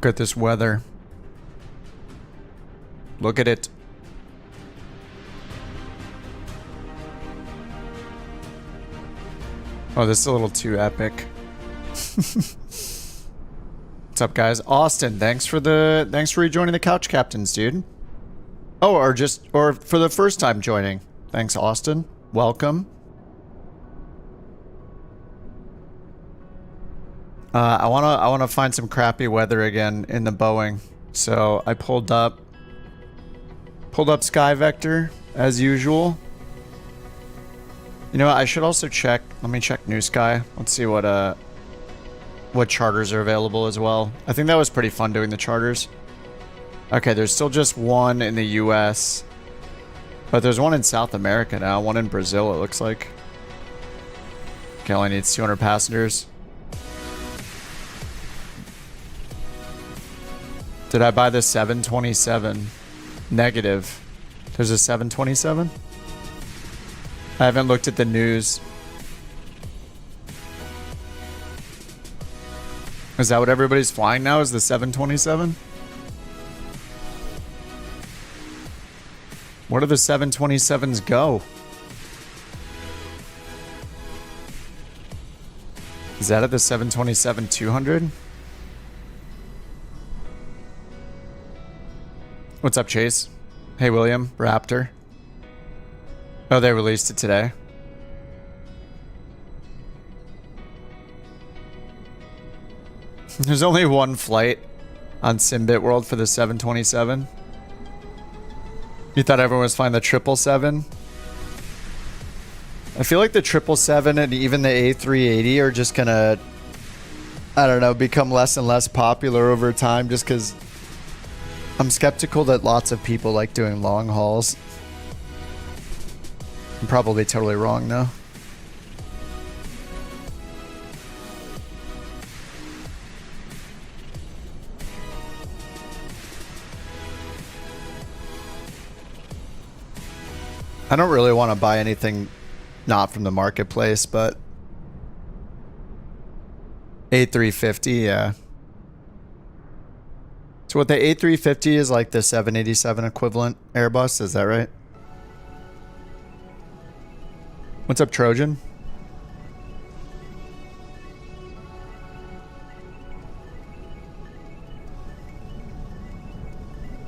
Look at this weather. Look at it. Oh, this is a little too epic. What's up, guys? Austin, thanks for rejoining the Couch Captains, dude. Oh, or for the first time joining. Thanks, Austin. Welcome. I wanna find some crappy weather again in the Boeing. So I pulled up Sky Vector as usual. You know what, I should also check. Let me check NewSky. Let's see what charters are available as well. I think that was pretty fun doing the charters. Okay, there's still just one in the US. But there's one in South America now, one in Brazil it looks like. Okay, only needs 200 passengers. Did I buy the 727? Negative. There's a 727? I haven't looked at the news. Is that what everybody's flying now? Is the 727? Where do the 727s go? Is that at the 727-200? What's up, Chase? Hey, William. Raptor. Oh, they released it today. There's only one flight on Simbit World for the 727. You thought everyone was flying the 777? I feel like the 777 and even the A380 are just gonna, I don't know, become less and less popular over time just because I'm skeptical that lots of people like doing long hauls. I'm probably totally wrong though. I don't really want to buy anything not from the marketplace, but A350, yeah. So what the A350 is like the 787 equivalent Airbus, is that right? What's up, Trojan?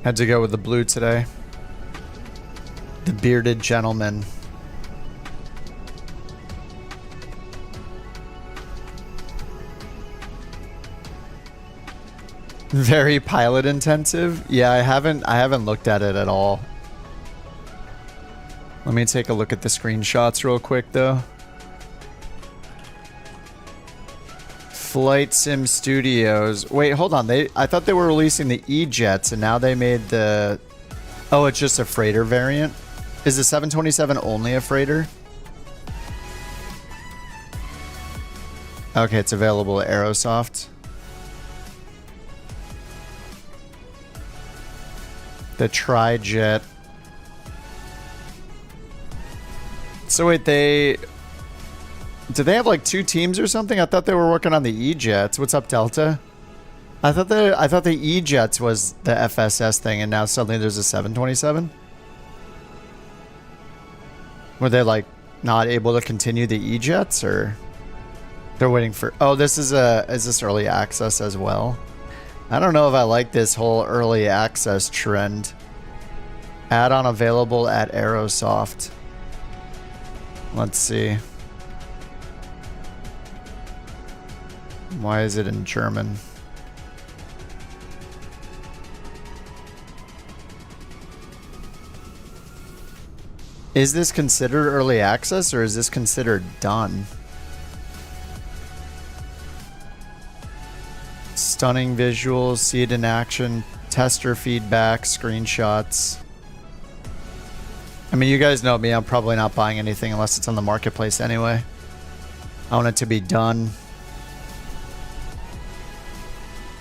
Had to go with the blue today. The bearded gentleman. Very pilot intensive. Yeah, I haven't looked at it at all. Let me take a look at the screenshots real quick though. Flight Sim Studios. Wait, hold on. I thought they were releasing the E-Jets and now they made the... Oh, it's just a freighter variant? Is the 727 only a freighter? Okay, it's available at Aerosoft. The Tri-Jet. So wait, do they have like two teams or something? I thought they were working on the E-Jets. What's up, Delta? I thought the E-Jets was the FSS thing and now suddenly there's a 727? Were they like not able to continue the E-Jets or they're waiting for... Oh, is this early access as well? I don't know if I like this whole early access trend. Add-on available at Aerosoft. Let's see. Why is it in German? Is this considered early access or is this considered done? Stunning visuals, see it in action, tester feedback, screenshots. I mean, you guys know me, I'm probably not buying anything unless it's on the marketplace anyway. I want it to be done.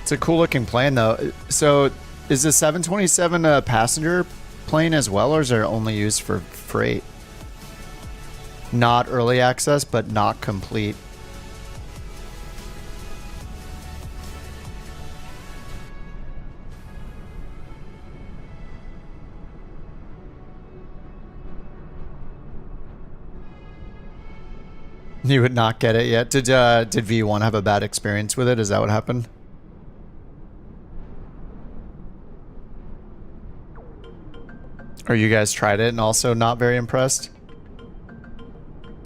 It's a cool looking plane though. So is the 727 a passenger plane as well, or is it only used for freight? Not early access, but not complete. You would not get it yet. Did V1 have a bad experience with it? Is that what happened? Or you guys tried it and also not very impressed?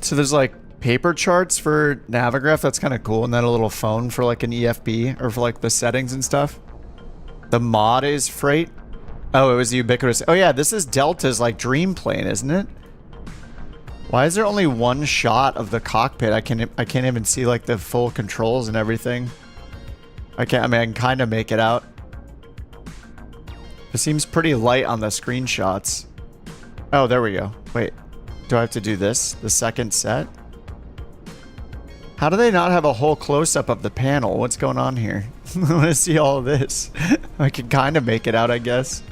So there's like paper charts for Navigraph. That's kind of cool. And then a little phone for like an EFB or for like the settings and stuff. The mod is Freight. Oh, it was ubiquitous. Oh yeah, this is Delta's like dream plane, isn't it? Why is there only one shot of the cockpit? I can't even see like the full controls and everything. I mean, I can kind of make it out. It seems pretty light on the screenshots. Oh, there we go. Wait, do I have to do this? The second set? How do they not have a whole close-up of the panel? What's going on here? I want to see all of this. I can kind of make it out, I guess.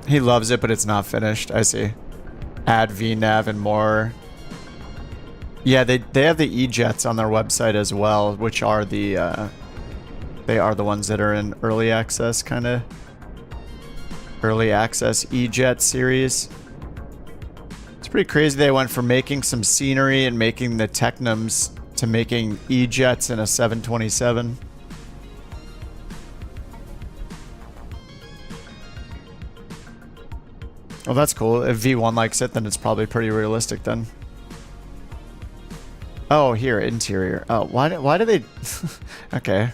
He loves it, but it's not finished. I see. Add VNav and more. Yeah, they have the E-Jets on their website as well, which are the they are the ones that are in early access, kind of. Early access E-Jet series. It's pretty crazy they went from making some scenery and making the Technums to making E-Jets in a 727. Well, that's cool. If V1 likes it, then it's probably pretty realistic then. Oh, here, interior. Oh, why do they... Okay.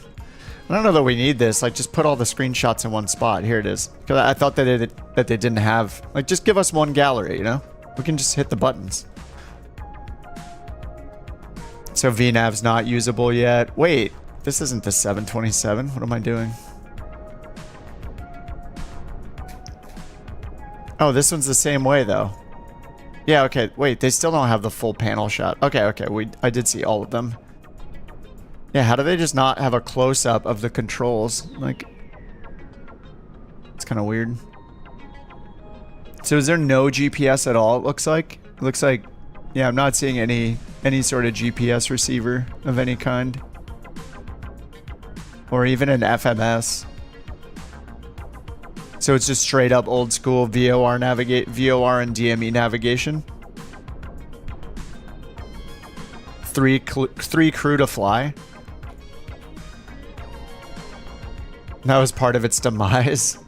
I don't know that we need this. Like, just put all the screenshots in one spot. Here it is. Because I thought that they didn't have... Like, just give us one gallery, you know? We can just hit the buttons. So VNav's not usable yet. Wait, this isn't the 727. What am I doing? Oh, this one's the same way, though. Yeah, okay. Wait, they still don't have the full panel shot. Okay. I did see all of them. Yeah, how do they just not have a close-up of the controls? Like, it's kind of weird. So is there no GPS at all, it looks like? It looks like, yeah, I'm not seeing any sort of GPS receiver of any kind. Or even an FMS. So it's just straight up old school VOR and DME navigation. Three crew to fly. That was part of its demise.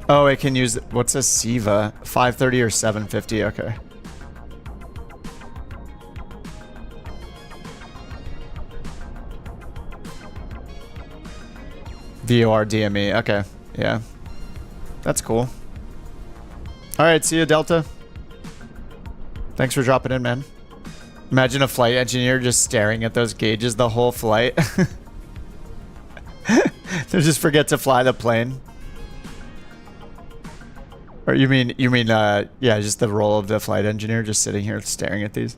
Oh, it can use, what's a SIVA? 530 or 750, okay. VOR DME, okay, yeah. That's cool. Alright, see you, Delta. Thanks for dropping in, man. Imagine a flight engineer just staring at those gauges the whole flight. They just forget to fly the plane. Or you mean, yeah, just the role of the flight engineer just sitting here staring at these.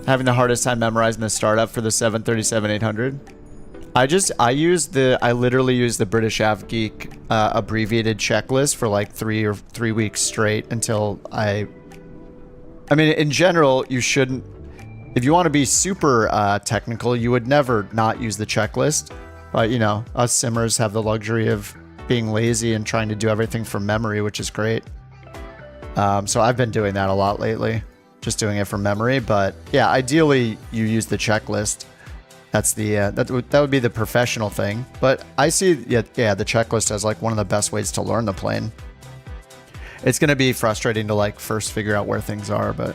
Having the hardest time memorizing the startup for the 737-800. I literally use the British AvGeek abbreviated checklist for like 3 weeks straight until I mean, in general, you shouldn't, if you want to be super technical, you would never not use the checklist. But, you know, us simmers have the luxury of being lazy and trying to do everything from memory, which is great. So I've been doing that a lot lately, just doing it from memory. But yeah, ideally you use the checklist. That's the that would be the professional thing. But I see the checklist as like one of the best ways to learn the plane. It's gonna be frustrating to like first figure out where things are, but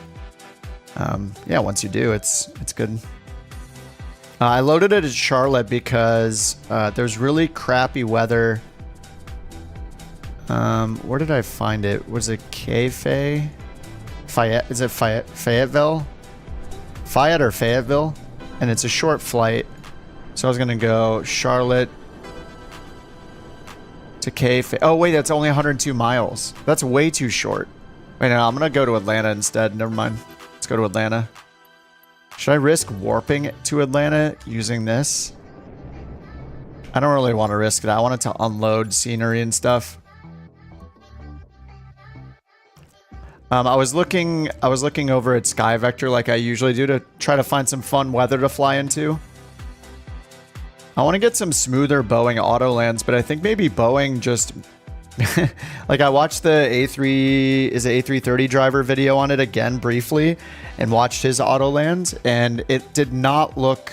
yeah, once you do, it's good. I loaded it at Charlotte because there's really crappy weather. Where did I find it? Was it Fayette? Is it Fayetteville? Fayette or Fayetteville? And it's a short flight. So I was gonna go Charlotte to oh wait, that's only 102 miles. That's way too short. Wait, no, I'm gonna go to Atlanta instead. Never mind. Let's go to Atlanta. Should I risk warping to Atlanta using this? I don't really want to risk that. I want it to unload scenery and stuff. I was looking over at Sky Vector like I usually do to try to find some fun weather to fly into. I want to get some smoother Boeing auto lands, but I think maybe Boeing just like I watched the A330 driver video on it again briefly and watched his auto land, and it did not look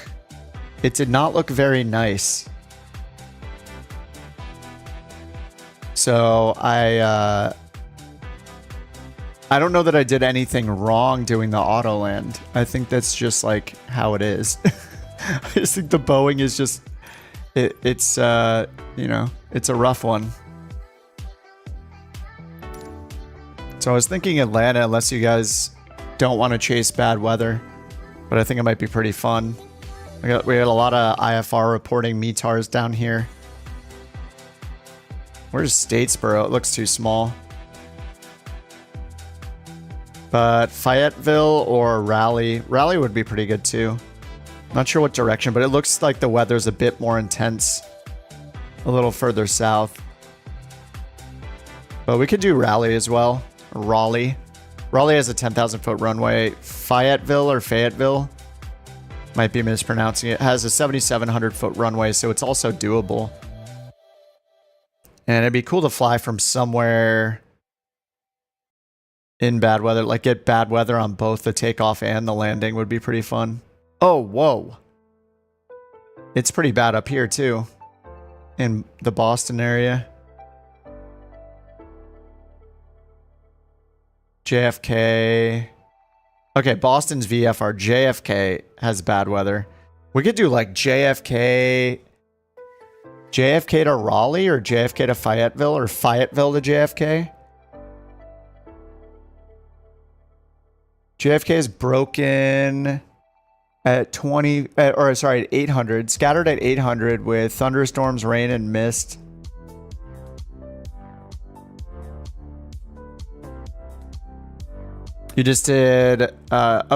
very nice. So I don't know that I did anything wrong doing the auto land. I think that's just like how it is. I just think the Boeing is just it's you know, it's a rough one. So I was thinking Atlanta, unless you guys don't want to chase bad weather, but I think it might be pretty fun. We got a lot of IFR reporting METARs down here. Where's Statesboro? It looks too small. But Fayetteville or Raleigh. Raleigh would be pretty good too. Not sure what direction, but it looks like the weather's a bit more intense a little further south. But we could do Raleigh as well. Raleigh. Raleigh has a 10,000 foot runway. Fayetteville or Fayetteville, might be mispronouncing it, has a 7,700 foot runway, so it's also doable. And it'd be cool to fly from somewhere in bad weather, like get bad weather on both the takeoff and the landing would be pretty fun. Oh, whoa. It's pretty bad up here too, in the Boston area. JFK. Okay, Boston's VFR. JFK has bad weather. We could do like JFK to Raleigh or JFK to Fayetteville or Fayetteville to JFK. JFK is broken at 800. Scattered at 800 with thunderstorms, rain, and mist. You just did,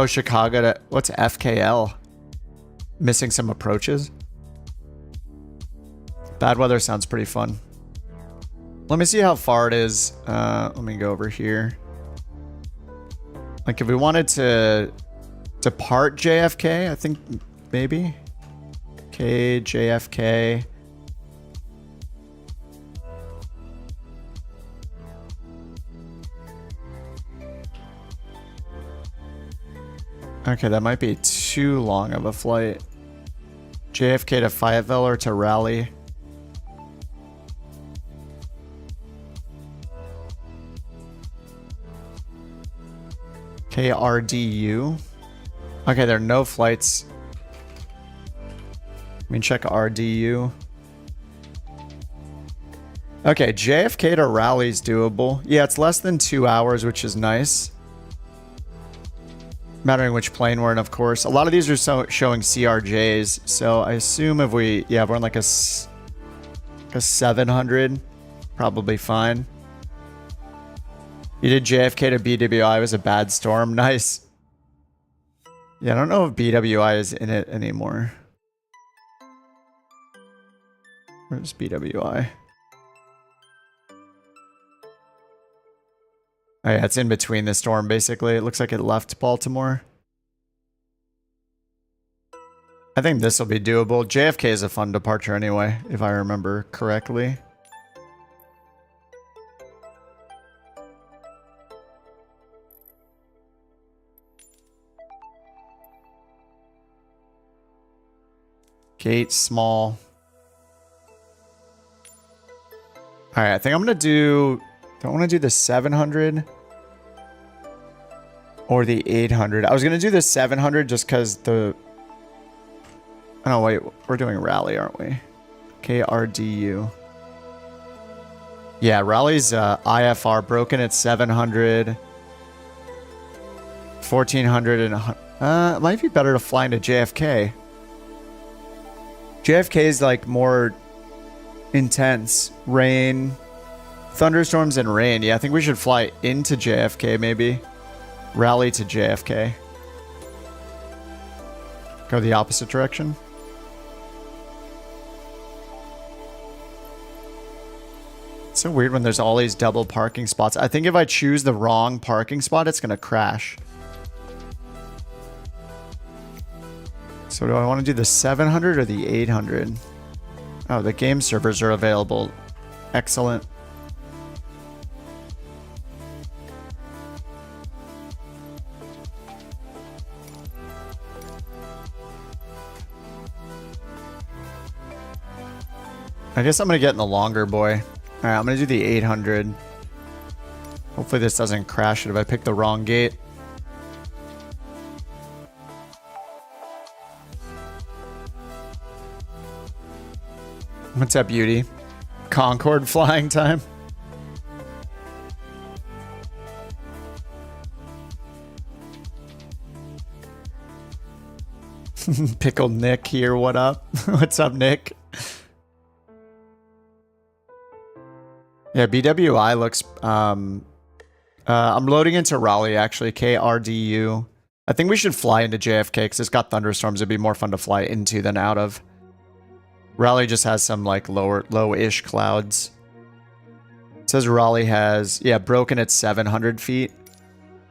Chicago to, what's FKL? Missing some approaches? Bad weather sounds pretty fun. Let me see how far it is. Let me go over here. Like if we wanted to depart JFK, I think maybe. Okay, JFK. Okay, that might be too long of a flight. JFK to Fayetteville or to Raleigh. KRDU. Okay, there are no flights. Let me check RDU. Okay, JFK to Raleigh's doable. Yeah, it's less than 2 hours, which is nice. Mattering which plane we're in, of course. A lot of these are showing CRJs, so I assume if we're in like a 700, probably fine. You did JFK to BWI, it was a bad storm. Nice. Yeah, I don't know if BWI is in it anymore. Where's BWI? Oh yeah, it's in between the storm, basically. It looks like it left Baltimore. I think this will be doable. JFK is a fun departure anyway, if I remember correctly. Gate small. Alright, I think I'm gonna do... Don't want to do the 700 or the 800. I was going to do the 700 just because the... Oh, wait. We're doing Raleigh, aren't we? KRDU. Yeah, Raleigh's IFR broken at 700. 1400 and... it might be better to fly into JFK. JFK is like more intense. Rain... Thunderstorms and rain. Yeah, I think we should fly into JFK, maybe. Raleigh to JFK. Go the opposite direction. It's so weird when there's all these double parking spots. I think if I choose the wrong parking spot, it's going to crash. So do I want to do the 700 or the 800? Oh, the game servers are available. Excellent. I guess I'm going to get in the longer boy. Alright, I'm going to do the 800. Hopefully this doesn't crash it if I pick the wrong gate. What's up, beauty? Concorde flying time. Pickled Nick here, what up? What's up, Nick? Yeah, BWI looks... I'm loading into Raleigh, actually. KRDU. I think we should fly into JFK because it's got thunderstorms. It'd be more fun to fly into than out of. Raleigh just has some, like, low-ish clouds. It says Raleigh has... Yeah, broken at 700 feet.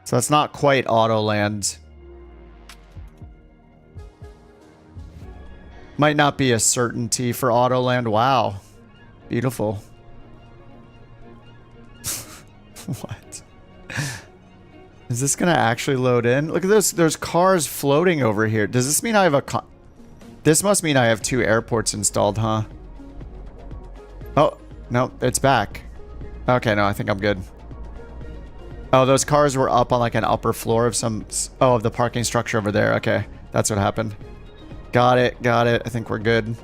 So that's not quite auto land. Might not be a certainty for auto land. Wow. Beautiful. What? Is this gonna actually load in? Look at this. There's cars floating over here. Does this mean I have a this must mean I have 2 airports installed, huh? Oh, no, it's back. Okay, no, I think I'm good. Oh, those cars were up on like an upper floor of some... Oh, of the parking structure over there. Okay, that's what happened. Got it, got it. I think we're good.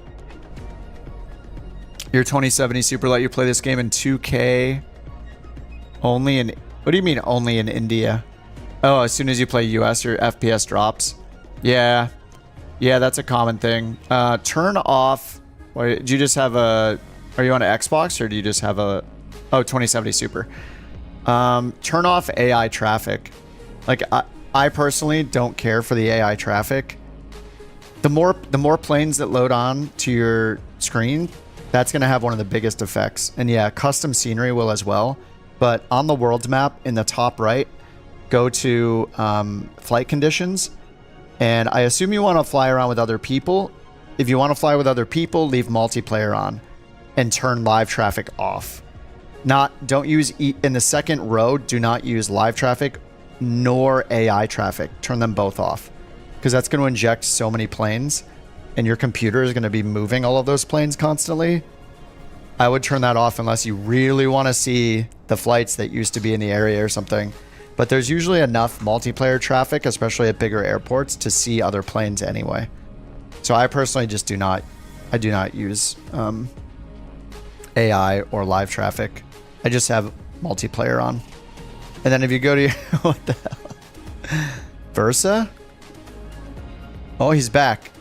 Your 2070 Super let you play this game in 2K... Only in... What do you mean only in India? Oh, as soon as you play US, your FPS drops. Yeah. Yeah, that's a common thing. Turn off... Wait, do you just have a... Are you on an Xbox or do you just have a... Oh, 2070 Super. Turn off AI traffic. Like, I personally don't care for the AI traffic. The more planes that load on to your screen, that's going to have one of the biggest effects. And yeah, custom scenery will as well. But on the world's map in the top right, go to flight conditions. And I assume you want to fly around with other people. If you want to fly with other people, leave multiplayer on and turn live traffic off. Don't use, in the second row, do not use live traffic nor AI traffic. Turn them both off. Because that's going to inject so many planes. And your computer is going to be moving all of those planes constantly. I would turn that off unless you really want to see the flights that used to be in the area or something. But there's usually enough multiplayer traffic, especially at bigger airports, to see other planes anyway. So I personally just do not use AI or live traffic. I just have multiplayer on. And then if you go to your... What the hell? Versa? Oh, he's back.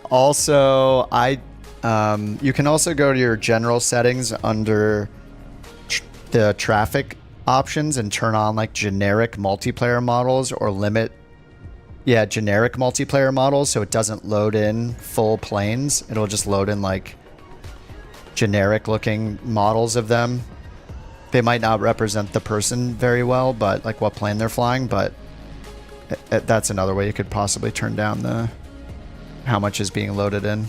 Also, you can also go to your general settings under the traffic options and turn on like generic multiplayer models or limit, yeah, generic multiplayer models so it doesn't load in full planes. It'll just load in like generic looking models of them. They might not represent the person very well, but like what plane they're flying, but that's another way you could possibly turn down the how much is being loaded in.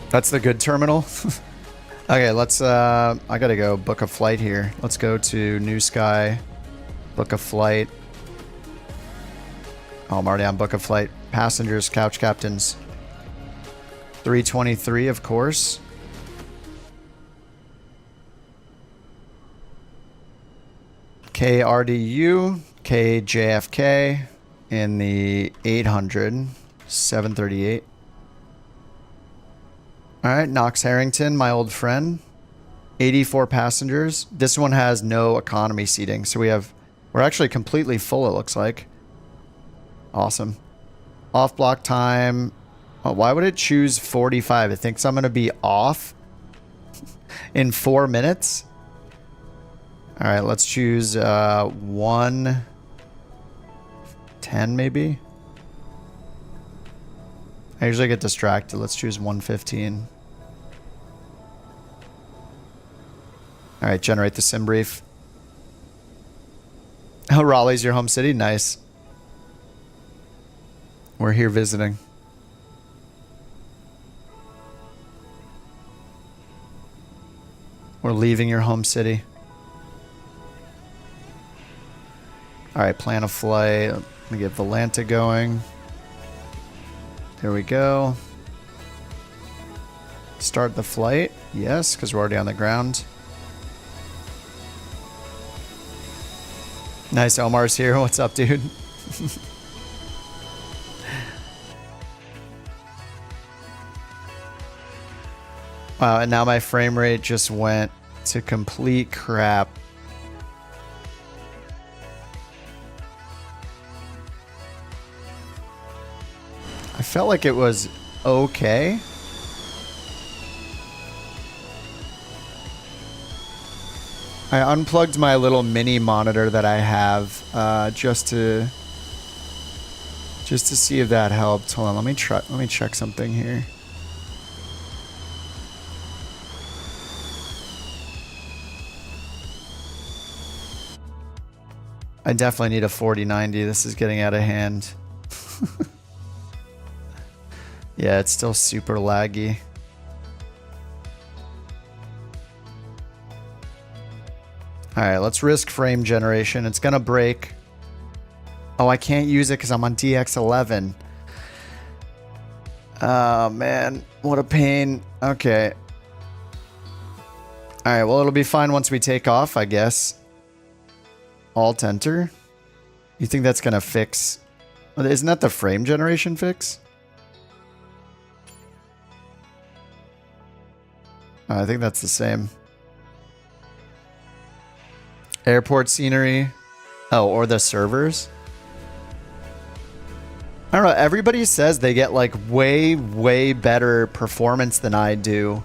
That's the good terminal. Okay, let's I gotta go book a flight here. Let's go to NewSky, book a flight. Oh, I'm already on book a flight. Passengers, couch captains. 323, of course. KRDU, KJFK in the 800, 738. All right, Knox Harrington, my old friend. 84 passengers. This one has no economy seating, so we're actually completely full, it looks like. Awesome. Off block time. Oh, why would it choose 45? It thinks I'm going to be off in 4 minutes. All right, let's choose 110 maybe. I usually get distracted. Let's choose 115. All right, generate the sim brief. Oh, Raleigh's your home city? Nice. We're here visiting. We're leaving your home city. Alright, plan a flight. Let me get Volanta going. There we go. Start the flight. Yes, because we're already on the ground. Nice, Omar's here. What's up, dude? Wow, and now my frame rate just went to complete crap. I felt like it was okay. I unplugged my little mini monitor that I have just to see if that helped. Hold on, let me check something here. I definitely need a 4090. This is getting out of hand. Yeah, it's still super laggy. Alright, let's risk frame generation. It's gonna break. Oh, I can't use it because I'm on DX11. Oh, man. What a pain. Okay. Alright, well, it'll be fine once we take off, I guess. Alt enter. You think that's gonna fix? Isn't that the frame generation fix? I think that's the same. Airport scenery. Oh, or the servers. I don't know. Everybody says they get like way better performance than I do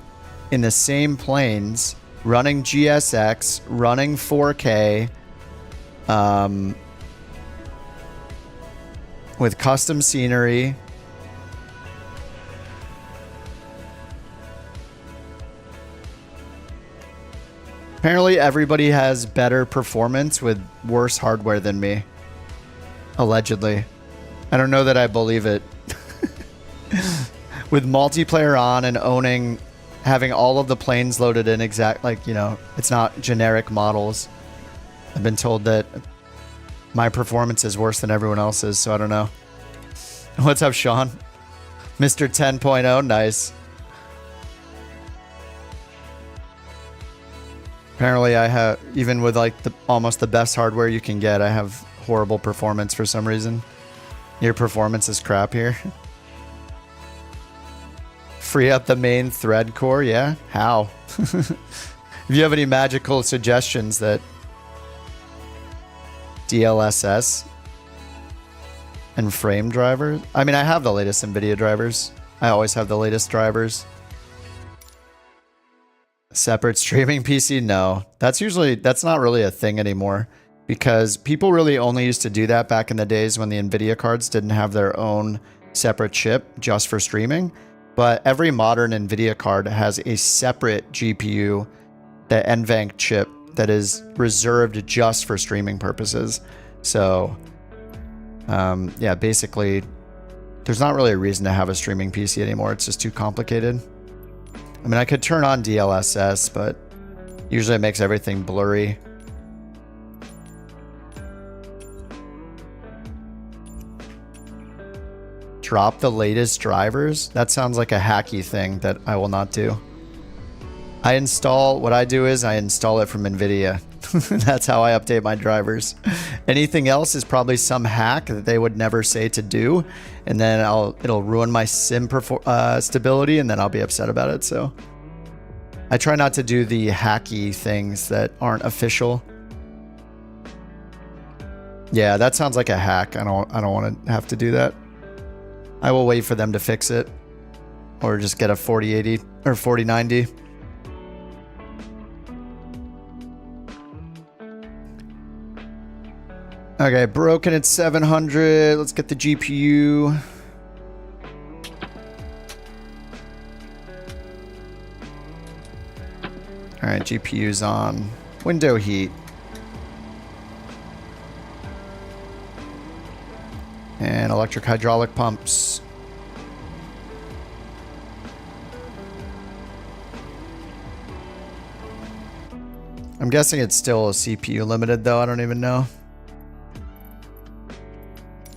in the same planes, running GSX, running 4K, with custom scenery. Apparently everybody has better performance with worse hardware than me. Allegedly. I don't know that I believe it. With multiplayer on and having all of the planes loaded in exact, like, you know, it's not generic models. I've been told that my performance is worse than everyone else's, so I don't know. What's up, Sean? Mr. 10.0, nice. Apparently I have, even with like almost the best hardware you can get, I have horrible performance for some reason. Your performance is crap here. Free up the main thread core, yeah? How? If you have any magical suggestions that DLSS and frame drivers. I mean, I have the latest NVIDIA drivers. I always have the latest drivers. Separate streaming PC? No. That's not really a thing anymore, because people really only used to do that back in the days when the NVIDIA cards didn't have their own separate chip just for streaming. But every modern NVIDIA card has a separate GPU, the NVENC chip, that is reserved just for streaming purposes. So, yeah, basically, there's not really a reason to have a streaming PC anymore. It's just too complicated. I mean, I could turn on DLSS, but usually it makes everything blurry. Drop the latest drivers? That sounds like a hacky thing that I will not do. What I do is I install it from NVIDIA. That's how I update my drivers. Anything else is probably some hack that they would never say to do, and then it'll ruin my sim stability, and then I'll be upset about it. So I try not to do the hacky things that aren't official. Yeah, that sounds like a hack. I don't want to have to do that. I will wait for them to fix it, or just get a 4080 or 4090. Okay, broken at 700. Let's get the GPU. All right, GPU's on. Window heat. And electric hydraulic pumps. I'm guessing it's still a CPU limited though, I don't even know.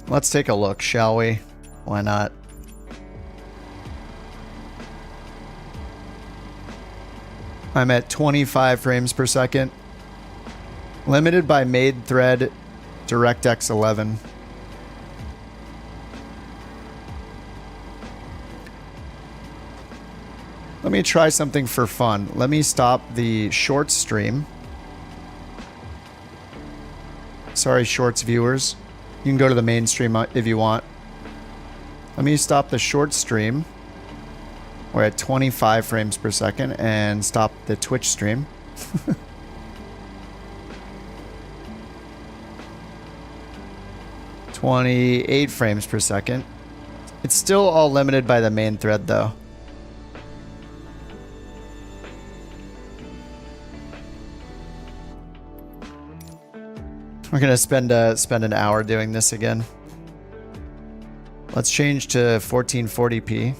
Let's take a look, shall we? Why not? I'm at 25 frames per second. Limited by made thread DirectX 11. Let me try something for fun. Let me stop the shorts stream. Sorry, shorts viewers. You can go to the main stream if you want. Let me stop the short stream. We're at 25 frames per second and stop the Twitch stream. 28 frames per second. It's still all limited by the main thread though. We're gonna spend an hour doing this again. Let's change to 1440p.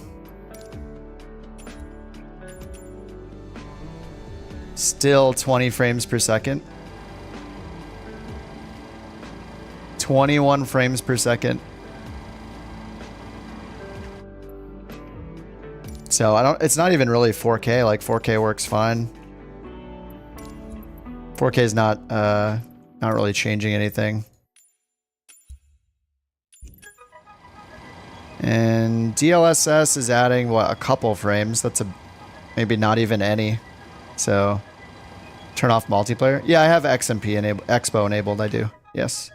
Still 20 frames per second. 21 frames per second. So it's not even really 4K, like 4K works fine. 4K is not really changing anything. And DLSS is adding, what, a couple frames. That's maybe not even any. So, turn off multiplayer. Yeah, I have XMP Expo enabled, I do. Yes.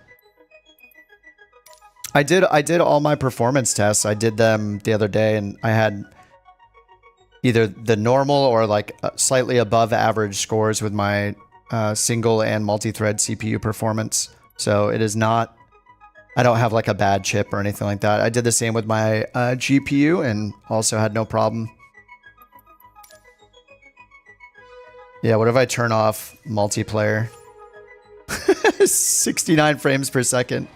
I did all my performance tests. I did them the other day and I had either the normal or like slightly above average scores with my single and multi-thread CPU performance. So it is not, I don't have like a bad chip or anything like that. I did the same with my GPU and also had no problem. Yeah, what if I turn off multiplayer? 69 frames per second.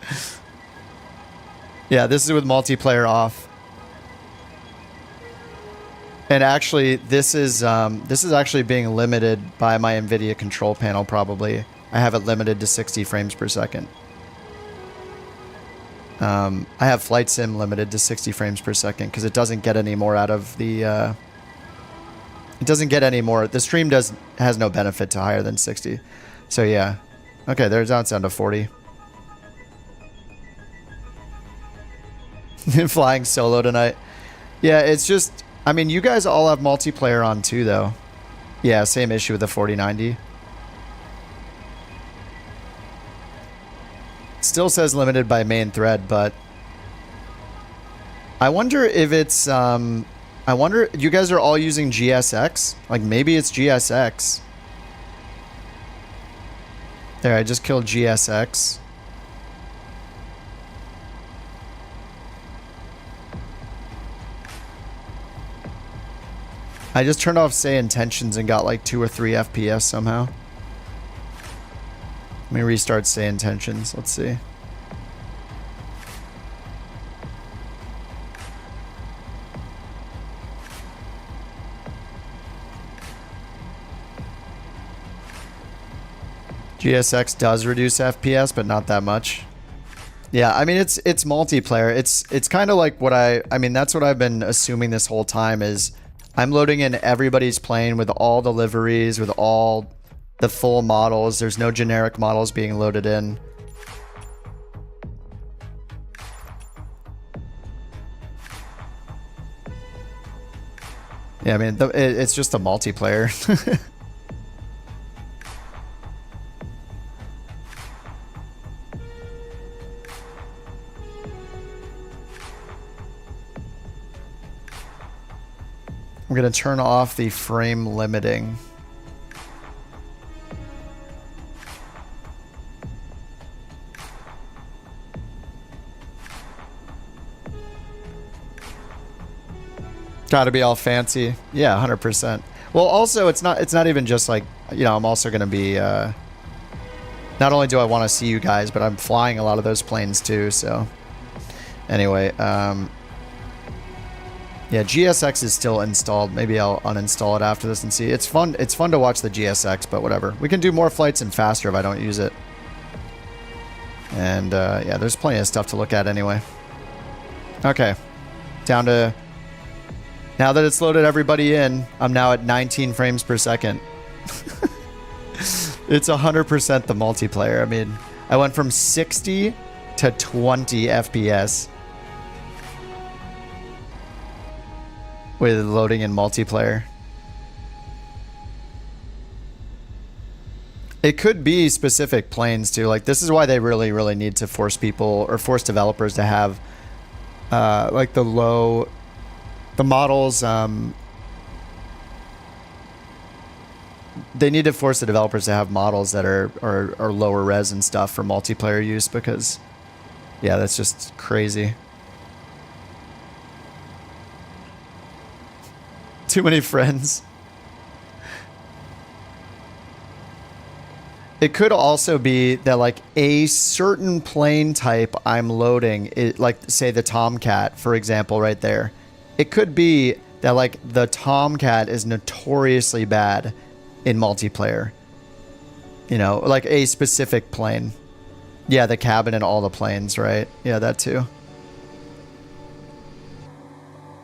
Yeah, this is with multiplayer off. And actually, this is actually being limited by my NVIDIA control panel probably. I have it limited to 60 frames per second. I have Flight Sim limited to 60 frames per second because it doesn't get any more out of the... it doesn't get any more. The stream has no benefit to higher than 60. So yeah. Okay, there's now it's down to 40. Flying solo tonight. Yeah, it's just... I mean, you guys all have multiplayer on too, though. Yeah, same issue with the 4090. Still says limited by main thread, but... I wonder if it's... I wonder... You guys are all using GSX? Like, maybe it's GSX. There, I just killed GSX. I just turned off say intentions and got like 2 or 3 FPS somehow. Let me restart say intentions. Let's see. GSX does reduce FPS, but not that much. Yeah, I mean it's multiplayer. It's kind of like what I mean that's what I've been assuming this whole time is I'm loading in everybody's plane with all the liveries, with all the full models. There's no generic models being loaded in. Yeah, I mean, it's just a multiplayer. I'm going to turn off the frame limiting. Got to be all fancy. Yeah, 100%. Well, also, it's not even just like, you know, I'm also going to be, not only do I want to see you guys, but I'm flying a lot of those planes too, so Anyway, yeah, GSX is still installed. Maybe I'll uninstall it after this and see. It's fun. It's fun to watch the GSX, but whatever. We can do more flights and faster if I don't use it. And yeah, there's plenty of stuff to look at anyway. Okay, down to... Now that it's loaded everybody in, I'm now at 19 frames per second. It's 100% the multiplayer. I mean, I went from 60 to 20 FPS with loading in multiplayer. It could be specific planes too. Like, this is why they really, really need to force people or force developers to have like the models. They need to force the developers to have models that are lower res and stuff for multiplayer use, because yeah, that's just crazy. Too many friends. It could also be that like a certain plane type I'm loading, like say the Tomcat, for example, right there. It could be that like the Tomcat is notoriously bad in multiplayer. You know, like a specific plane. Yeah, the cabin and all the planes, right? Yeah, that too.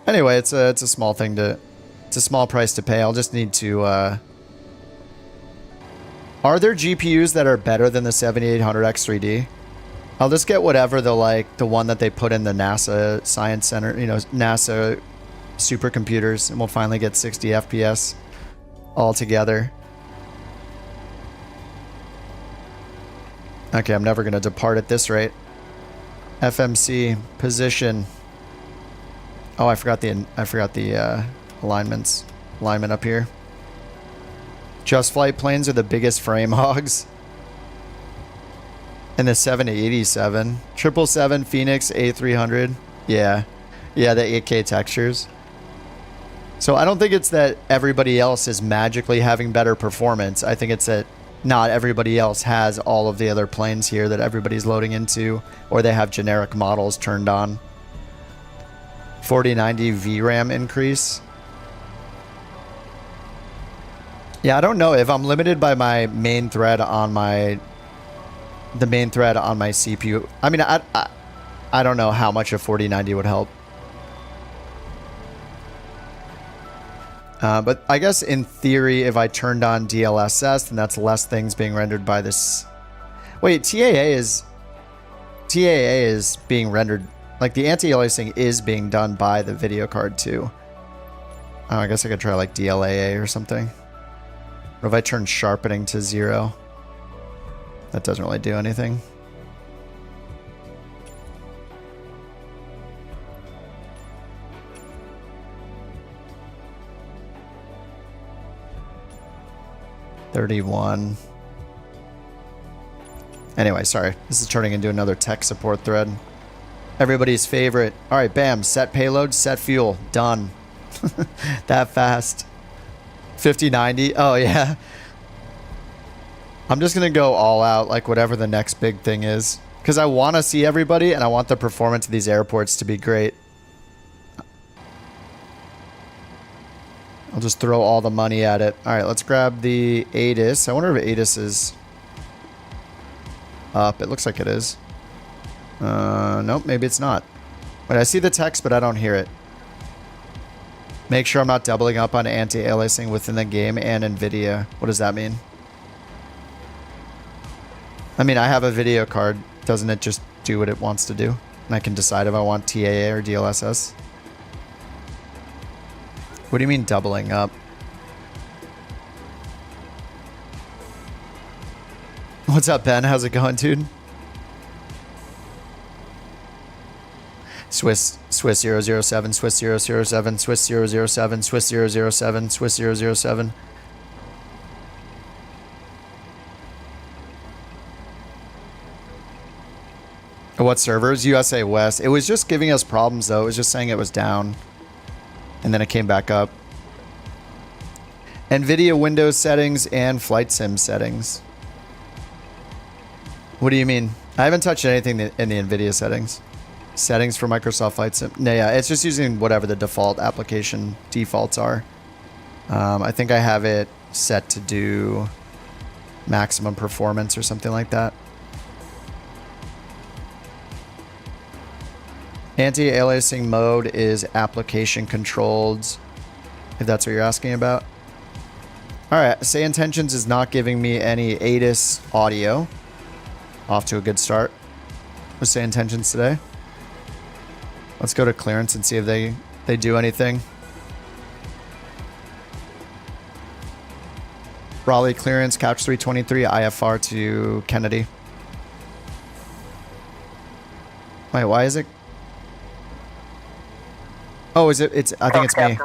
Anyway, it's a small thing to... It's a small price to pay. I'll just need to... Are there GPUs that are better than the 7800X3D? I'll just get whatever the one that they put in the NASA Science Center, you know, NASA supercomputers, and we'll finally get 60 FPS all together. Okay, I'm never going to depart at this rate. FMC position. Oh, I forgot the alignment up here. Just Flight planes are the biggest frame hogs. And the 787. 777 Phoenix A300. Yeah. Yeah, the 8K textures. So I don't think it's that everybody else is magically having better performance. I think it's that not everybody else has all of the other planes here that everybody's loading into, or they have generic models turned on. 4090 VRAM increase. Yeah, I don't know if I'm limited by my main thread on the main thread on my CPU. I mean, I don't know how much a 4090 would help. But I guess in theory, if I turned on DLSS, then that's less things being rendered by this. Wait, TAA is being rendered, like the anti-aliasing is being done by the video card too. Oh, I guess I could try like DLAA or something. What if I turn sharpening to 0? That doesn't really do anything. $31. Anyway, sorry. This is turning into another tech support thread. Everybody's favorite. All right, bam. Set payload, set fuel. Done. That fast. 5090. Oh, yeah. I'm just going to go all out, like whatever the next big thing is. Because I want to see everybody, and I want the performance of these airports to be great. I'll just throw all the money at it. All right, let's grab the ATIS. I wonder if ATIS is up. It looks like it is. Nope, maybe it's not. Wait, I see the text, but I don't hear it. Make sure I'm not doubling up on anti-aliasing within the game and NVIDIA. What does that mean? I mean, I have a video card. Doesn't it just do what it wants to do? And I can decide if I want TAA or DLSS. What do you mean doubling up? What's up, Ben? How's it going, dude? Swiss 007, Swiss 007, Swiss 007, Swiss 007, Swiss 007. What servers? USA West. It was just giving us problems, though. It was just saying it was down. And then it came back up. NVIDIA Windows settings and Flight Sim settings. What do you mean? I haven't touched anything in the NVIDIA settings. Settings for Microsoft Flight Sim. No, yeah, it's just using whatever the default application defaults are. I think I have it set to do maximum performance or something like that. Anti-aliasing mode is application controlled, if that's what you're asking about. Alright, Say Intentions is not giving me any ATIS audio. Off to a good start with Say Intentions today. Let's go to clearance and see if they do anything. Raleigh clearance, Couch 323, IFR to Kennedy. Wait, why is it? Oh, is it? I think it's me.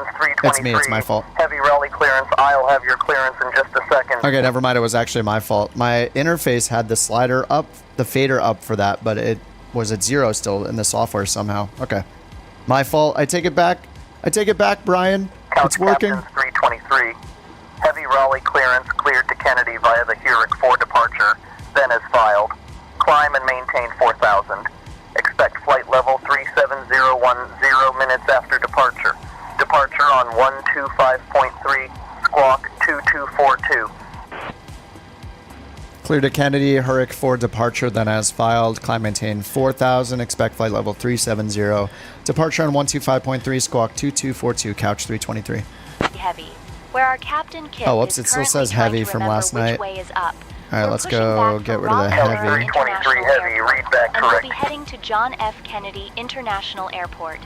It's me. It's my fault. Heavy Raleigh clearance. I'll have your clearance in just a second. Okay, never mind. It was actually my fault. My interface had the slider up, the fader up for that, but it was at 0 still in the software somehow. Okay. My fault. I take it back. I take it back, Brian. It's working. 323. Heavy Raleigh clearance cleared to Kennedy via the Hurech for departure. Then as filed. Climb and maintain 4000. Expect flight level 37010 minutes after departure. Departure on 125.3, squawk 2242. Clear to Kennedy, Hurech for departure, then as filed. Climb maintain 4000, expect flight level 370. Departure on 125.3, squawk 2242, couch 323. Heavy. Where our captain Kip oh, whoops, it still says heavy from last night. Way is up. Alright, let's go get rid of the heavy. 23 heavy, read back and correct. We'll be heading to John F. Kennedy International Airport.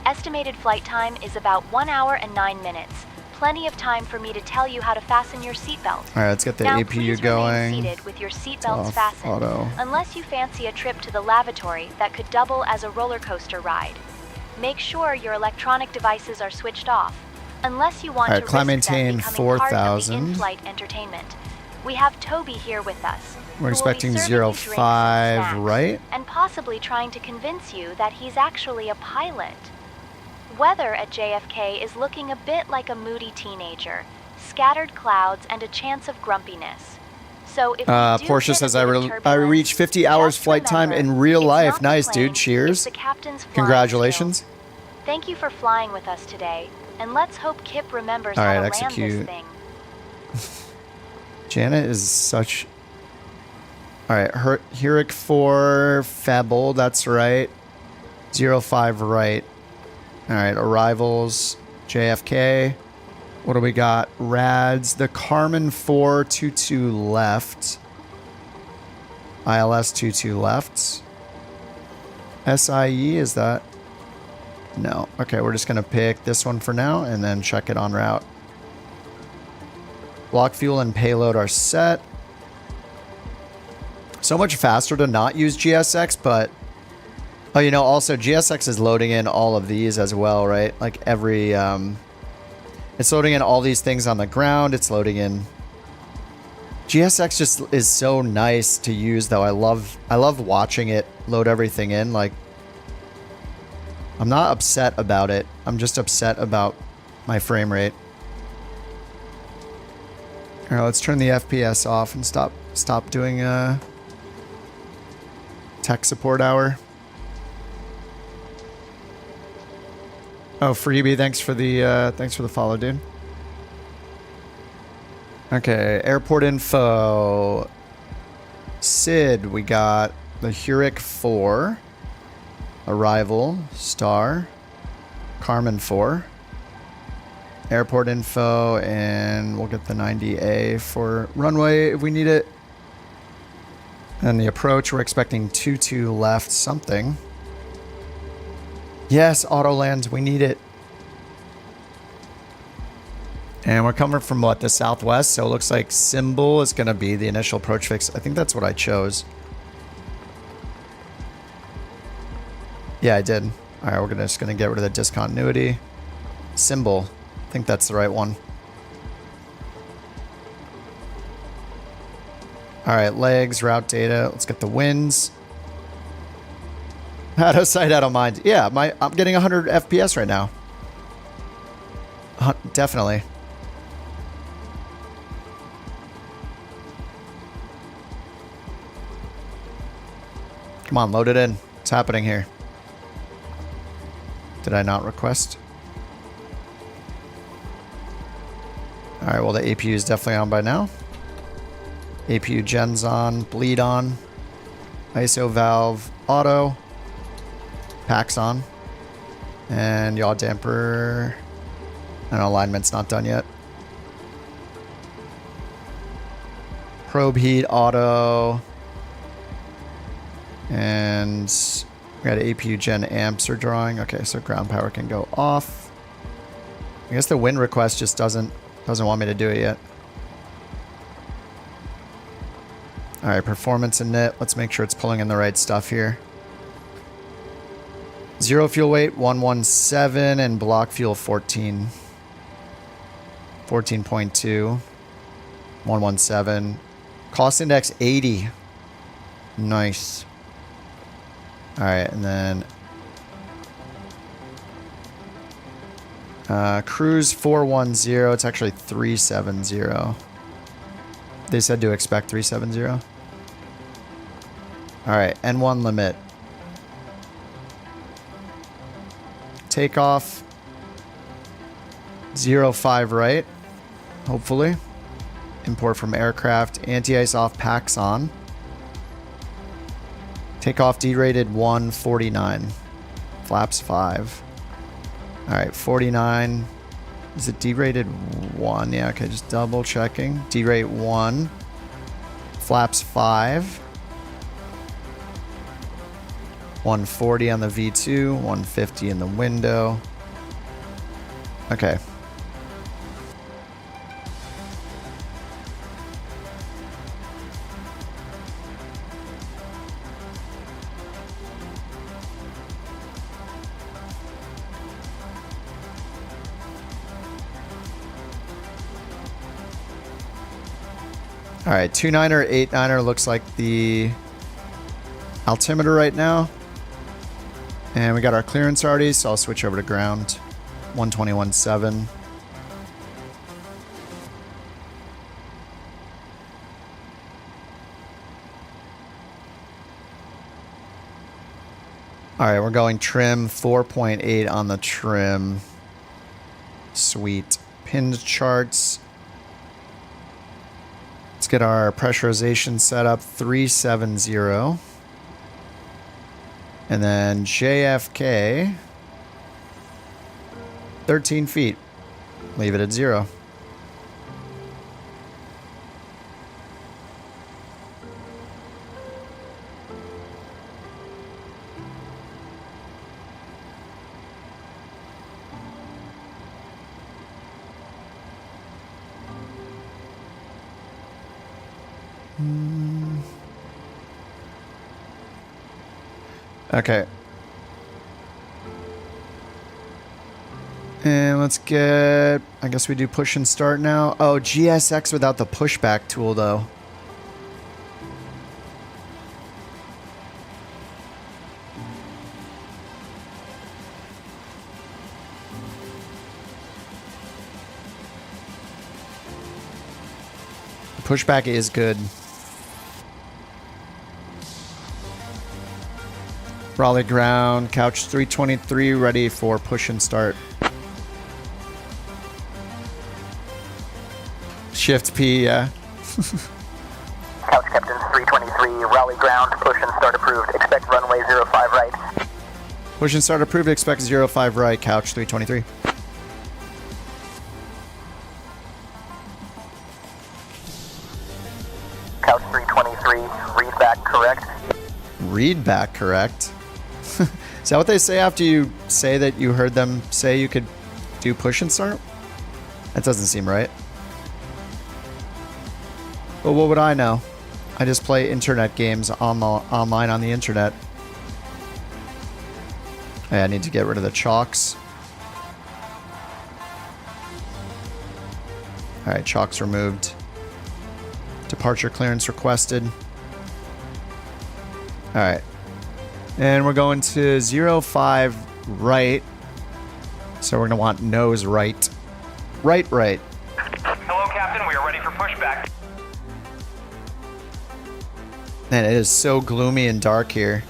Estimated flight time is about 1 hour and 9 minutes. Plenty of time for me to tell you how to fasten your seatbelt. Alright, let's get the now, APU going. Seated with your seatbelts fastened, auto. Unless you fancy a trip to the lavatory that could double as a roller coaster ride. Make sure your electronic devices are switched off, unless you want to risk them becoming part of the in-flight entertainment. We have Toby here with us. We're expecting 05, right? And possibly trying to convince you that he's actually a pilot. Weather at JFK is looking a bit like a moody teenager. Scattered clouds and a chance of grumpiness. So if Portia says I reached 50 hours flight time in real life. Nice, dude. Cheers. Congratulations. Thank you for flying with us today. And let's hope Kip remembers how to execute. land this thing. Janet is such... Alright, Hurech 4, Fable, that's right. 05, right. Alright, arrivals, JFK. What do we got? Rads, the Carmen 422 left. ILS 22 left. SIE, is that? No. Okay, we're just going to pick this one for now and then check it en route. Block fuel and payload are set. So much faster to not use GSX, but... Oh, you know, also GSX is loading in all of these as well, right? Like every... It's loading in all these things on the ground. It's loading in... GSX just is so nice to use, though. I love watching it load everything in. Like, I'm not upset about it. I'm just upset about my frame rate. All right, let's turn the FPS off and stop doing tech support hour. Oh, Freebie, thanks for the follow, dude. Okay, airport info. Sid, we got the Hurech 4. Arrival, star. Carmen 4. Airport info, and we'll get the 90A for runway if we need it. And the approach, we're expecting 22 left something. Yes, auto lands, we need it. And we're coming from what, the southwest, so it looks like symbol is going to be the initial approach fix. I think that's what I chose. Yeah, I did. All right, we're just going to get rid of the discontinuity. Symbol. I think that's the right one. All right, legs, route data. Let's get the winds. Out of sight, out of mind. Yeah, I'm getting 100 FPS right now. Definitely. Come on, load it in. What's happening here? Did I not request? Alright, well the APU is definitely on by now. APU gen's on, bleed on, ISO valve auto, packs on, and yaw damper. I know alignment's not done yet. Probe heat auto, and we got APU gen amps are drawing. Okay, so ground power can go off. I guess the wind request just doesn't want me to do it yet. All right, performance and knit. Let's make sure it's pulling in the right stuff here. 0 fuel weight 117 and block fuel 14. 14.2. 117. Cost index 80. Nice. All right, and then cruise 410. It's actually 370. They said to expect 370. All right, N1 limit. Takeoff 05 right, hopefully. Import from aircraft. Anti-ice off, packs on. Takeoff derated 149. Flaps 5. All right, 49. Is it derated 1? Yeah, okay, just double checking. Derate 1. Flaps 5. 140 on the V2. 150 in the window. Okay. All right, 29er, 89er looks like the altimeter right now. And we got our clearance already, so I'll switch over to ground. 121.7. All right, we're going trim 4.8 on the trim. Sweet. Pinned charts. Let's get our pressurization set up, 370. And then JFK, 13 feet. Leave it at 0. Okay. And let's get, I guess we do push and start now. Oh, GSX without the pushback tool though. The pushback is good. Raleigh ground, couch 323, ready for push and start. Shift P, yeah. Couch Captain 323, Raleigh ground, push and start approved. Expect runway 05 right. Push and start approved, expect 05 right, couch 323. Couch 323, read back correct. Read back correct? Is that what they say after you say that you heard them say you could do push and start? That doesn't seem right. But what would I know? I just play internet games online on the internet. Hey, I need to get rid of the chocks. Alright, chocks removed. Departure clearance requested. Alright. And we're going to 05 right. So we're going to want nose right. Right. Hello, Captain. We are ready for pushback. Man, it is so gloomy and dark here.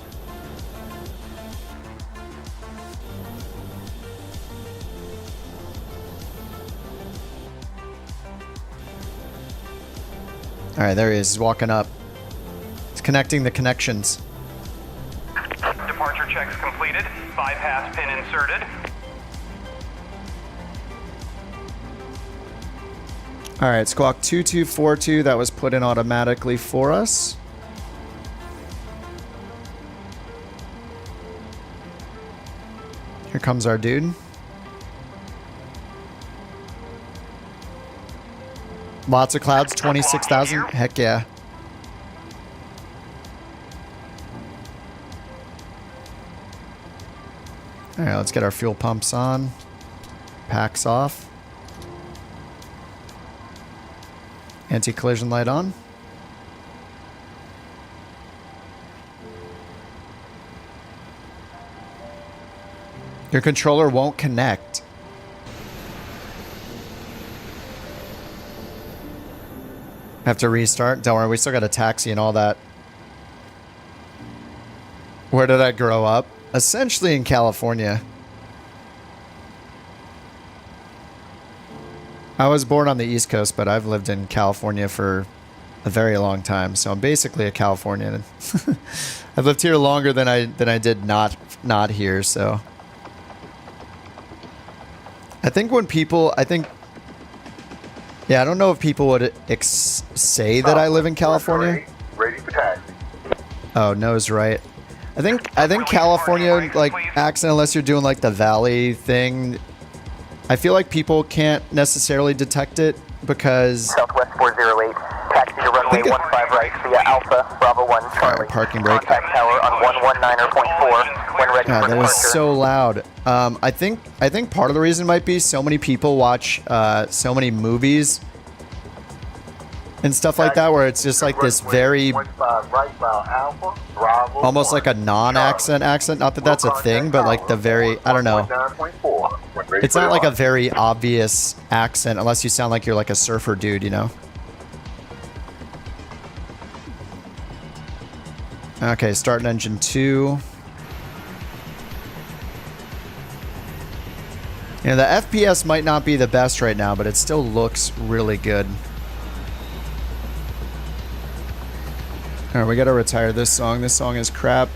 Alright, there he is. He's walking up. He's connecting the connections. Departure checks completed. Bypass pin inserted. Alright, Squawk 2242. That was put in automatically for us. Here comes our dude. Lots of clouds, 26,000. Heck yeah. Alright, let's get our fuel pumps on. Packs off. Anti-collision light on. Your controller won't connect. Have to restart? Don't worry, we still got a taxi and all that. Where did I grow up? Essentially in California. I was born on the East Coast, but I've lived in California for a very long time, so I'm basically a Californian. I've lived here longer than I did not here, so I think when people, yeah, I don't know if people would say that I live in California. Ready for taxi. Oh, nose right. I think California, like, accent, unless you're doing like the valley thing, I feel like people can't necessarily detect it because Southwest 408, taxi to runway 15 right via Alpha, Bravo 1, Charlie. Parking brake. Contact tower on 119.4 when ready God, for that departure. is so loud. I think part of the reason might be so many people watch so many movies and stuff like that, where it's just like this very almost like a non-accent accent. Not that that's a thing, but like the very, I don't know. It's not like a very obvious accent unless you sound like you're like a surfer dude, you know? Okay, starting engine 2. You know, the FPS might not be the best right now, but it still looks really good. Alright, we gotta retire this song. This song is crap.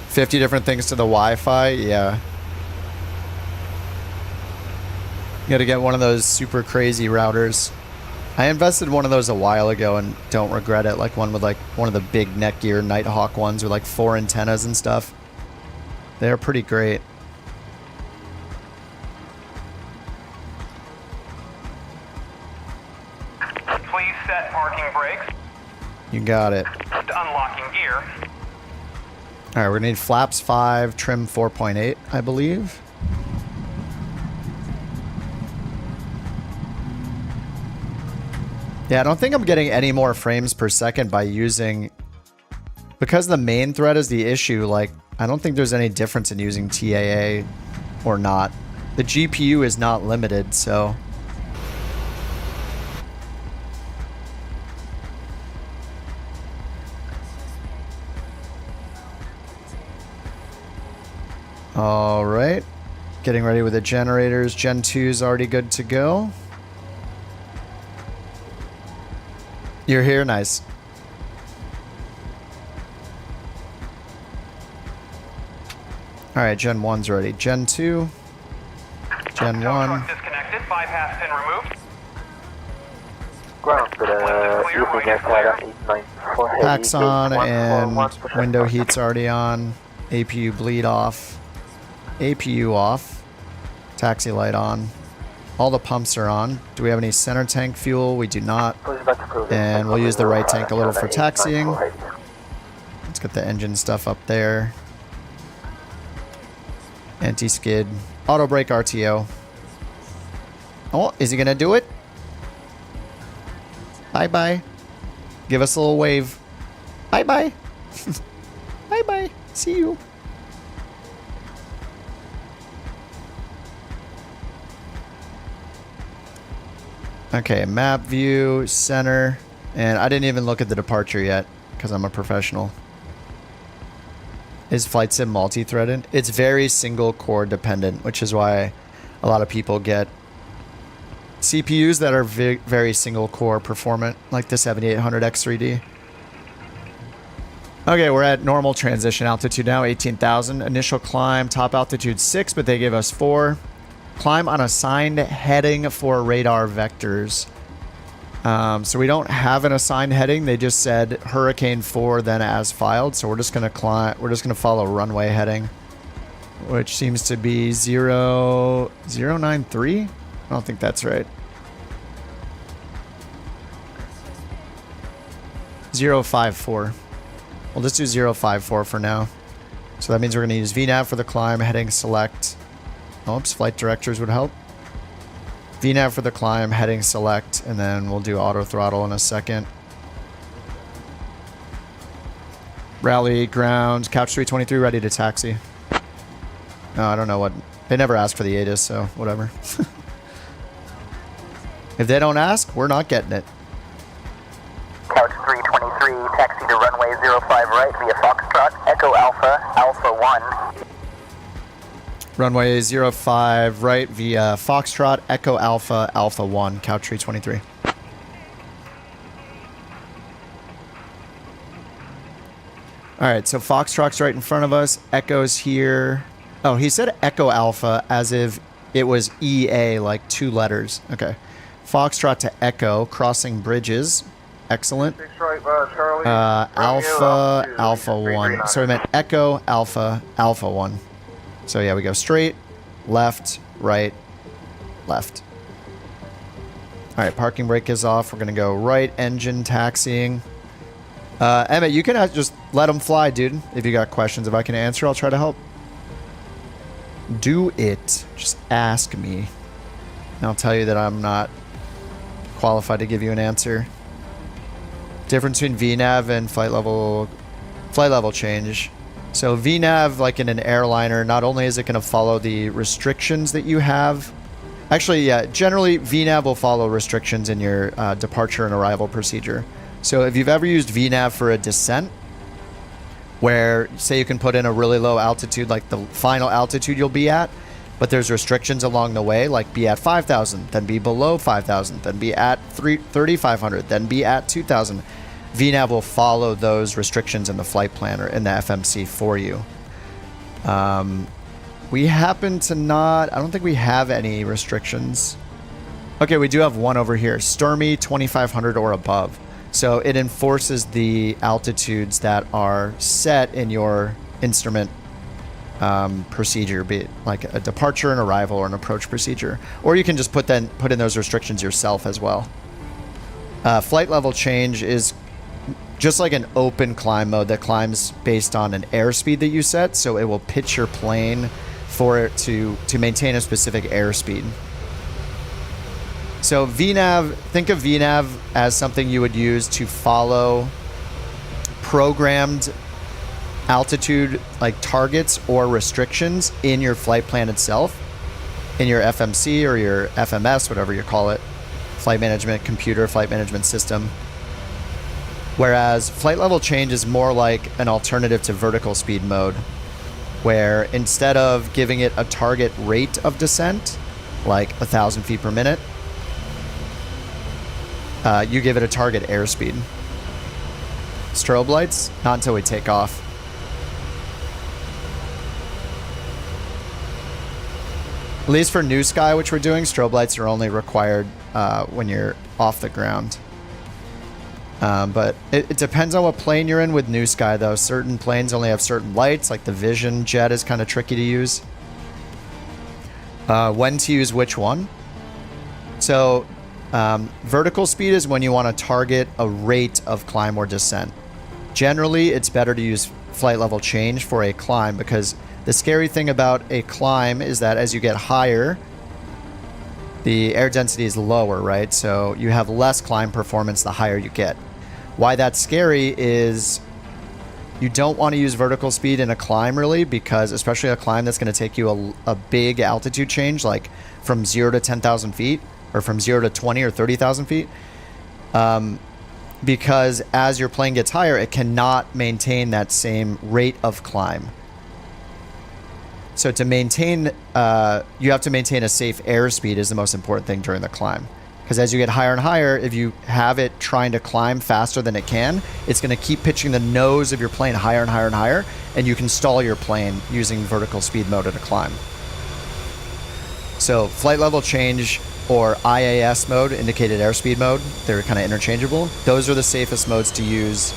50 different things to the Wi-Fi? Yeah. You gotta get one of those super crazy routers. I invested one of those a while ago and don't regret it. Like one with like one of the big Netgear Nighthawk ones with like 4 antennas and stuff. They're pretty great. Please set parking brakes. You got it. Unlocking gear. Alright, we're gonna need flaps 5, trim 4.8, I believe. Yeah, I don't think I'm getting any more frames per second by using... Because the main thread is the issue, like, I don't think there's any difference in using TAA or not. The GPU is not limited, so... Alright. Getting ready with the generators. Gen 2 is already good to go. You're here? Nice. Alright, Gen 1's ready. Gen 2. Gen 1. Disconnected. Bypass pin removed. Ground for the evening aircraft 894 heavy. Packs on and 141%. window heat's already on. APU bleed off. APU off. Taxi light on. All the pumps are on. Do we have any center tank fuel? We do not. And we'll use the right tank a little for taxiing. Let's get the engine stuff up there. Anti-skid. Auto brake RTO. Oh, is he gonna do it? Bye-bye. Give us a little wave. Bye-bye. Bye-bye. See you. Okay, map view, center, and I didn't even look at the departure yet because I'm a professional. Is flight sim multi-threaded? It's very single core dependent, which is why a lot of people get CPUs that are very single core performant, like the 7800 X3D. Okay, we're at normal transition altitude now, 18,000. Initial climb, top altitude 6, but they gave us 4. Climb on assigned heading for radar vectors. So we don't have an assigned heading. They just said Hurricane 4, then as filed. So we're just gonna climb. We're just gonna follow runway heading, which seems to be 093. I don't think that's right. 054. We'll just do 054 for now. So that means we're going to use VNAV for the climb, heading select. Oops, flight directors would help. VNAV for the climb, heading select, and then we'll do auto throttle in a second. Rally, ground, couch 323, ready to taxi. No, I don't know what... They never asked for the ATIS, so whatever. If they don't ask, we're not getting it. Couch 323, taxi to runway 05 right via Foxtrot, Echo Alpha, Alpha 1. Runway 05 right via Foxtrot, Echo Alpha, Alpha 1, couch 323. Alright, so Foxtrot's right in front of us. Echo's here. Oh, he said Echo Alpha as if it was EA, like 2 letters. Okay. Foxtrot to Echo, crossing bridges. Excellent. Alpha, Alpha 1. So we meant Echo, Alpha, Alpha 1. So yeah, we go straight, left, right, left. Alright, parking brake is off. We're going to go right engine taxiing. Emmett, you can just let them fly, dude. If you got questions, if I can answer, I'll try to help. Do it. Just ask me. And I'll tell you that I'm not qualified to give you an answer. Difference between VNAV and flight level change. So VNAV, like in an airliner, not only is it going to follow the restrictions that you have. Actually, yeah, generally VNAV will follow restrictions in your departure and arrival procedure. So if you've ever used VNAV for a descent, where say you can put in a really low altitude, like the final altitude you'll be at, but there's restrictions along the way, like be at 5,000, then be below 5,000, then be at 3,500, then be at 2,000. VNAV will follow those restrictions in the flight planner in the FMC for you. We happen to not, I don't think we have any restrictions. Okay, we do have one over here, stormy 2,500 or above. So it enforces the altitudes that are set in your instrument procedure, be it like a departure, an arrival, or an approach procedure. Or you can just put in those restrictions yourself as well. Flight level change is just like an open climb mode that climbs based on an airspeed that you set. So it will pitch your plane for it to maintain a specific airspeed. So VNAV, think of VNAV as something you would use to follow programmed altitude, like targets or restrictions in your flight plan itself, in your FMC or your FMS, whatever you call it, flight management computer, flight management system. Whereas flight level change is more like an alternative to vertical speed mode, where instead of giving it a target rate of descent, like 1,000 feet per minute, you give it a target airspeed. Strobe lights? Not until we take off. At least for NewSky, which we're doing, strobe lights are only required when you're off the ground. But it depends on what plane you're in with NewSky, though. Certain planes only have certain lights, like the Vision jet is kind of tricky to use. When to use which one? So vertical speed is when you want to target a rate of climb or descent. Generally, it's better to use flight level change for a climb, because the scary thing about a climb is that as you get higher, the air density is lower, right? So you have less climb performance the higher you get. Why that's scary is you don't want to use vertical speed in a climb, really, because especially a climb that's going to take you a big altitude change, like from 0 to 10,000 feet, or from 0 to 20 or 30,000 feet. Because as your plane gets higher, it cannot maintain that same rate of climb. So to maintain, you have to maintain a safe airspeed is the most important thing during the climb. Because as you get higher and higher, if you have it trying to climb faster than it can, it's going to keep pitching the nose of your plane higher and higher and higher, and you can stall your plane using vertical speed mode at a climb. So flight level change or IAS mode, indicated airspeed mode, they're kind of interchangeable. Those are the safest modes to use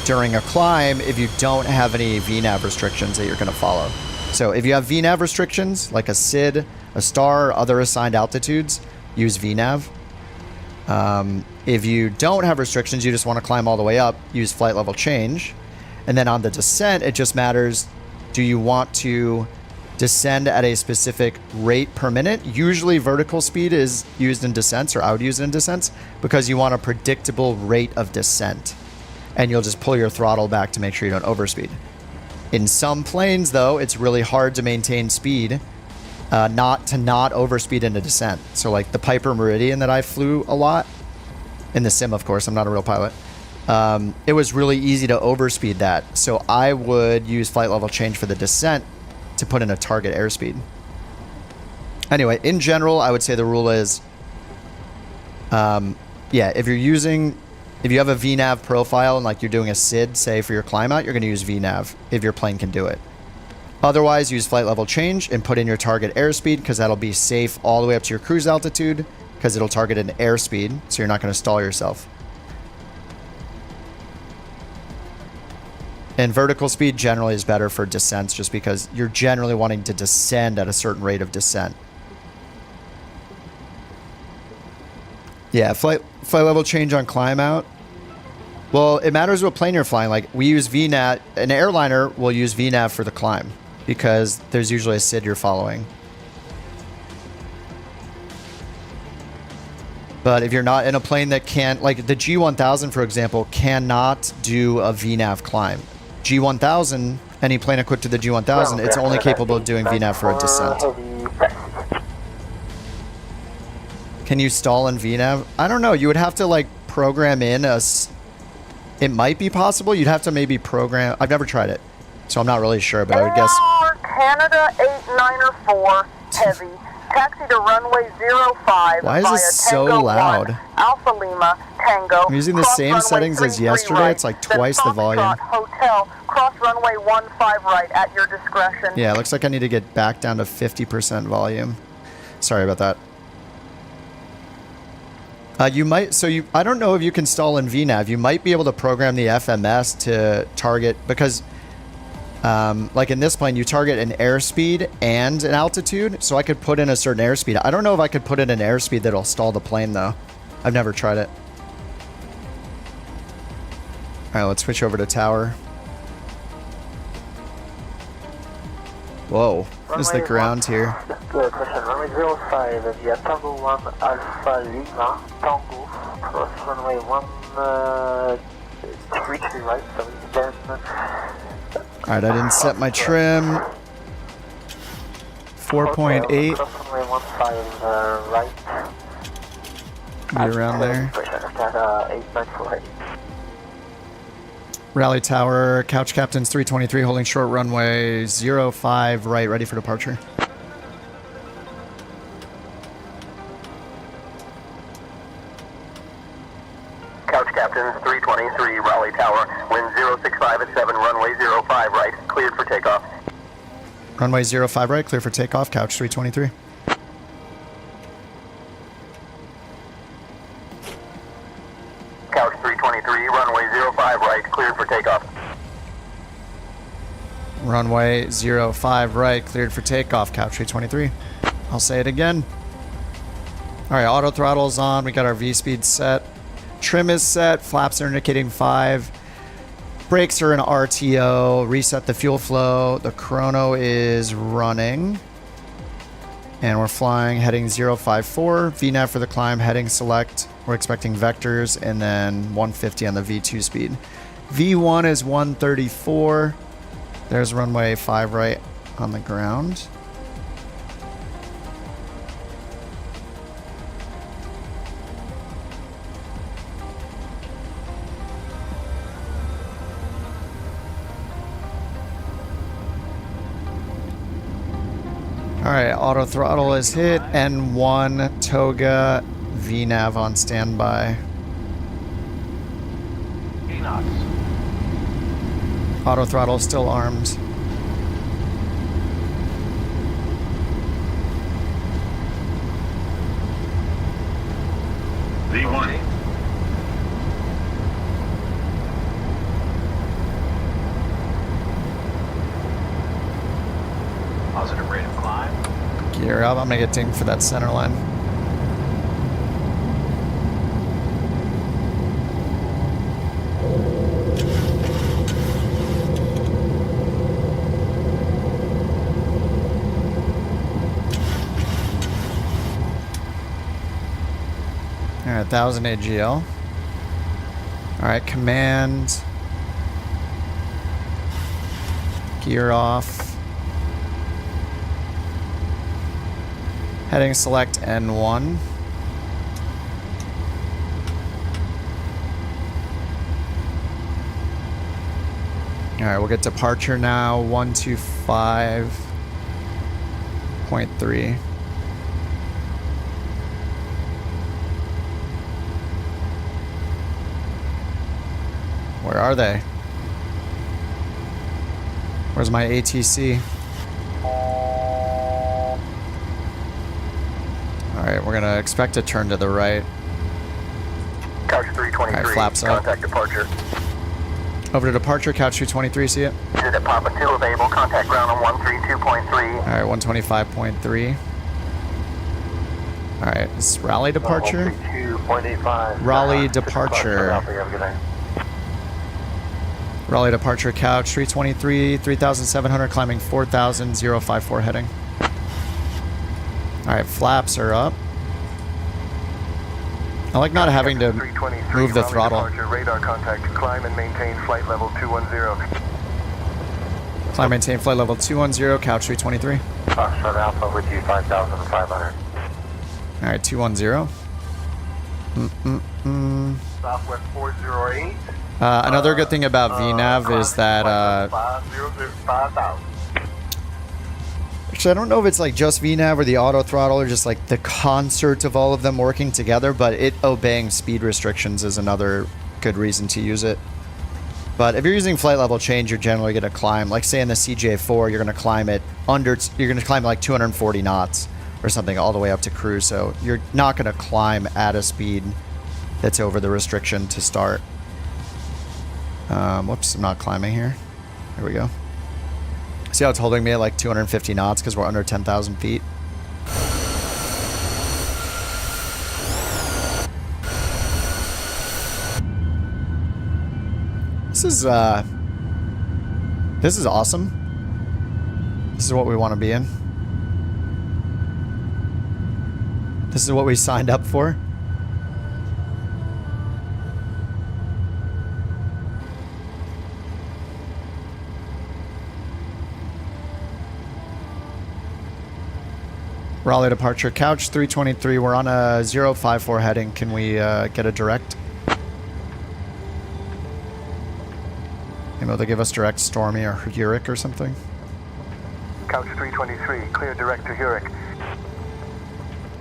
during a climb if you don't have any VNAV restrictions that you're going to follow. So if you have VNAV restrictions, like a SID, a star, or other assigned altitudes, use VNAV. If you don't have restrictions, you just want to climb all the way up, use flight level change. And then on the descent, it just matters, do you want to descend at a specific rate per minute? Usually vertical speed is used in descents, or I would use it in descents, because you want a predictable rate of descent. And you'll just pull your throttle back to make sure you don't overspeed. In some planes, though, it's really hard to maintain speed, not overspeed in a descent. So like the Piper Meridian that I flew a lot, in the sim, of course, I'm not a real pilot. It was really easy to overspeed that. So I would use flight level change for the descent to put in a target airspeed. Anyway, in general, I would say the rule is, if you have a VNAV profile and like you're doing a SID, say for your climb out, you're going to use VNAV if your plane can do it. Otherwise, use flight level change and put in your target airspeed, because that'll be safe all the way up to your cruise altitude, because it'll target an airspeed, so you're not going to stall yourself. And vertical speed generally is better for descents, just because you're generally wanting to descend at a certain rate of descent. Yeah, flight level change on climb out. Well, it matters what plane you're flying. Like we use VNAV, an airliner will use VNAV for the climb because there's usually a SID you're following. But if you're not in a plane that can't, like the G1000, for example, cannot do a VNAV climb. G1000, any plane equipped to the G1000, it's only capable of doing VNAV for a descent. Can you stall in VNAV? I don't know. You would have to like program in a... It might be possible. You'd have to maybe program... I've never tried it, so I'm not really sure, but I would guess... Canada 894 Heavy. Taxi to runway 05. Why is this so loud? Alpha Lima Tango. I'm using the same settings as yesterday. Right. It's like twice the volume. Hotel. Cross runway 15 right at your discretion. Yeah, it looks like I need to get back down to 50% volume. Sorry about that. You might, I don't know if you can stall in VNAV. You might be able to program the FMS to target, because like in this plane, you target an airspeed and an altitude. So I could put in a certain airspeed. I don't know if I could put in an airspeed that'll stall the plane though. I've never tried it. All right, let's switch over to tower. Whoa, what is the ground here? Good question. Runway 05 via Tango 1 Alpha Lima Tango. Cross runway 133 right, so then... Alright, I didn't set my trim. 4.8. Cross runway 15 right. Be around there. 894. Rally tower, couch captains 323 holding short runway 05 right, ready for departure. Couch captains 323 Raleigh Tower, wind 065 at 7, runway 05 right, cleared for takeoff. Runway 05 right, clear for takeoff, couch 323. Couch 323, runway 05 right, cleared for takeoff. Runway 05 right, cleared for takeoff, couch 323. I'll say it again. Alright, auto throttle's on, we got our V-speed set. Trim is set, flaps are indicating 5. Brakes are in RTO, reset the fuel flow. The chrono is running. And we're flying heading 054. VNAV for the climb, heading select. We're expecting vectors and then 150 on the V2 speed. V1 is 134. There's runway 5 right on the ground. Alright, auto throttle is hit. N1, Toga, VNav on standby. Auto throttle still armed. V1. Positive rate of climb. Gear up. I'm gonna get dinged for that center line. Alright, 1000 AGL. Alright, command. Gear off. Heading select N1. Alright, we'll get departure now. 125.3. Where are they? Where's my ATC? Alright, we're gonna expect to turn to the right. Couch 323, Alright, flaps up. contact departure. Over to departure, couch 223, see it? Unit Papa 2 available, contact ground on 132.3. Alright, 125.3. Alright, this is Raleigh departure. 132.85. Raleigh departure. Raleigh departure, couch 323, 3,700, climbing 4,000, 054 heading. Alright, flaps are up. I like not having to move the throttle. Radar contact. Climb and maintain flight level 210. Climb, maintain flight level 210, couch 323. Foxtrot Alpha with you 5,500. Alright, 210. Southwest 408. Another good thing about VNav is that, 5,000. actually, I don't know if it's like just VNav or the auto throttle or just like the concert of all of them working together, but it obeying speed restrictions is another good reason to use it. But if you're using flight level change, you're generally going to climb, like say in the CJ4, you're going to climb it you're going to climb like 240 knots or something all the way up to cruise. So you're not going to climb at a speed that's over the restriction to start. Whoops, I'm not climbing here. There we go. See how it's holding me at like 250 knots because we're under 10,000 feet? This is awesome. This is what we want to be in. This is what we signed up for. Raleigh departure, couch 323. We're on a 054 heading. Can we get a direct? Maybe they'll give us direct Stormy or Hurric or something. Couch 323. Clear direct to Hurric.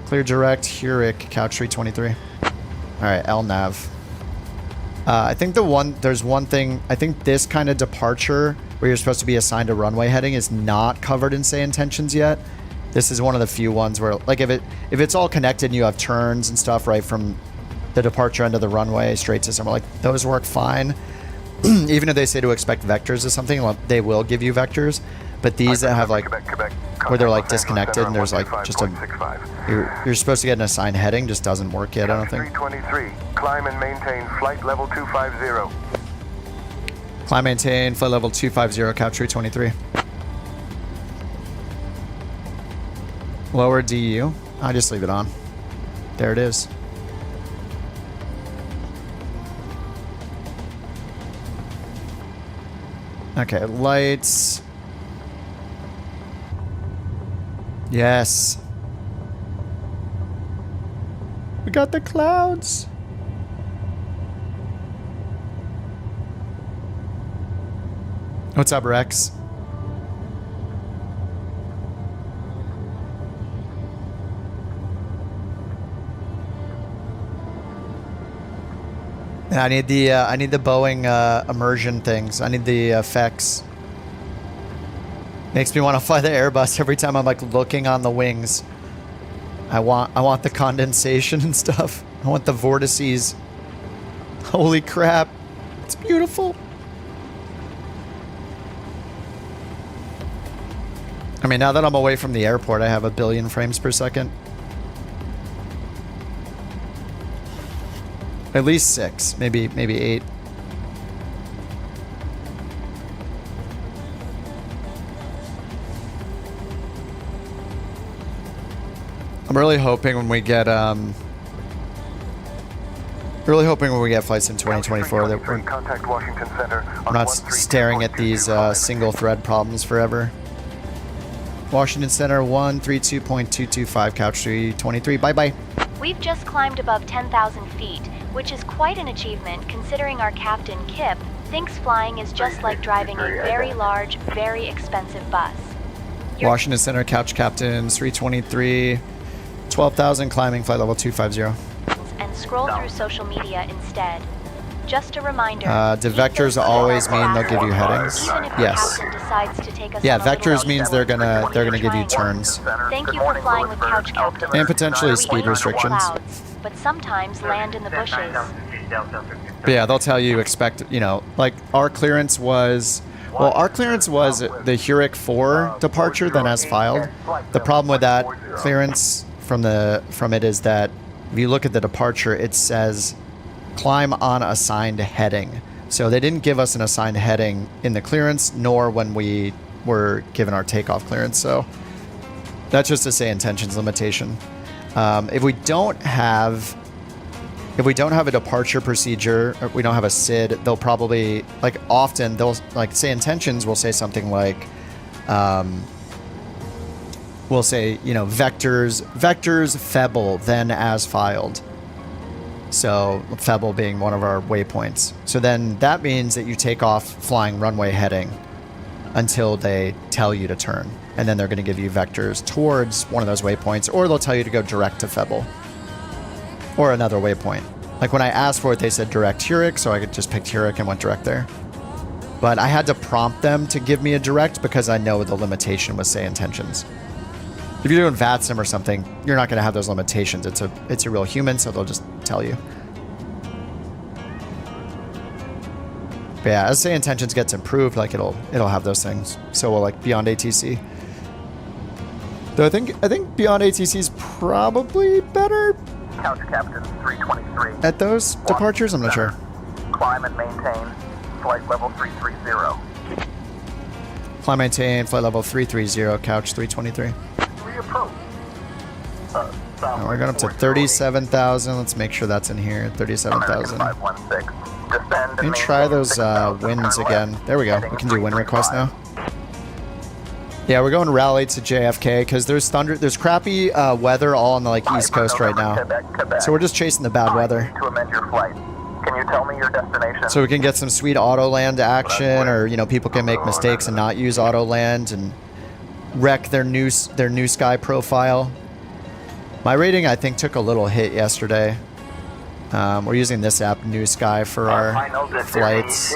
Clear direct, Hurric, couch 323. Alright, LNAV. I think there's one thing, I think this kind of departure where you're supposed to be assigned a runway heading is not covered in say intentions yet. This is one of the few ones where, like, if it's all connected and you have turns and stuff right from the departure end of the runway straight to somewhere, like, those work fine. Even if they say to expect vectors or something, like, they will give you vectors. But these that have, like, where they're, like, disconnected and there's, like, just you're supposed to get an assigned heading, just doesn't work yet, I don't think. 323. Climb and maintain flight level 250. Climb, maintain, flight level 250, couch 323. Lower DU. I just leave it on. There it is. Okay, lights. Yes. We got the clouds. What's up, Rex? And I need the Boeing immersion things. I need the FAQs. Makes me want to fly the Airbus every time I'm like looking on the wings. I want the condensation and stuff. I want the vortices. Holy crap. It's beautiful. I mean, now that I'm away from the airport, I have 1 billion frames per second. At least 6, maybe 8. I'm really hoping when we get flights in 2024 that Contact Washington Center. we're not staring at these single thread problems forever. Washington Center 132.225 couch 323. Bye bye. We've just climbed above 10,000 feet, which is quite an achievement considering our captain, Kip, thinks flying is just like driving a very large, very expensive bus. Washington Center couch captain 323. 12,000 climbing flight level 250. And scroll through social media instead. Just a reminder. Do vectors always mean they'll give you headings? Yes. Yeah, vectors means they're gonna give you turns. Thank you for flying with Couch Captain. And potentially speed restrictions. But sometimes land in the bushes. But yeah, they'll tell you expect, you know, like our clearance was the Hurricane 4 departure then as filed. The problem with that clearance from it is that if you look at the departure, it says climb on assigned heading. So they didn't give us an assigned heading in the clearance, nor when we were given our takeoff clearance. So that's just to say intentions limitation. If we don't have a departure procedure, or we don't have a SID, they'll probably, like often they'll like say intentions will say something like, we'll say, you know, vectors Febble then as filed. So Febble being one of our waypoints. So then that means that you take off flying runway heading until they tell you to turn. And then they're going to give you vectors towards one of those waypoints, or they'll tell you to go direct to Febble or another waypoint. Like when I asked for it, they said direct Hurricane, so I could just pick Hurricane and went direct there. But I had to prompt them to give me a direct because I know the limitation was say intentions. If you're doing VATSIM or something, you're not going to have those limitations. It's a real human, so they'll just tell you. But yeah, as say intentions gets improved, like it'll have those things. So will like beyond ATC. Though I think beyond ATC is probably better Couch Captain 323. at those departures. I'm not sure. Climb and maintain flight level 330. Climb maintain flight level 330, couch 323. Reapproach. Now we're going up to 37,000. Let's make sure that's in here. 37,000. 516. Descend Let me and try those 6,000 winds turn again. left. There we go. We can do wind request now. Yeah, we're going rally to JFK because there's crappy weather all on the like East Coast right now. Quebec. So we're just chasing the bad weather. To amend your flight. Can you tell me your destination? So we can get some sweet auto land action, or you know, people can make mistakes and not use auto land and wreck their NewSky profile. My rating, I think, took a little hit yesterday. We're using this app, NewSky, for our flights,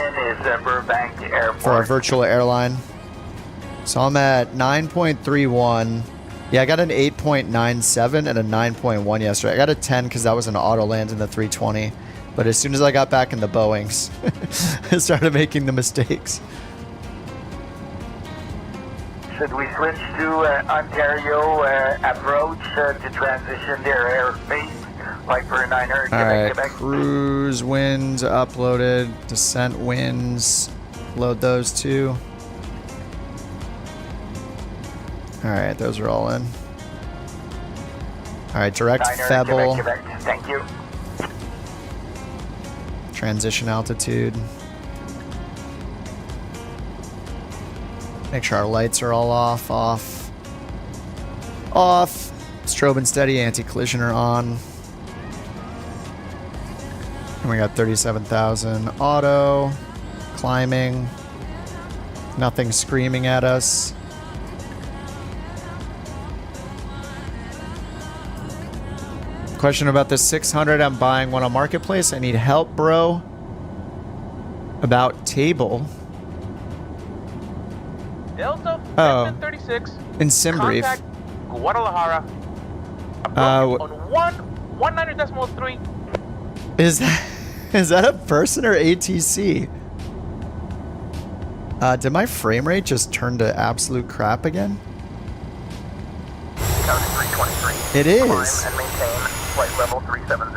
for our virtual airline. So I'm at 9.31. Yeah, I got an 8.97 and a 9.1 yesterday. I got a 10 because that was an auto land in the 320. But as soon as I got back in the Boeings, I started making the mistakes. Should we switch to Ontario approach to transition their airspace, like for 900 All right, Quebec? cruise winds uploaded, descent winds, load those too. All right, those are all in. All right, direct 900 Febble, Quebec. Thank you. transition altitude. Make sure our lights are all off. Strobe and steady, anti-collision are on. And we got 37,000 auto, climbing. Nothing screaming at us. Question about the 600. I'm buying one on Marketplace. I need help, bro. About table. Delta Oh. 36. In sim brief. Contact Guadalajara. On 190.3. Is that a person or ATC? Did my frame rate just turn to absolute crap again? Couch 323. It is. Climb and maintain flight level 370.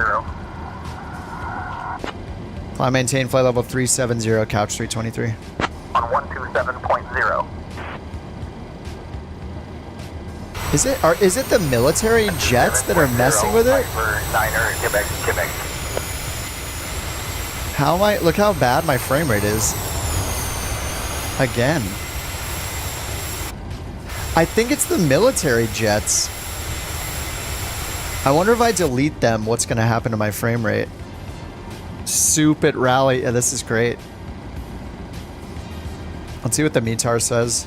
Climb, maintain flight level 370, couch 323. On 127.0. Is it the military jets that are messing with it? Niner, Quebec, Quebec. How am I? Look how bad my frame rate is. Again. I think it's the military jets. I wonder if I delete them, what's going to happen to my frame rate. Soup at rally. Yeah, this is great. Let's see what the METAR says.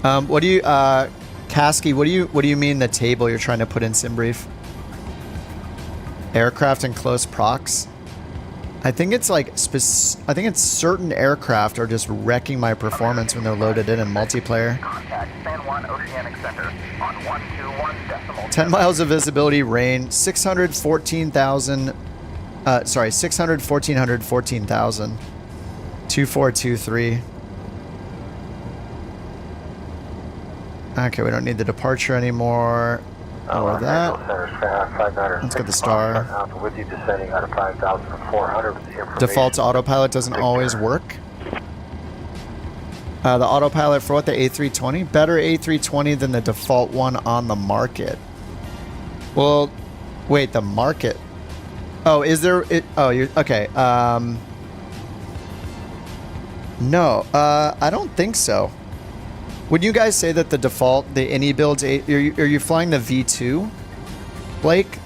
What do you, Kasky, what do you mean the table you're trying to put in SimBrief? Aircraft and close prox? I think it's like, I think it's certain aircraft are just wrecking my performance when they're loaded in multiplayer. Contact San Juan Oceanic Center on 121.0. 10 miles of visibility, rain, 614,000, sorry, 600, 1,400, 14,000. 2423. Okay, we don't need the departure anymore. Or that. Let's get the star. With you descending out of 5,400. Default autopilot doesn't always work. The autopilot for what? The A320? Better A320 than the default one on the market. Well, wait, the market. Oh, is there? Oh, you're okay. No, I don't think so. Would you guys say that the default, the any builds, are you flying the V2, Blake?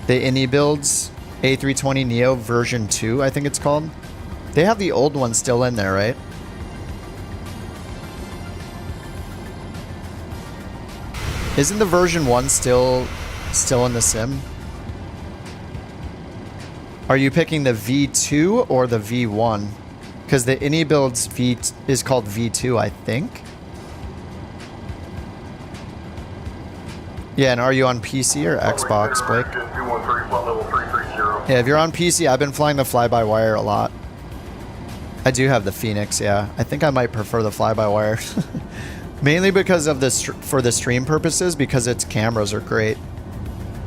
The any builds A320 Neo version 2, I think it's called. They have the old one still in there, right? Isn't the version 1 still in the sim? Are you picking the V2 or the V1? Because the any builds V is called V2, I think. Yeah, and are you on PC or Xbox, Blake? Yeah, if you're on PC, I've been flying the fly-by-wire a lot. I do have the Phoenix, yeah. I think I might prefer the fly-by-wire. Mainly because of this, for the stream purposes, because its cameras are great.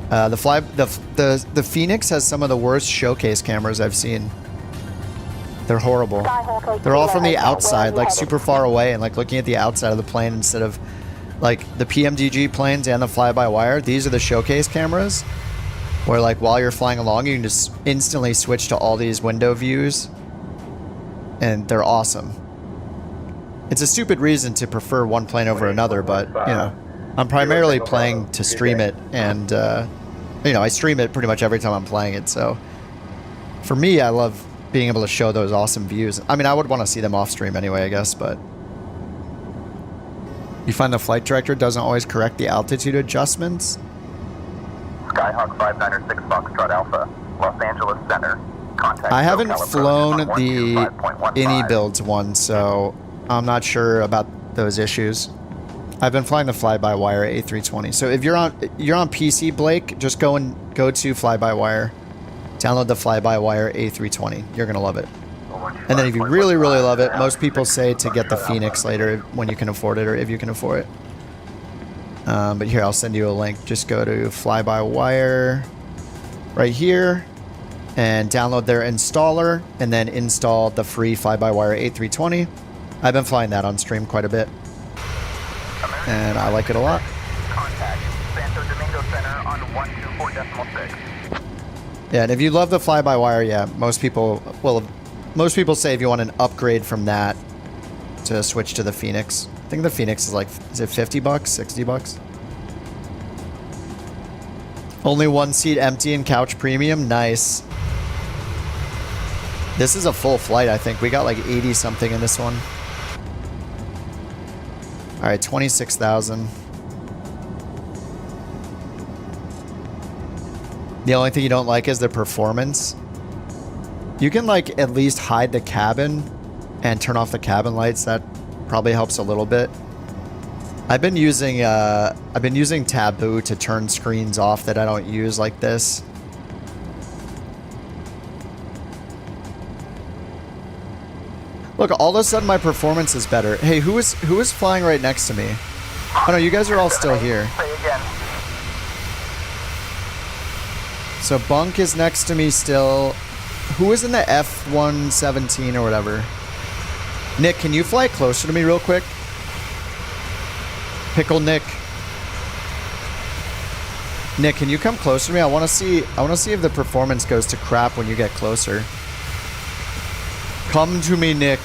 The Phoenix has some of the worst showcase cameras I've seen. They're horrible. They're all from the outside, like super far away, and like looking at the outside of the plane instead of like the PMDG planes and the fly-by-wire. These are the showcase cameras where like while you're flying along, you can just instantly switch to all these window views, and they're awesome. It's a stupid reason to prefer one plane over another, but you know, I'm primarily playing to stream it, and you know, I stream it pretty much every time I'm playing it, so for me, I love being able to show those awesome views. I mean, I would want to see them off stream anyway, I guess, but you find the flight director doesn't always correct the altitude adjustments? Skyhawk 596 Foxtrot Alpha, Los Angeles Center. Contact I haven't SoCal flown approach on the 125.15. any builds one, so I'm not sure about those issues. I've been flying the fly-by-wire A320. So if you're on PC, Blake, just go to fly-by-wire. Download the fly-by-wire A320. You're gonna love it. And then if you really, really love it, most people say to get the Phoenix later when you can afford it, or if you can afford it. But here, I'll send you a link. Just go to fly-by-wire right here and download their installer, and then install the free fly-by-wire A320. I've been flying that on stream quite a bit, and I like it a lot. Contact Santo Domingo Center on 124.6. Yeah, and if you love the fly-by-wire, yeah, most people say if you want an upgrade from that to switch to the Phoenix. I think the Phoenix is like, is it 50 bucks, 60 bucks? Only one seat empty and couch premium, nice. This is a full flight, I think. We got like 80 something in this one. All right, 26,000. The only thing you don't like is the performance. You can like at least hide the cabin and turn off the cabin lights. That probably helps a little bit. I've been using Taboo to turn screens off that I don't use like this. Look, all of a sudden my performance is better. Hey, who is flying right next to me? Oh no, you guys are all still here. Say again. So Bunk is next to me still. Who is in the F-117 or whatever? Nick, can you fly closer to me real quick? Pickle Nick. Nick, can you come closer to me? I want to see if the performance goes to crap when you get closer. Come to me, Nick.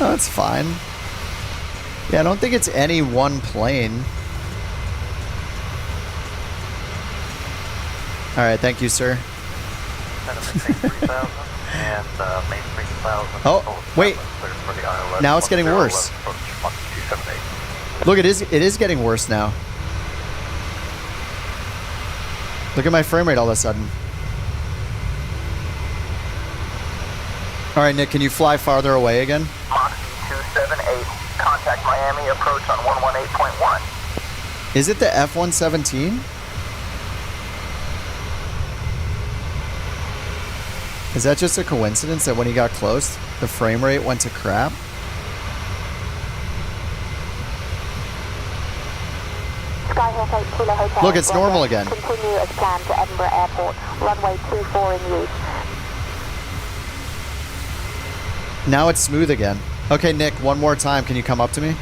Oh, that's fine. Yeah, I don't think it's any one plane. All right, thank you, sir. Oh, wait. Now it's getting worse. Look, it is getting worse now. Look at my frame rate all of a sudden. All right, Nick, can you fly farther away again? Moxie 278. Contact Miami approach on 118.1. Is it the F-117? Is that just a coincidence that when he got close, the frame rate went to crap? Look, it's normal again. Continue as planned to Edinburgh Airport. Runway 24 in use. Now it's smooth again. Okay, Nick, one more time. Can you come up to me?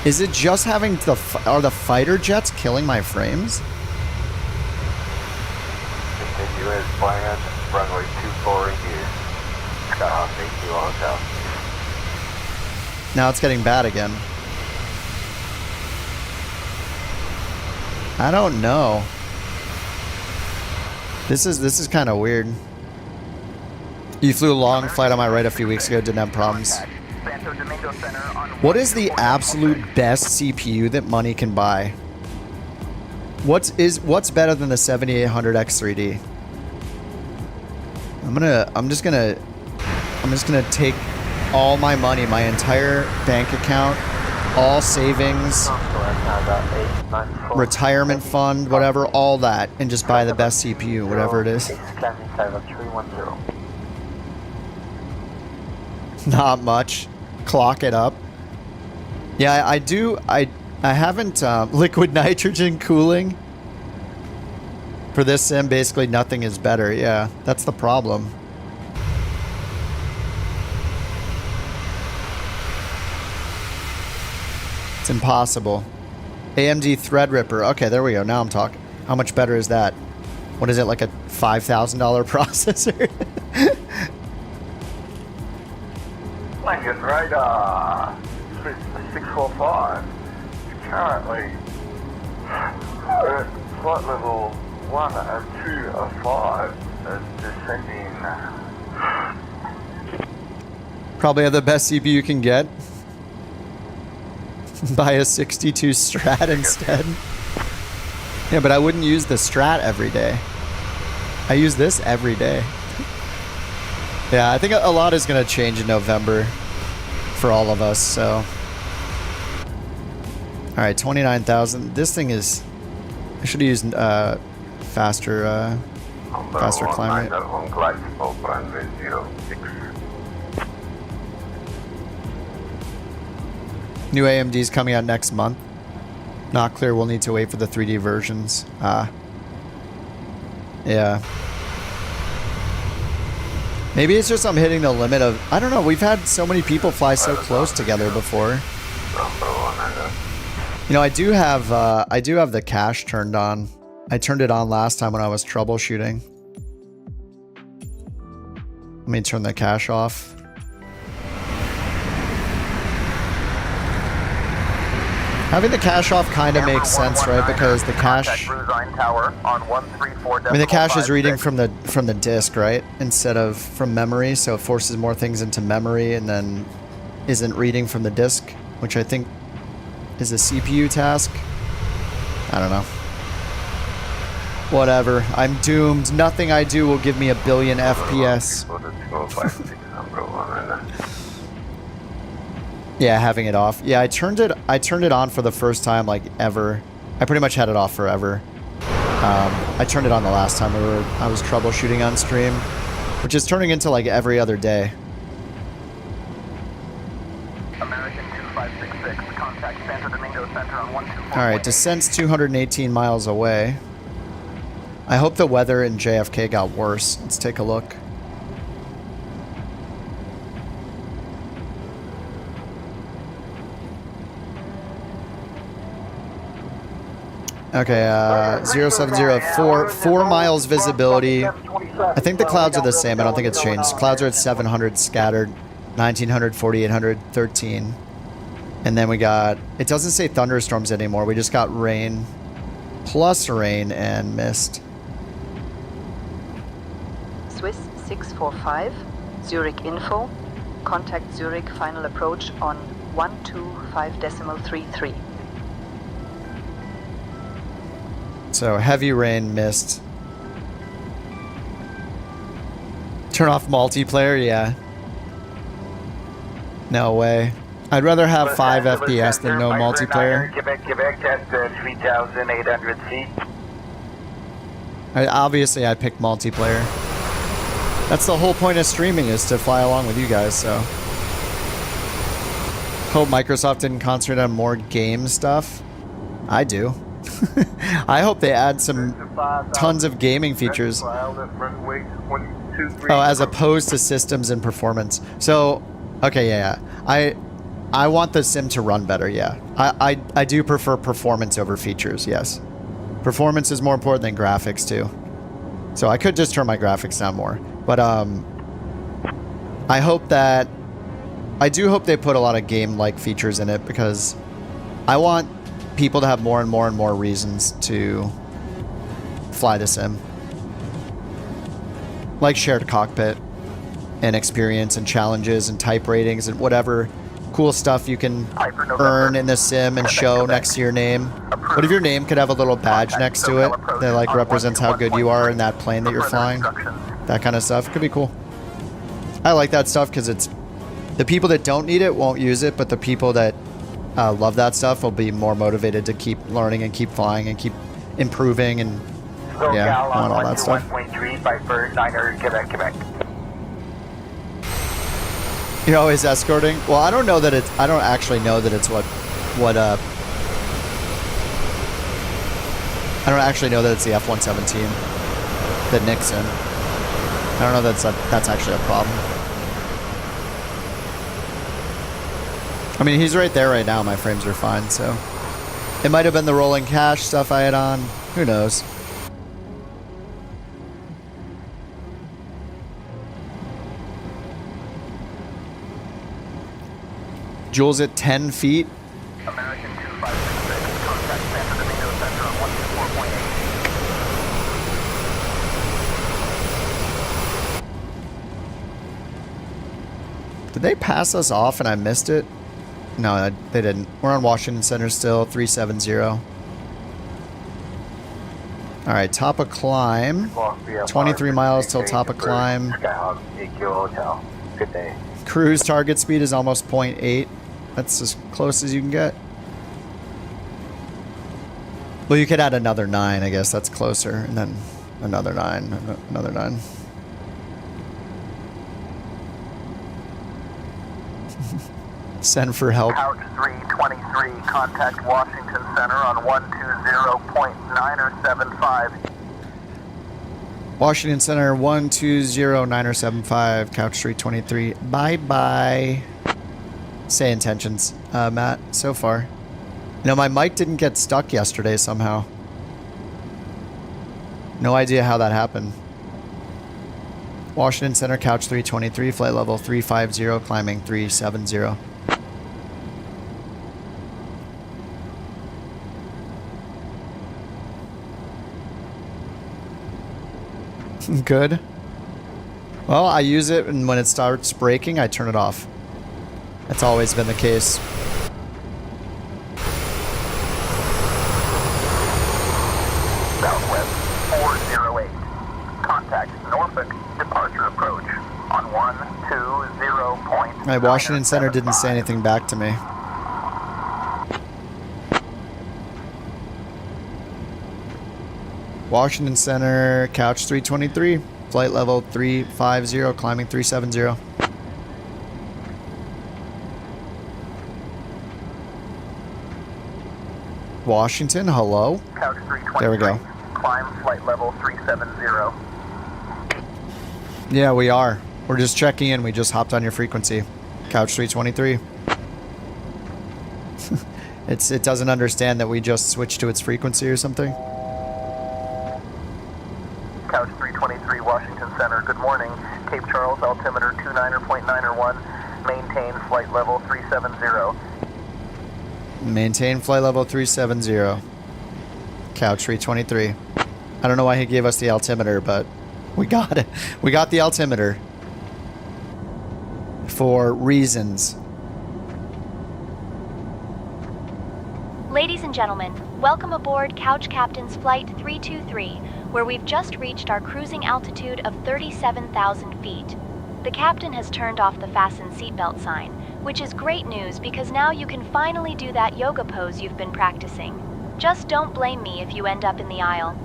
Is it just having are the fighter jets killing my frames? Continue as planned. Runway 24 in use. Skyhawk 8 Kilo Hotel. Now it's getting bad again. I don't know. This is kind of weird. You flew a long flight on my right a few weeks ago, didn't have problems. What is the absolute best CPU that money can buy? What's better than the 7800 X3D? I'm just gonna take all my money, my entire bank account, all savings, retirement fund, whatever, all that, and just buy the best CPU, whatever it is. Not much. Clock it up. Yeah, I do. I haven't liquid nitrogen cooling for this sim. Basically, nothing is better. Yeah, that's the problem. It's impossible. AMD Threadripper. Okay, there we go. Now I'm talking. How much better is that? What is it, like a $5,000 processor? Lincoln radar 645. Currently flight level 1 and 2 of 5 is descending. Probably have the best CPU you can get. Buy a 62 Strat instead. Yeah, but I wouldn't use the Strat every day. I use this every day. Yeah, I think a lot is going to change in November for all of us, so. All right, 29,000. This thing is, I should have used faster climb rate. New AMD's coming out next month. Not clear. We'll need to wait for the 3D versions. Yeah. Maybe it's just I'm hitting the limit of... I don't know. We've had so many people fly so close together before. You know, I do have the cache turned on. I turned it on last time when I was troubleshooting. Let me turn the cache off. Having the cache off kind of makes sense, right? Because the cache... I mean, the cache is reading from the disk, right? Instead of from memory, so it forces more things into memory, and then isn't reading from the disk, which I think is a CPU task. I don't know. Whatever. I'm doomed. Nothing I do will give me 1 billion FPS. Yeah, having it off. Yeah, I turned it on for the first time like ever. I pretty much had it off forever. I turned it on the last time I was troubleshooting on stream, which is turning into like every other day. American 2566, contact Santo Domingo Center on 124. Alright, descent's 218 miles away. I hope the weather in JFK got worse. Let's take a look. Okay, 0704, 4 miles visibility. I think the clouds are the same. I don't think it's changed. Clouds are at 700 scattered, 1900, 4800, 13. And then we got, it doesn't say thunderstorms anymore. We just got rain, plus rain and mist. Swiss 645, Zurich info. Contact Zurich final approach on 125.33. So heavy rain, mist. Turn off multiplayer, yeah. No way. I'd rather have 5 FPS than no multiplayer. Quebec at 3,800 feet. Obviously, I picked multiplayer. That's the whole point of streaming, is to fly along with you guys, so. Hope Microsoft didn't concentrate on more game stuff. I do. I hope they add some tons of gaming features. Oh, as opposed to systems and performance. So, okay, yeah. I want the sim to run better, yeah. I do prefer performance over features, yes. Performance is more important than graphics, too. So I could just turn my graphics down more. But, I hope that... I do hope they put a lot of game-like features in it, because I want people to have more and more and more reasons to fly the sim. Like shared cockpit and experience and challenges and type ratings and whatever cool stuff you can earn in the sim and show next to your name. What if your name could have a little badge next to it that like represents how good you are in that plane that you're flying? That kind of stuff could be cool. I like that stuff because it's the people that don't need it won't use it, but the people that love that stuff will be more motivated to keep learning and keep flying and keep improving and yeah, I want all that stuff. 1.3 by bird 900 Quebec. You're always escorting? Well, I don't know that it's, I don't actually know that it's I don't actually know that it's the F-117 that Nixon. I don't know that's actually a problem. I mean, he's right there right now. My frames are fine, so it might have been the rolling cache stuff I had on. Who knows? Jules at 10 feet. American 2566, contact Santo Domingo Center on 124.8. Did they pass us off and I missed it? No, they didn't. We're on Washington Center still, 370. All right, top of climb. 23 miles till top of climb. Good day. Cruise target speed is almost 0.8. That's as close as you can get. Well, you could add another 9, I guess. That's closer. And then another 9, another 9. Send for help. Couch 323, contact Washington Center on 120.975. Washington Center 120.975, couch 323. Bye-bye. Say intentions, Matt, so far. You know, my mic didn't get stuck yesterday somehow. No idea how that happened. Washington Center, couch 323, flight level 350, climbing 370. Good. Well, I use it, and when it starts breaking, I turn it off. That's always been the case. Southwest 408. Contact Norfolk departure approach on 120. My Washington Center didn't say anything back to me. Washington Center, couch 323, flight level 350, climbing 370. Washington, hello? Couch 323. There we go. Climb flight level 370. Yeah, we are. We're just checking in. We just hopped on your frequency. Couch 323. It doesn't understand that we just switched to its frequency or something. Couch 323, Washington Center. Good morning. Cape Charles, altimeter 29.901. Maintain flight level 370. Maintain flight level 370. Couch 323. I don't know why he gave us the altimeter, but we got it. We got the altimeter. For reasons. Ladies and gentlemen, welcome aboard Couch Captain's Flight 323, where we've just reached our cruising altitude of 37,000 feet. The captain has turned off the fasten seatbelt sign, which is great news because now you can finally do that yoga pose you've been practicing. Just don't blame me if you end up in the aisle.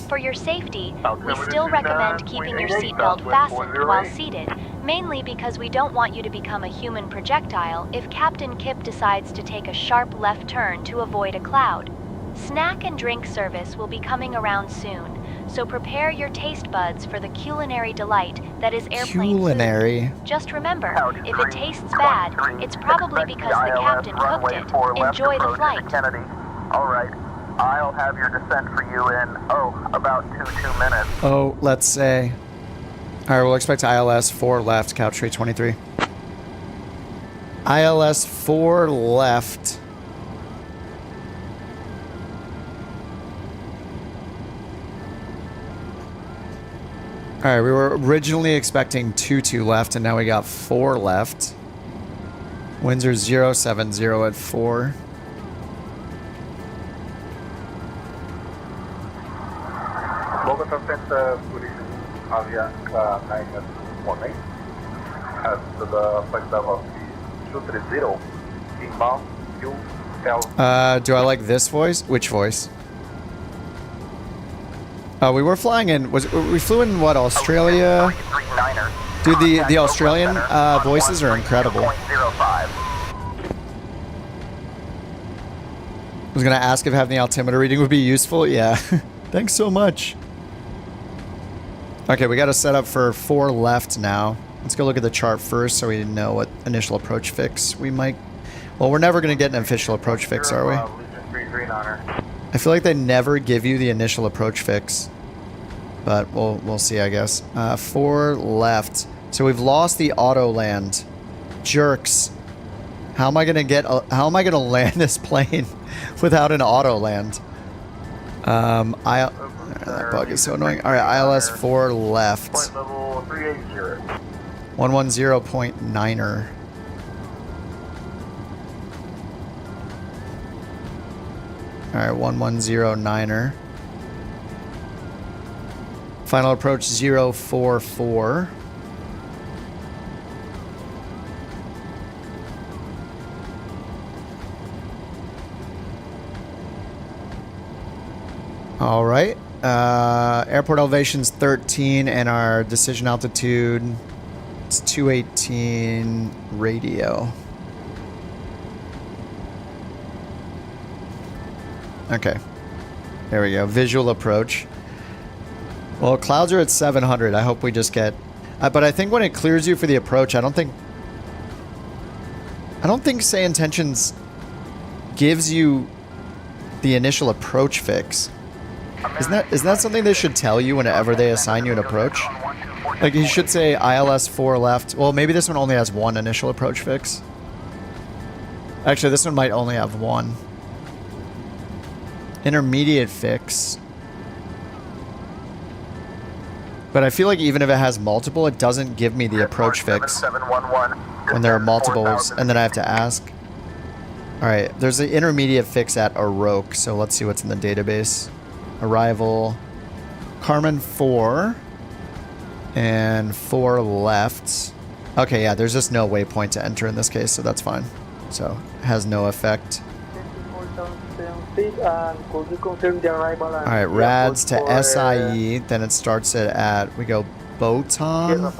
For your safety, we still recommend keeping your seatbelt fastened while seated, mainly because we don't want you to become a human projectile if Captain Kip decides to take a sharp left turn to avoid a cloud. Snack and drink service will be coming around soon, so prepare your taste buds for the culinary delight that is airplane Culinary. food. Just remember, if it tastes bad, it's probably because the captain cooked it. Enjoy the flight. Kennedy. All right. I'll have your descent for you in, about 2 minutes. Oh, let's say. Alright, we'll expect ILS 4 left, couch 323. ILS 4 left. Alright, we were originally expecting 2 left, and now we got 4 left. Winds are 070 at 4. Bogota Center, position Avia 918. As to the flight level 230, inbound QL. Do I like this voice? Which voice? We were flying in. We flew in what, Australia? Dude, the Australian voices are incredible. I was gonna ask if having the altimeter reading would be useful. Yeah. Thanks so much. Okay, we got to set up for 4 left now. Let's go look at the chart first so we know what initial approach fix we might... Well, we're never going to get an official approach fix, are we? I feel like they never give you the initial approach fix. But we'll see, I guess. 4 left. So we've lost the auto land. Jerks. How am I going to land this plane without an auto land? That bug is so annoying. Alright, ILS 4 left. 110.9er. Alright, 110.9er. Final approach 044. Alright. Airport elevation's 13 and our decision altitude is 218 radio. Okay. There we go. Visual approach. Well, clouds are at 700. I hope we just get... but I think when it clears you for the approach, I don't think Say Intentions gives you the initial approach fix. Isn't that something they should tell you whenever they assign you an approach? Like, you should say ILS 4 left. Well, maybe this one only has 1 initial approach fix. Actually, this one might only have 1. Intermediate fix. But I feel like even if it has multiple, it doesn't give me the approach fix when there are multiples, and then I have to ask. Alright, there's an intermediate fix at Aroke, so let's see what's in the database. Arrival, Garmin 4, and 4 left. Okay, yeah, there's just no waypoint to enter in this case, so that's fine. So, it has no effect. Alright, RADs to SIE, then it starts it at, we go Botan,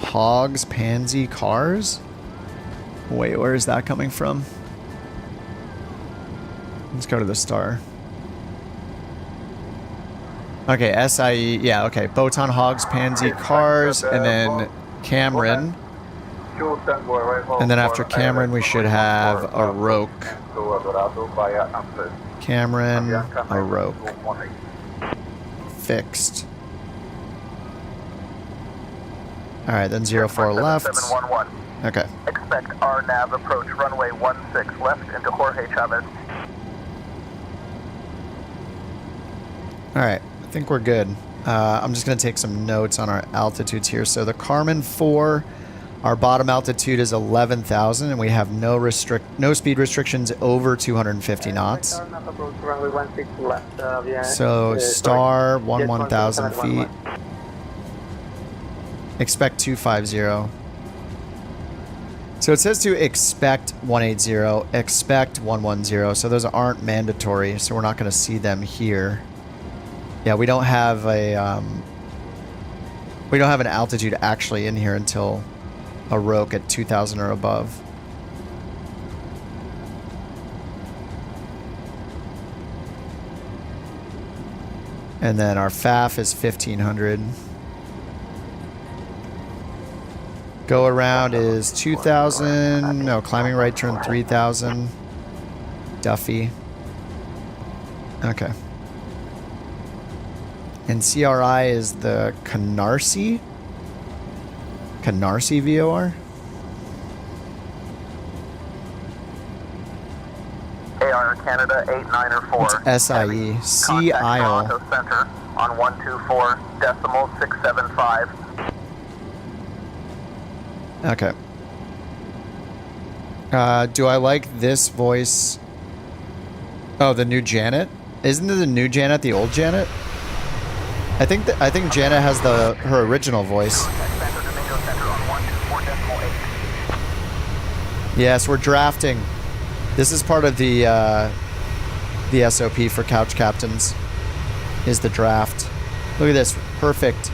Hogs, Pansy, Cars. Wait, where is that coming from? Let's go to the star. Okay, SIE, yeah, okay. Botan, Hogs, Pansy, Cars, and then Cameron. And then after Cameron, we should have Aroke. Cameron, Aroke. Fixed. Alright, then 04 left. Okay. Expect RNAV approach runway 16 left into Jorge Chavez. Alright, I think we're good. I'm just going to take some notes on our altitudes here. So the Garmin 4, our bottom altitude is 11,000, and we have no speed restrictions over 250 knots. So star 1,000 feet. Expect 250. So it says to expect 180, expect 110. So those aren't mandatory, so we're not going to see them here. Yeah, we don't have a we don't have an altitude actually in here until Aroke at 2,000 or above. And then our FAF is 1,500. Go around is 2,000. No, climbing right turn 3,000. Duffy. Okay. And CRI is the Canarsie? Canarsie VOR? AR Canada 8904. What's SIE? Sea Isle. Toronto Center on 124.675. Okay. Do I like this voice? Oh, the new Janet? Isn't it the new Janet the old Janet? I think Janet has her original voice. Yes, we're drafting. This is part of the SOP for couch captains. Is the draft. Look at this, perfect.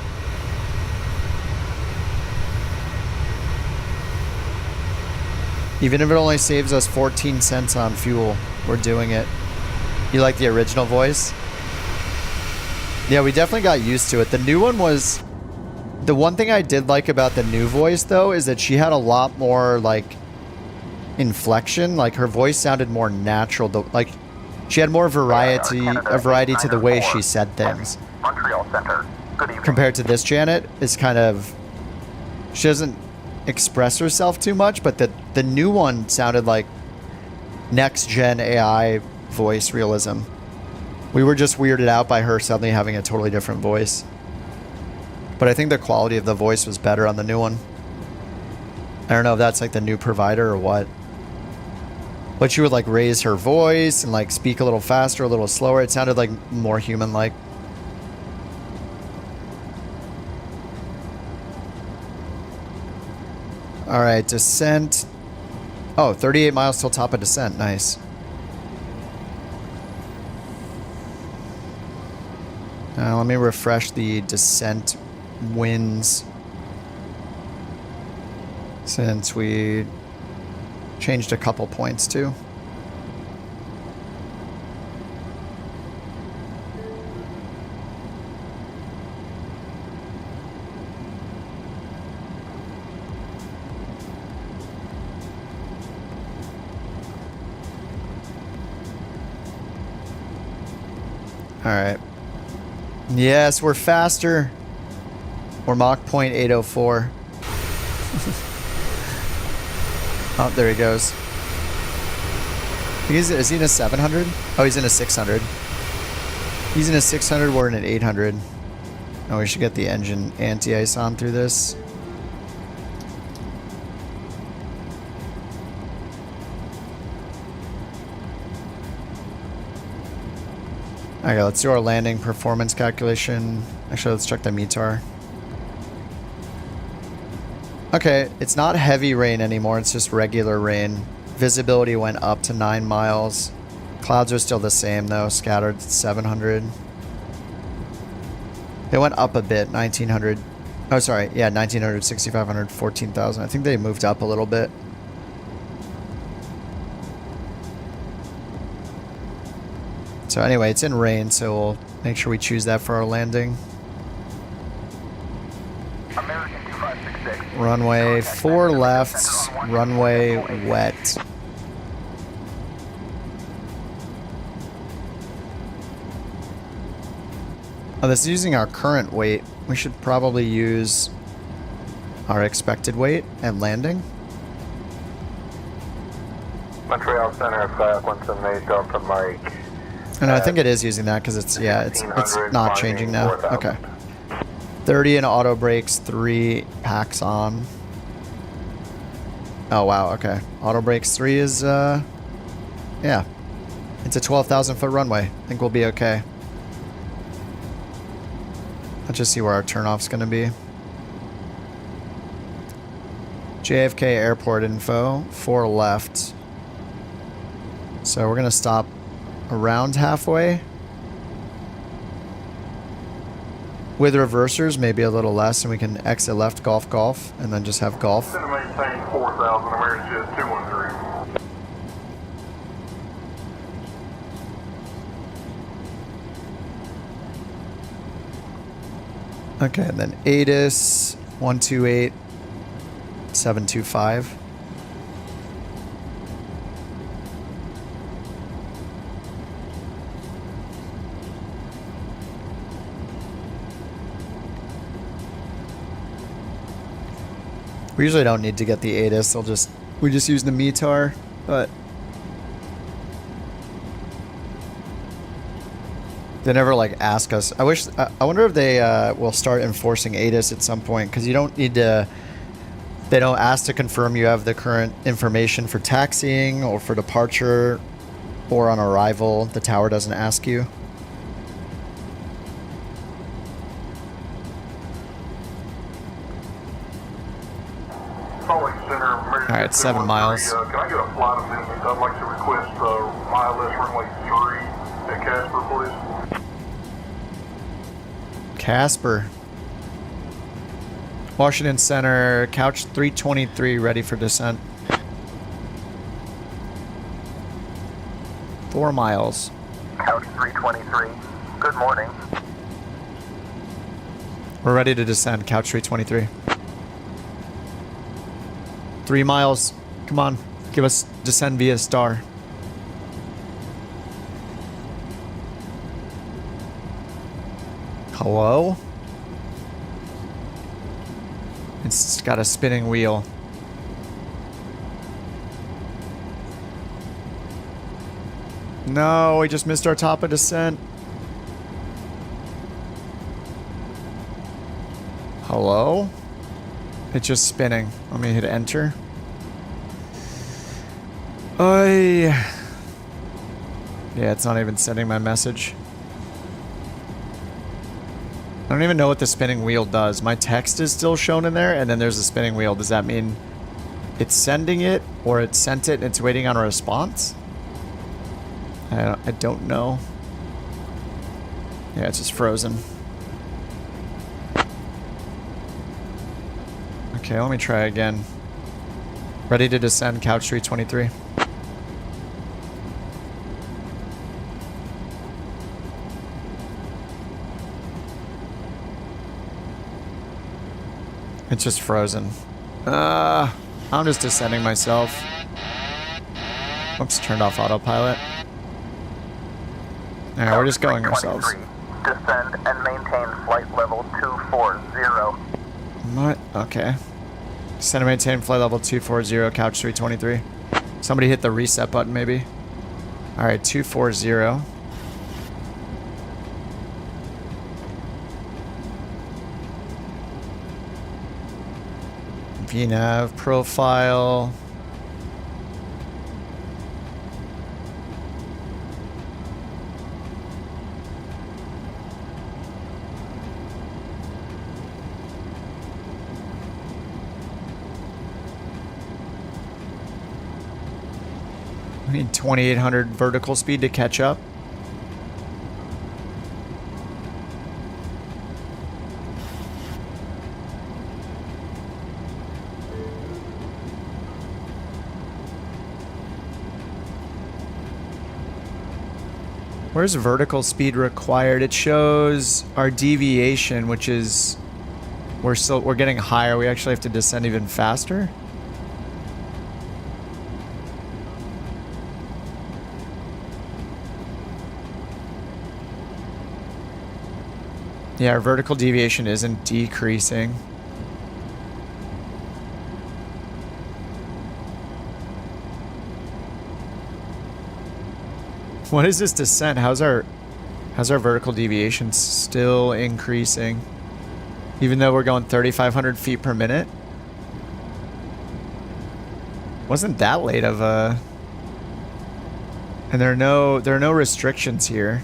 Even if it only saves us 14 cents on fuel, we're doing it. You like the original voice? Yeah, we definitely got used to it. The new one was... The one thing I did like about the new voice, though, is that she had a lot more, like, inflection. Like, her voice sounded more natural. Like, she had more variety to the way she said things. Montreal Center. Good evening. Compared to this Janet, is kind of... She doesn't express herself too much, but the new one sounded like next-gen AI voice realism. We were just weirded out by her suddenly having a totally different voice. But I think the quality of the voice was better on the new one. I don't know if that's like the new provider or what. But she would like raise her voice and like speak a little faster, a little slower. It sounded like more human-like. Alright, descent. Oh, 38 miles till top of descent. Nice. Let me refresh the descent winds. Since we changed a couple points too. Alright. Yes, we're faster. We're Mach 0.804. Oh, there he goes. Is he in a 700? Oh, he's in a 600. He's in a 600, we're in an 800. Oh, we should get the engine anti-ice on through this. Okay, let's do our landing performance calculation. Actually, let's check the METAR. Okay, it's not heavy rain anymore, it's just regular rain. Visibility went up to 9 miles. Clouds are still the same though, scattered 700. They went up a bit, 1900. Oh, sorry, yeah, 1900, 6500, 14,000. I think they moved up a little bit. So anyway, it's in rain, so we'll make sure we choose that for our landing. American 2566. Runway 4 left, runway wet. Oh, this is using our current weight. We should probably use our expected weight and landing. Montreal Center, Kayak 178, Delta Mike. And I think it is using that because it's, yeah, it's not changing now. Okay. 30 in auto brakes, 3 packs on. Oh, wow, okay. Auto brakes 3 is, yeah. It's a 12,000 foot runway. I think we'll be okay. Let's just see where our turnoff's going to be. JFK airport info, 4 left. So we're going to stop around halfway. With reversers, maybe a little less, and we can exit left, golf, golf, and then just have golf. Going to maintain 4,000, American Jet 213. Okay, and then ATIS 128 725. We usually don't need to get the ATIS. We just use the METAR, but they never like ask us. I wonder if they will start enforcing ATIS at some point, because you don't need to. They don't ask to confirm you have the current information for taxiing or for departure or on arrival. The tower doesn't ask you. All right, 7 miles. Can I get a flight amendment? I'd like to request mileage runway 3 at Casper, please. Casper. Washington Center, couch 323, ready for descent. 4 miles. Couch 323. Good morning. We're ready to descend, couch 323. 3 miles. Come on. Give us descend via star. Hello? It's got a spinning wheel. No, we just missed our top of descent. Hello? It's just spinning. Let me hit enter. Yeah, it's not even sending my message. I don't even know what the spinning wheel does. My text is still shown in there, and then there's a spinning wheel. Does that mean it's sending it, or it sent it and it's waiting on a response? I don't know. Yeah, it's just frozen. Okay, let me try again. Ready to descend, couch 323. It's just frozen. I'm just descending myself. Oops, turned off autopilot. Alright, we're just going ourselves. Descend and maintain flight level 240. What? Okay. Descend and maintain flight level 240, couch 323. Somebody hit the reset button, maybe. Alright, 240. VNav profile. We need 2800 vertical speed to catch up. Where's vertical speed required? It shows our deviation, which is we're getting higher. We actually have to descend even faster. Yeah, our vertical deviation isn't decreasing. What is this descent? How's our vertical deviation still increasing? Even though we're going 3,500 feet per minute? Wasn't that late of a... And there are no restrictions here.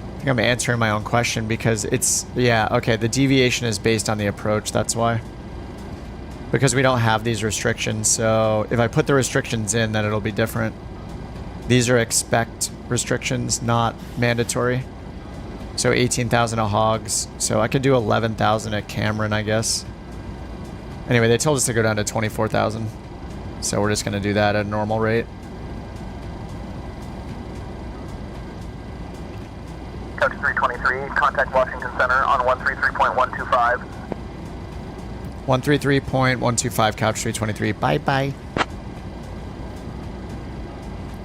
I think I'm answering my own question because it's... Yeah, okay, the deviation is based on the approach, that's why. Because we don't have these restrictions, so if I put the restrictions in, then it'll be different. These are expect restrictions, not mandatory. So 18,000 at Hogs. So I could do 11,000 at Cameron, I guess. Anyway, they told us to go down to 24,000. So we're just going to do that at a normal rate. Coach 323, contact Washington Center on 133.125. 133.125, Couch 323. Bye-bye.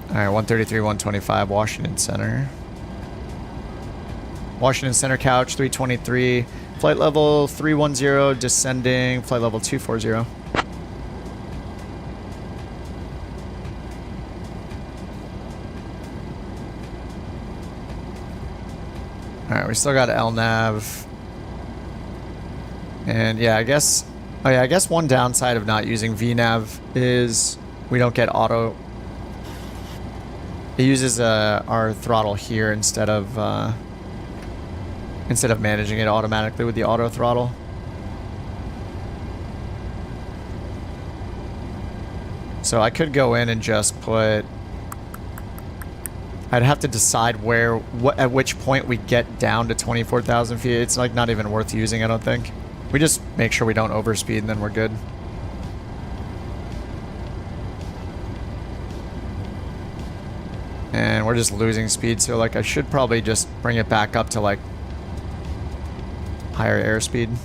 Alright, 133, 125, Washington Center. Washington Center, Couch 323. Flight level 310, descending. Flight level 240. Alright, we still got LNAV. And yeah, I guess... Oh yeah, I guess one downside of not using VNav is we don't get auto... It uses our throttle here instead of managing it automatically with the auto throttle. So I could go in and just put... I'd have to decide at which point we get down to 24,000 feet. It's like not even worth using, I don't think. We just make sure we don't overspeed and then we're good. And we're just losing speed, so like I should probably just bring it back up to like higher airspeed.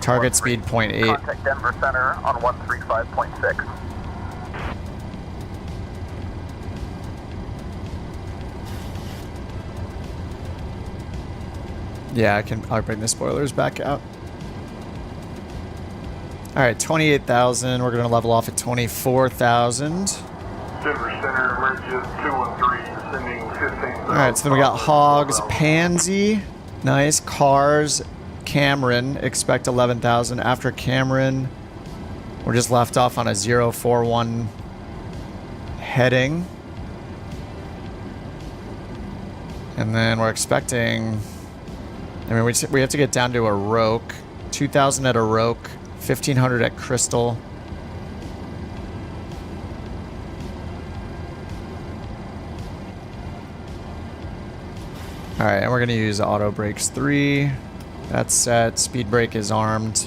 Target speed 0.8. Contact Denver Center on 135.6. Yeah, I'll bring the spoilers back out. Alright, 28,000. We're gonna level off at 24,000. Denver Center, emerges 213, descending 15. Alright, so then we got Hogs, Pansy, nice, Cars, Cameron, expect 11,000. After Cameron, we're just left off on a 041 heading. And then we're expecting... I mean, we have to get down to a Roke. 2,000 at a Roke. 1,500 at Crystal. Alright, and we're going to use auto brakes 3. That's set. Speed brake is armed.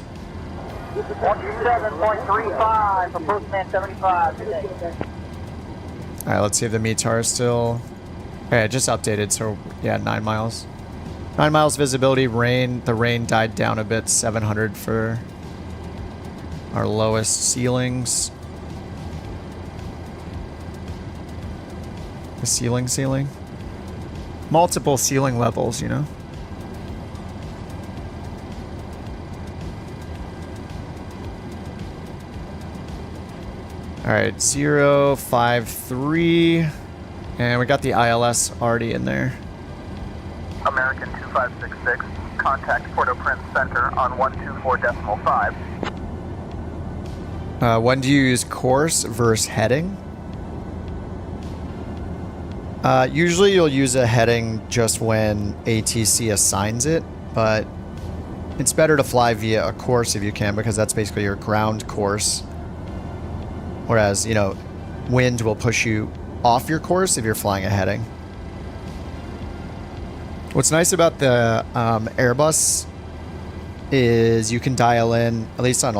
127.35 for Postman 75 today. Alright, let's see if the METAR is still... Okay, I just updated, so yeah, 9 miles. 9 miles visibility, rain. The rain died down a bit, 700 for our lowest ceilings. The ceiling? Multiple ceiling levels, you know? Alright, 053. And we got the ILS already in there. American 2566, contact Port-au-Prince Center on 124.5. When do you use course versus heading? Usually you'll use a heading just when ATC assigns it, but it's better to fly via a course if you can, because that's basically your ground course. Whereas, you know, wind will push you off your course if you're flying a heading. What's nice about the Airbus is you can dial in, at least on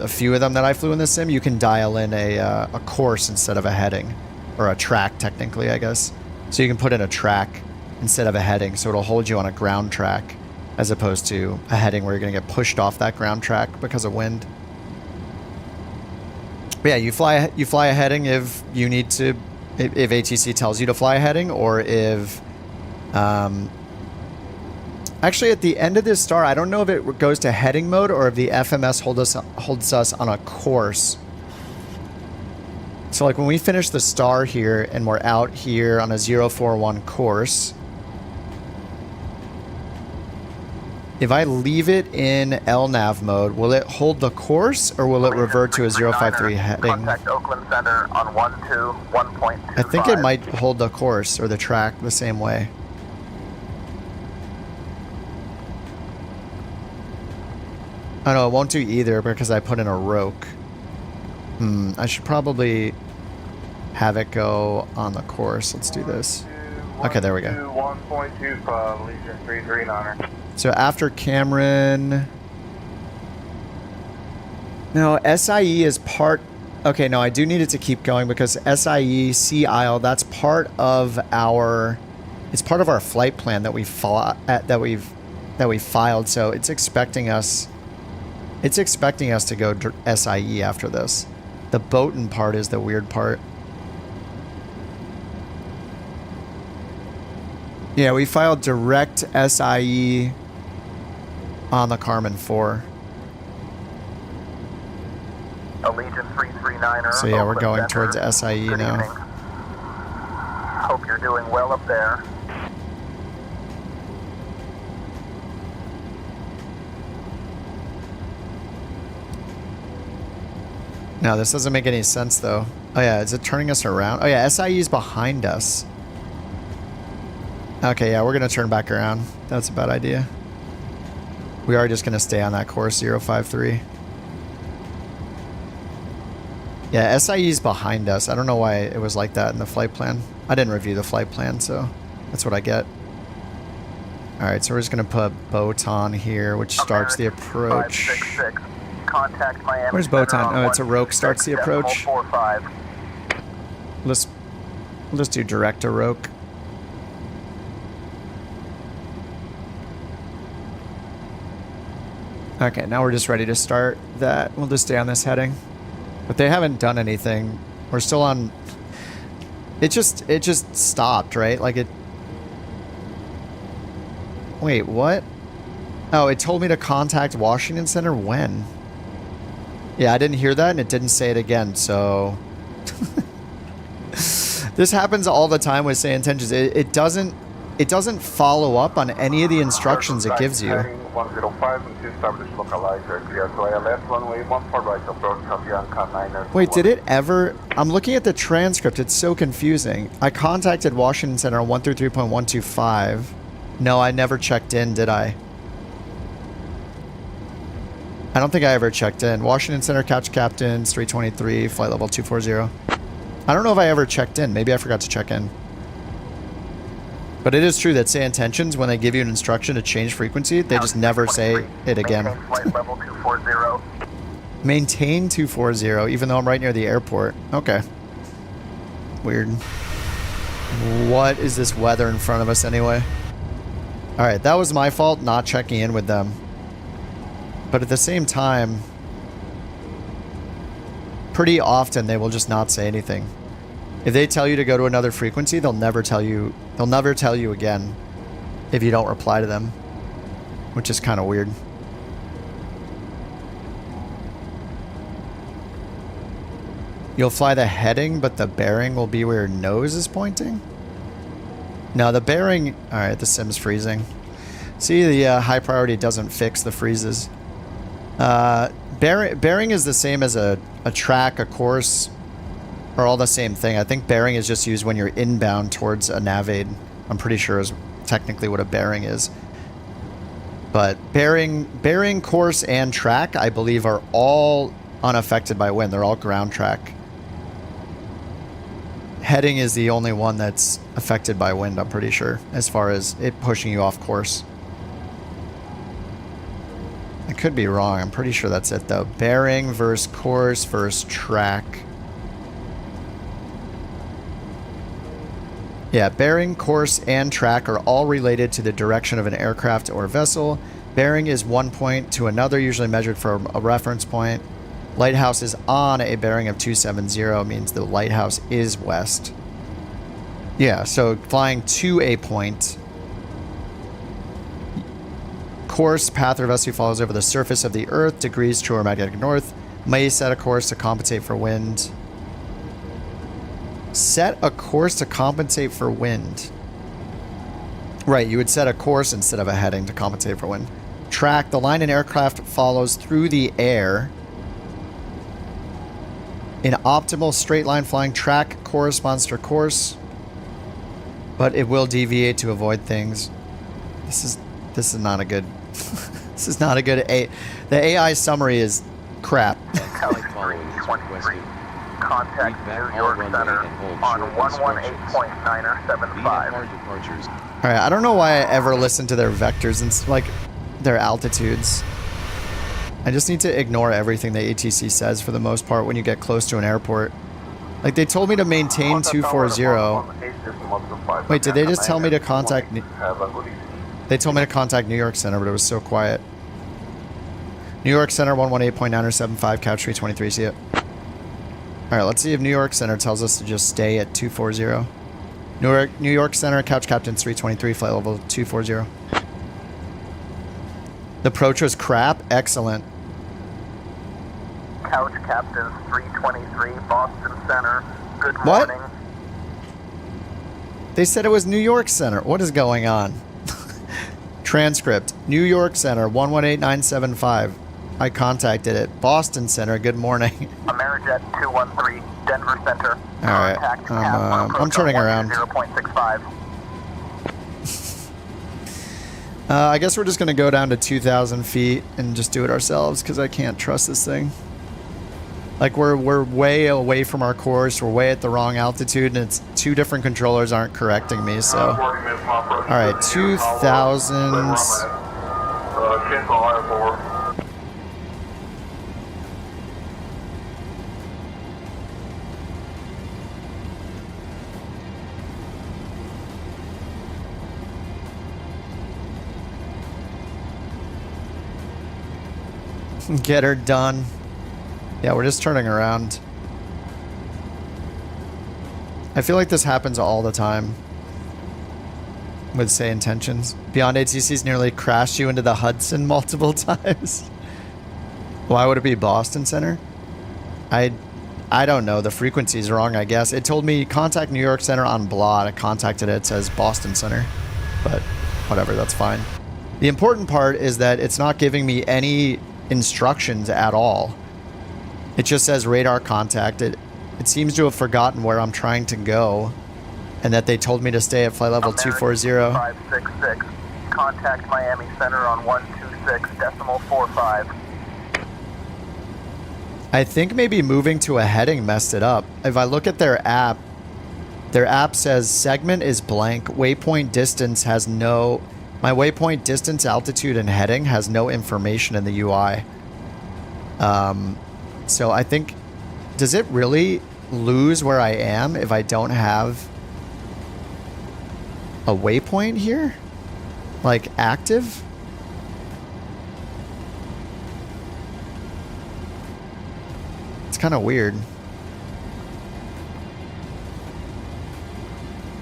a few of them that I flew in the sim, you can dial in a course instead of a heading, or a track technically, I guess. So you can put in a track instead of a heading, so it'll hold you on a ground track as opposed to a heading where you're going to get pushed off that ground track because of wind. But yeah, you fly a heading if you need to, if ATC tells you to fly a heading, or if actually at the end of this star, I don't know if it goes to heading mode or if the FMS holds us on a course. So like when we finish the star here and we're out here on a 041 course, if I leave it in LNAV mode, will it hold the course or will it revert to a 053 heading? Contact Oakland Center on 121.25. I think it might hold the course or the track the same way. Oh no, it won't do either because I put in a roque. I should probably have it go on the course. Let's do this. Okay, there we go. 1.25, Legion 339er. So after Cameron... No, SIE is part... Okay, no, I do need it to keep going because SIE, Sea Isle, that's part of our... It's part of our flight plan that we filed, so it's expecting us... It's expecting us to go SIE after this. The Boaton part is the weird part. Yeah, we filed direct SIE on the Carmen 4. Allegiant 339er. So yeah, we're Oakland going Center. towards SIE Good now. evening. Hope you're doing well up there. No, this doesn't make any sense though. Oh yeah, is it turning us around? Oh yeah, SIE is behind us. Okay, yeah, we're gonna turn back around. That's a bad idea. We are just gonna stay on that course 053. Yeah, SIE is behind us. I don't know why it was like that in the flight plan. I didn't review the flight plan, so that's what I get. Alright, so we're just gonna put Boaton here, which starts the approach. 566. Contact Miami. Where's Boaton? Oh, it's a roque starts the approach. 45. Let's do direct to roque. Okay, now we're just ready to start that. We'll just stay on this heading. But they haven't done anything. We're still on... It just stopped, right? Like it... Wait, what? Oh, it told me to contact Washington Center when? Yeah, I didn't hear that and it didn't say it again, so... This happens all the time with say intentions. It doesn't follow up on any of the instructions it gives you. 105 and 2 established localizer clear. So ILS runway 14 right approach Avianca 9er. Wait, did it ever... I'm looking at the transcript. It's so confusing. I contacted Washington Center on 133.125. No, I never checked in, did I? I don't think I ever checked in. Washington Center Couch Captains 323, flight level 240. I don't know if I ever checked in. Maybe I forgot to check in. But it is true that say intentions, when they give you an instruction to change frequency, they just never say it again. Maintain flight level 240. Maintain 240, even though I'm right near the airport. Okay. Weird. What is this weather in front of us anyway? Alright, that was my fault not checking in with them. But at the same time, pretty often they will just not say anything. If they tell you to go to another frequency, they'll never tell you again if you don't reply to them, which is kind of weird. You'll fly the heading, but the bearing will be where your nose is pointing? No, the bearing... Alright, the sim's freezing. See, the high priority doesn't fix the freezes. Bearing is the same as a track, a course, or all the same thing. I think bearing is just used when you're inbound towards a nav aid. I'm pretty sure is technically what a bearing is. But bearing, course, and track, I believe, are all unaffected by wind. They're all ground track. Heading is the only one that's affected by wind, I'm pretty sure, as far as it pushing you off course. I could be wrong. I'm pretty sure that's it, though. Bearing versus course versus track. Yeah, bearing, course, and track are all related to the direction of an aircraft or vessel. Bearing is one point to another, usually measured from a reference point. Lighthouse is on a bearing of 270, means the lighthouse is west. Yeah, so flying to a point. Course, path or vessel follows over the surface of the Earth, degrees true or magnetic north. May set a course to compensate for wind. Set a course to compensate for wind. Right, you would set a course instead of a heading to compensate for wind. Track, the line an aircraft follows through the air. In optimal straight line flying, track corresponds to course, but it will deviate to avoid things. This is not a good. This is not a good The AI summary is crap. Contact New York Center on 118.975. All right, I don't know why I ever listen to their vectors and like their altitudes. I just need to ignore everything the ATC says for the most part when you get close to an airport. Like, they told me to maintain 240. Wait, did they just tell me to contact... They told me to contact New York Center, but it was so quiet. New York Center, 118.975, couch 323, see it. Alright, let's see if New York Center tells us to just stay at 240. New York Center, couch captain 323, flight level 240. The approach was crap? Excellent. Couch Captain 323, Boston Center. Good morning. What? They said it was New York Center. What is going on? Transcript. New York Center, 118.975. I contacted it. Boston Center, good morning. Amerijet 213, Denver Center. Alright, I'm turning around. 0.65. I guess we're just going to go down to 2,000 feet and just do it ourselves because I can't trust this thing. Like, we're way away from our course. We're way at the wrong altitude, and it's two different controllers aren't correcting me, so... Alright, 2,000... Get her done. Yeah, we're just turning around. I feel like this happens all the time with say intentions. Beyond ATC's nearly crashed you into the Hudson multiple times. Why would it be Boston Center? I don't know. The frequency's wrong, I guess. It told me contact New York Center on blah. I contacted it. It says Boston Center. But whatever, that's fine. The important part is that it's not giving me any instructions at all. It just says radar contact. It seems to have forgotten where I'm trying to go and that they told me to stay at flight level 240. 566. Contact Miami Center on 126.45. I think maybe moving to a heading messed it up. If I look at their app says segment is blank. Waypoint distance has no... My waypoint distance, altitude, and heading has no information in the UI. So I think... Does it really lose where I am if I don't have a waypoint here? Like, active? It's kind of weird.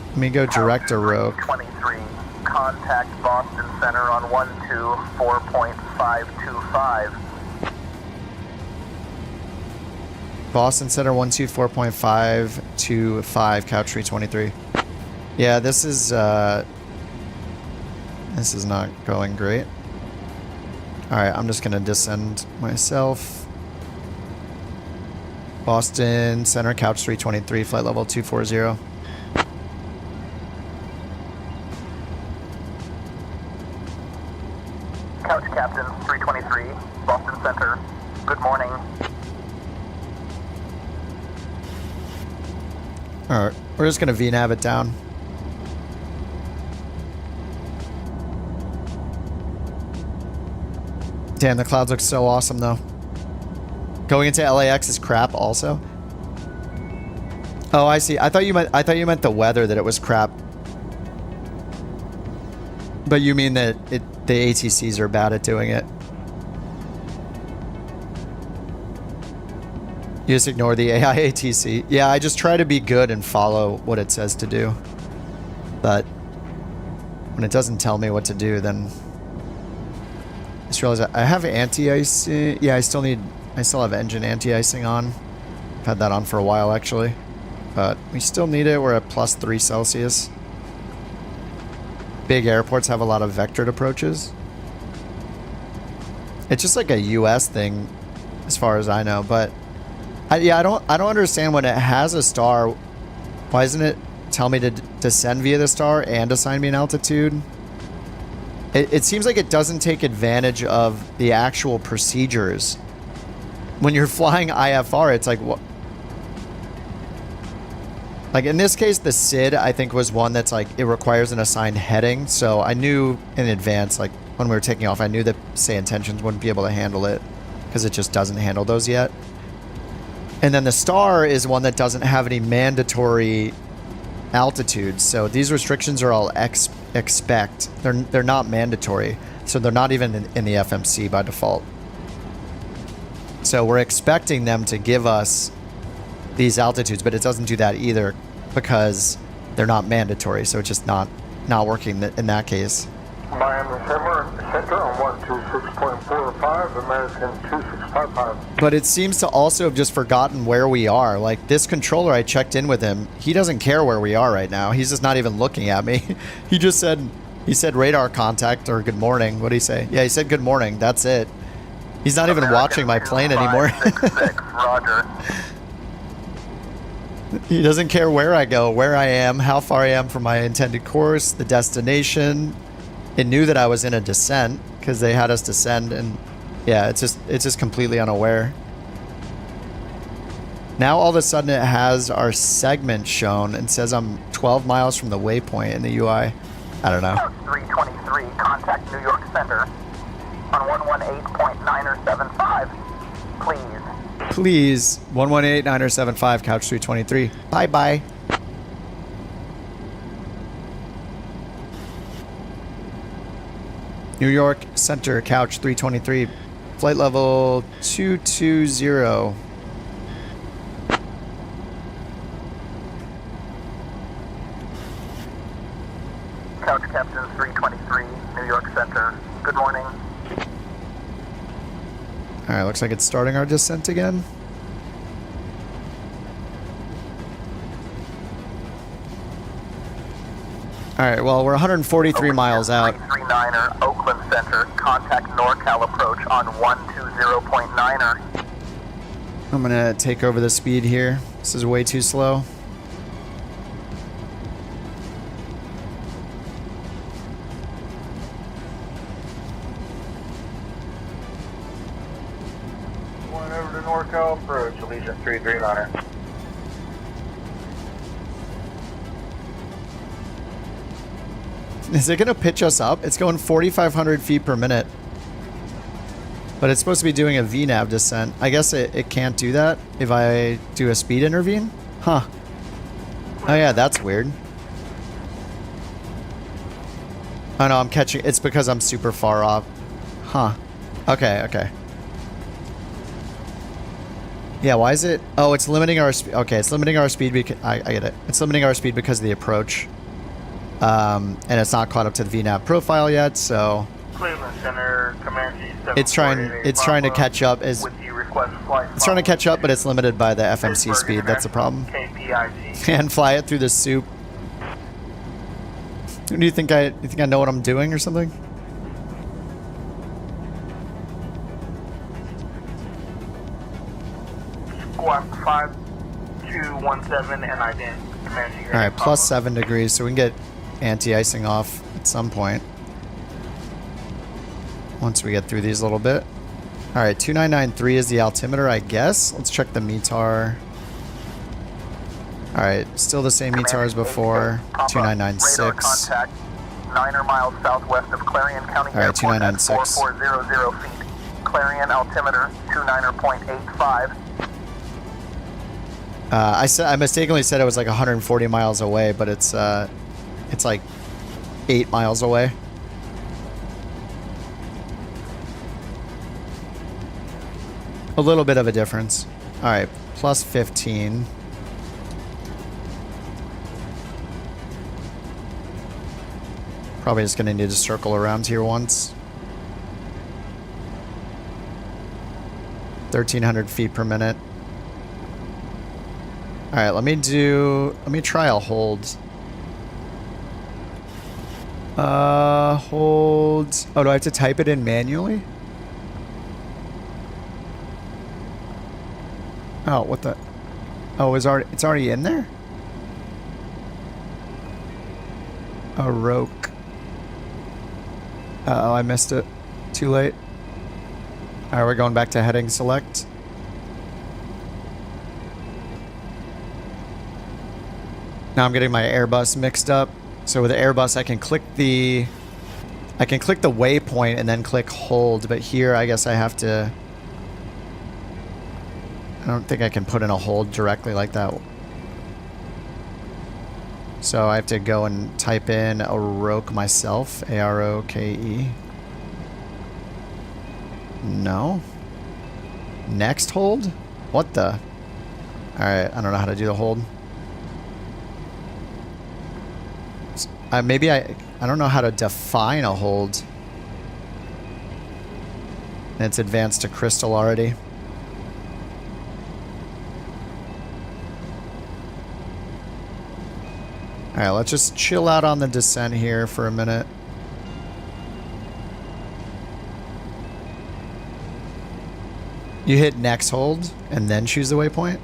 Let me go direct to Rogue. 23. Contact Boston Center on 124.525. Boston Center 124.5 to 5, couch 323. Yeah, this is not going great. Alright, I'm just gonna descend myself. Boston Center, couch 323, flight level 240. Couch Captain 323, Boston Center. Good morning. Alright, we're just gonna VNav it down. Damn, the clouds look so awesome though. Going into LAX is crap also. Oh, I see. I thought you meant the weather, that it was crap. But you mean that the ATCs are bad at doing it. You just ignore the AI ATC. Yeah, I just try to be good and follow what it says to do. But when it doesn't tell me what to do, then I just realized I have anti-icing. Yeah, I still have engine anti-icing on. I've had that on for a while actually. But we still need it. We're at +3 Celsius. Big airports have a lot of vectored approaches. It's just like a US thing as far as I know, but I don't understand when it has a star, why doesn't it tell me to descend via the star and assign me an altitude? It seems like it doesn't take advantage of the actual procedures. When you're flying IFR, it's like, what? Like in this case, the SID, I think, was one that's like, it requires an assigned heading. So I knew in advance, like when we were taking off, I knew that say intentions wouldn't be able to handle it because it just doesn't handle those yet. And then the star is one that doesn't have any mandatory altitudes. So these restrictions are all expect. They're not mandatory. So they're not even in the FMC by default. So we're expecting them to give us these altitudes, but it doesn't do that either because they're not mandatory. So it's just not working in that case. Miami Center on 126.45, American 2655. But it seems to also have just forgotten where we are. Like this controller, I checked in with him. He doesn't care where we are right now. He's just not even looking at me. He said radar contact or good morning. What did he say? Yeah, he said good morning. That's it. He's not even watching my plane anymore. 566, Roger. He doesn't care where I go, where I am, how far I am from my intended course, the destination. It knew that I was in a descent because they had us descend, and yeah, it's just completely unaware. Now all of a sudden it has our segment shown and says I'm 12 miles from the waypoint in the UI. I don't know. 323, contact New York Center on 118.975. Please. Please, 118.975, couch 323. Bye-bye. New York Center, couch 323, flight level 220. Couch Captain 323, New York Center. Good morning. Alright, looks like it's starting our descent again. Alright, well, we're 143 miles out. 339er, Oakland Center. Contact NorCal approach on 120.9er. I'm gonna take over the speed here. This is way too slow. Going over to NorCal approach, Allegiant 339er. Is it going to pitch us up? It's going 4,500 feet per minute. But it's supposed to be doing a VNav descent. I guess it can't do that if I do a speed intervene? Huh. Oh yeah, that's weird. Oh no, I'm catching... It's because I'm super far off. Huh. Okay, okay. Yeah, why is it... Oh, it's limiting our speed. Okay, it's limiting our speed because... I get it. It's limiting our speed because of the approach. And it's not caught up to the VNav profile yet, so... Cleveland Center, Comanche 748. It's trying to catch up as with the request flight. it's trying to catch up, but it's limited by the FMC Pittsburgh speed. That's the problem. KPIC. And fly it through the soup. Do you think I know what I'm doing or something? Squawk 5217 and ident. Comanche. All right, plus 7 degrees, so we can get anti-icing off at some point. Once we get through these a little bit. All right, 2993 is the altimeter, I guess. Let's check the METAR. All right, still the same METAR as before. 2996. Contact 9 miles southwest of Clarion County. All right, 2996. 4400 feet. Clarion altimeter 29.85. I mistakenly said it was like 140 miles away, but it's like 8 miles away. A little bit of a difference. All right, plus 15. Probably just gonna need to circle around here once. 1,300 feet per minute. All right, let me try a hold. Hold. Oh, do I have to type it in manually? Oh, what the? Oh, it's already in there? A roke. Uh-oh, I missed it. Too late. All right, we're going back to heading select. Now I'm getting my Airbus mixed up. So with the Airbus, I can click the waypoint and then click hold, but here I guess I have to. I don't think I can put in a hold directly like that. So I have to go and type in a roke myself. A-R-O-K-E. No. Next hold? What the? Alright, I don't know how to do the hold. Maybe I don't know how to define a hold. And it's advanced to crystal already. Alright, let's just chill out on the descent here for a minute. You hit next hold and then choose the waypoint.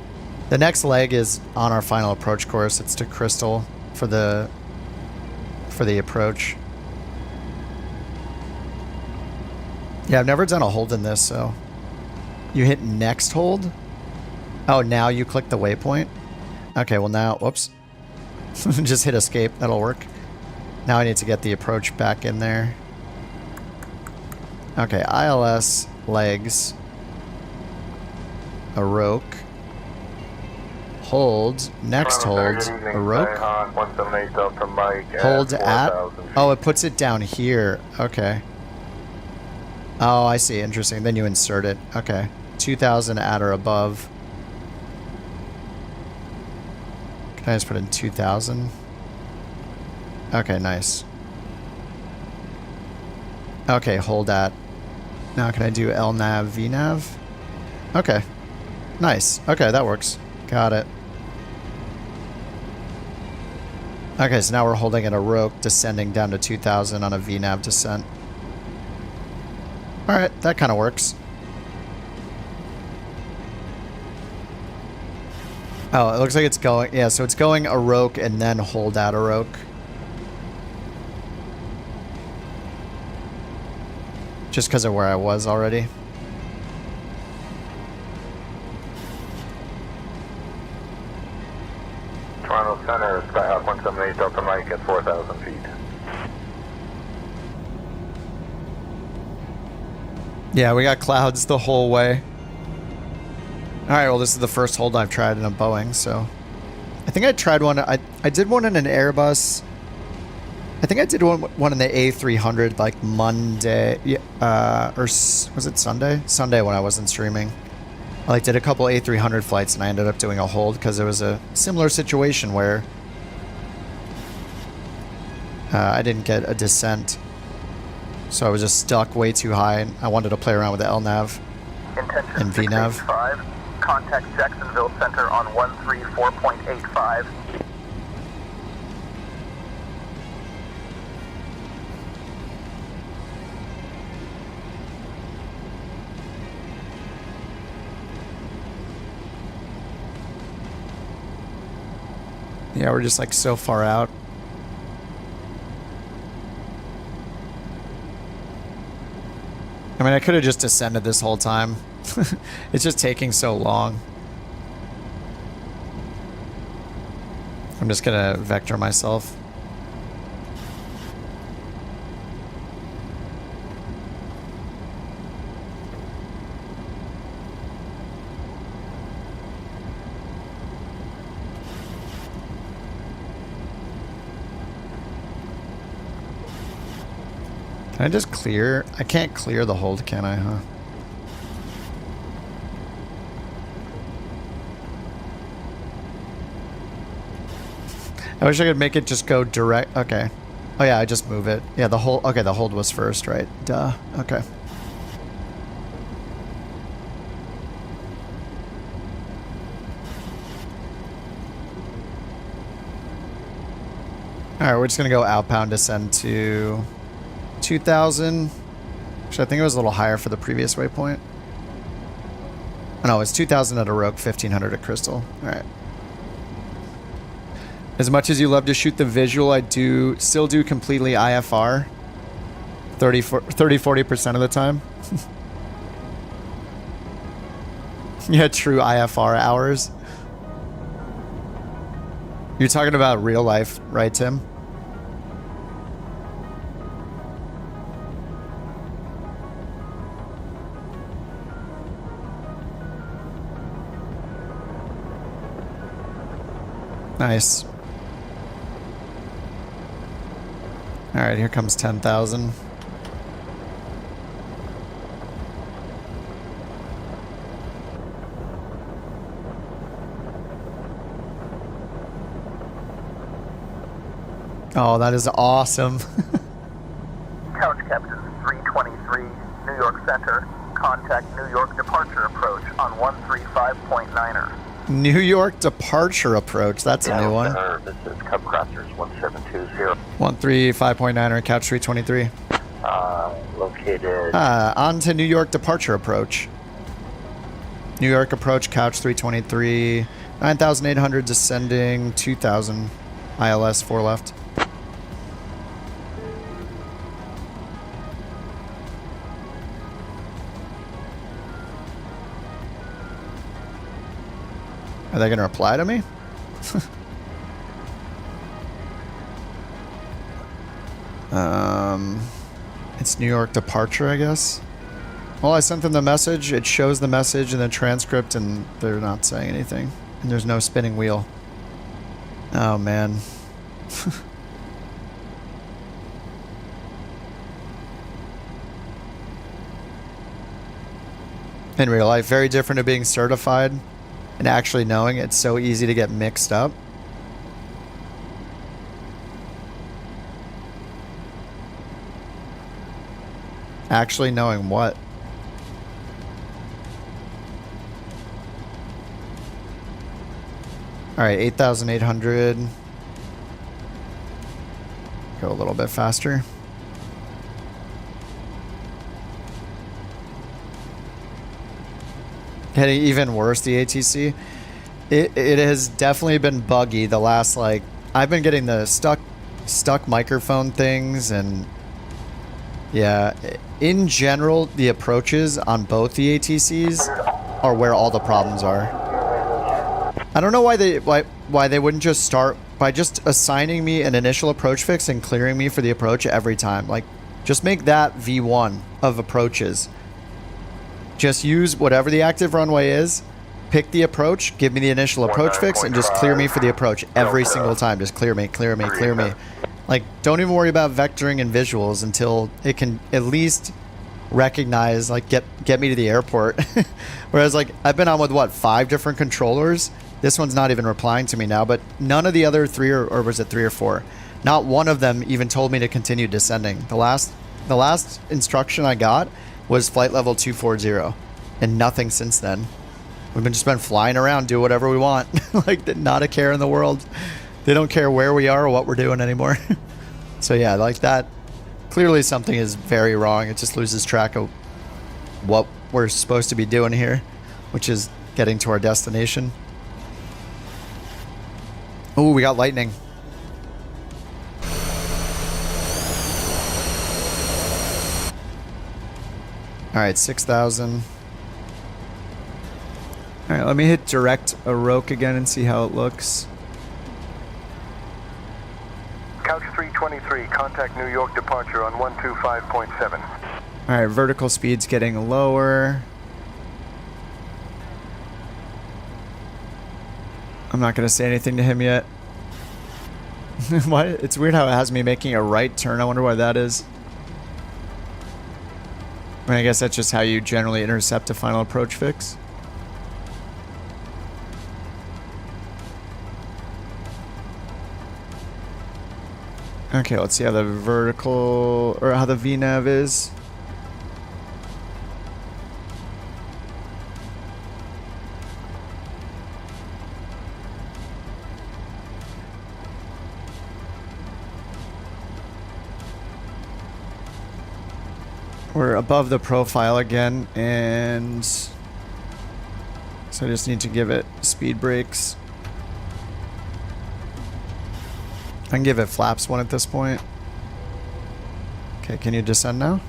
The next leg is on our final approach course. It's to crystal for the approach. Yeah, I've never done a hold in this, so you hit next hold. Oh, now you click the waypoint. Okay, well now, whoops. Just hit escape, that'll work. Now I need to get the approach back in there. Okay, ILS, legs, a roke, hold, next hold, a roke, hold at, oh, it puts it down here, okay. Oh, I see, interesting, then you insert it, okay. 2,000 at or above. Can I just put in 2,000? Okay, nice. Okay, hold at. Now can I do LNAV, VNAV? Okay. Nice. Okay, that works. Got it. Okay, so now we're holding at a rope, descending down to 2,000 on a VNAV descent. Alright, that kind of works. Oh, it looks like it's going... Yeah, so it's going a roke and then hold at a roke. Just because of where I was already. Toronto Center, Skyhawk 178 Delta Mike at 4,000 feet. Yeah, we got clouds the whole way. Alright, well this is the first hold I've tried in a Boeing, so... I think I tried one... I did one in an Airbus. I think I did one in the A300, like Monday... or was it Sunday? Sunday when I wasn't streaming. I did a couple A300 flights and I ended up doing a hold because it was a similar situation where... I didn't get a descent. So I was just stuck way too high, and I wanted to play around with the LNAV Intention and VNAV. 685. Contact Jacksonville Center on 134.85. Yeah, we're just like so far out. I mean, I could have just descended this whole time. It's just taking so long. I'm just gonna vector myself. Can I just clear? I can't clear the hold, can I, huh? I wish I could make it just go direct. Okay. Oh yeah, I just move it. Yeah, the hold. Okay, the hold was first, right? Duh. Okay. Alright, we're just gonna go outbound descend to 2,000. Actually, I think it was a little higher for the previous waypoint. Oh, no, it's 2,000 at Oroke, 1,500 at Crystal. Alright. As much as you love to shoot the visual, I still do completely IFR 30-40% of the time. Yeah, true IFR hours. You're talking about real life, right, Tim? Nice. All right, here comes 10,000. Oh, that is awesome. Couch Captain 323, New York Center. Contact New York departure approach on 135.9er. New York departure approach. That's a new one. This is Cub Crossers 1720. 135.9er, Couch 323. Located. On to New York departure approach. New York approach, Couch 323. 9,800 descending, 2,000. ILS 4 left. Are they going to reply to me? It's New York departure, I guess. Well, I sent them the message. It shows the message in the transcript, and they're not saying anything. And there's no spinning wheel. Oh, man. In real life, very different to being certified and actually knowing. It's so easy to get mixed up. Actually knowing what? Alright, 8,800. Go a little bit faster. Getting even worse, the ATC. It has definitely been buggy the last, like, I've been getting the stuck microphone things, and yeah, in general, the approaches on both the ATCs are where all the problems are. I don't know why they wouldn't just start by just assigning me an initial approach fix and clearing me for the approach every time. Like, just make that V1 of approaches. Just use whatever the active runway is, pick the approach, give me the initial approach fix, and just clear me for the approach every single time. Just clear me, clear me, clear me. Like, don't even worry about vectoring and visuals until it can at least recognize, like, get me to the airport. Whereas, like, I've been on with, what, 5 different controllers? This one's not even replying to me now, but none of the other 3, or was it 3 or 4? Not one of them even told me to continue descending. The last The last instruction I got was flight level 240, and nothing since then. We've just been flying around, do whatever we want. Like, not a care in the world. They don't care where we are or what we're doing anymore. So yeah, like that. Clearly something is very wrong. It just loses track of what we're supposed to be doing here, which is getting to our destination. Oh, we got lightning. All right, 6,000. All right, let me hit direct Aroke again and see how it looks. Couch 323, contact New York departure on 125.7. All right, vertical speed's getting lower. I'm not going to say anything to him yet. Why? It's weird how it has me making a right turn. I wonder why that is. I mean, I guess that's just how you generally intercept a final approach fix. Okay, let's see how the vertical, or how the VNAV is. We're above the profile again, and so I just need to give it speed brakes. I can give it flaps 1 at this point. Okay, can you descend now?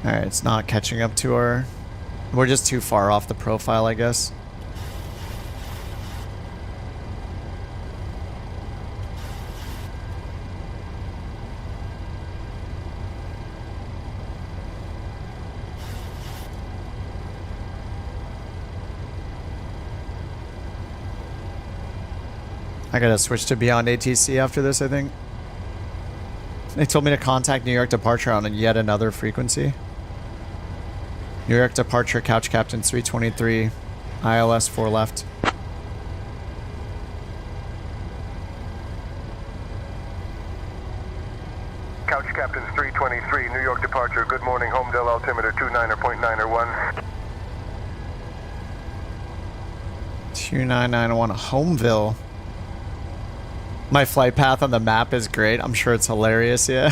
Alright, it's not catching up to our... We're just too far off the profile, I guess. I gotta switch to Beyond ATC after this, I think. They told me to contact New York departure on yet another frequency. New York departure, Couch Captain 323, ILS 4 left. Couch Captain 323, New York departure, good morning, Homedale altimeter 29.901. 2991 Homeville. My flight path on the map is great. I'm sure it's hilarious, yeah.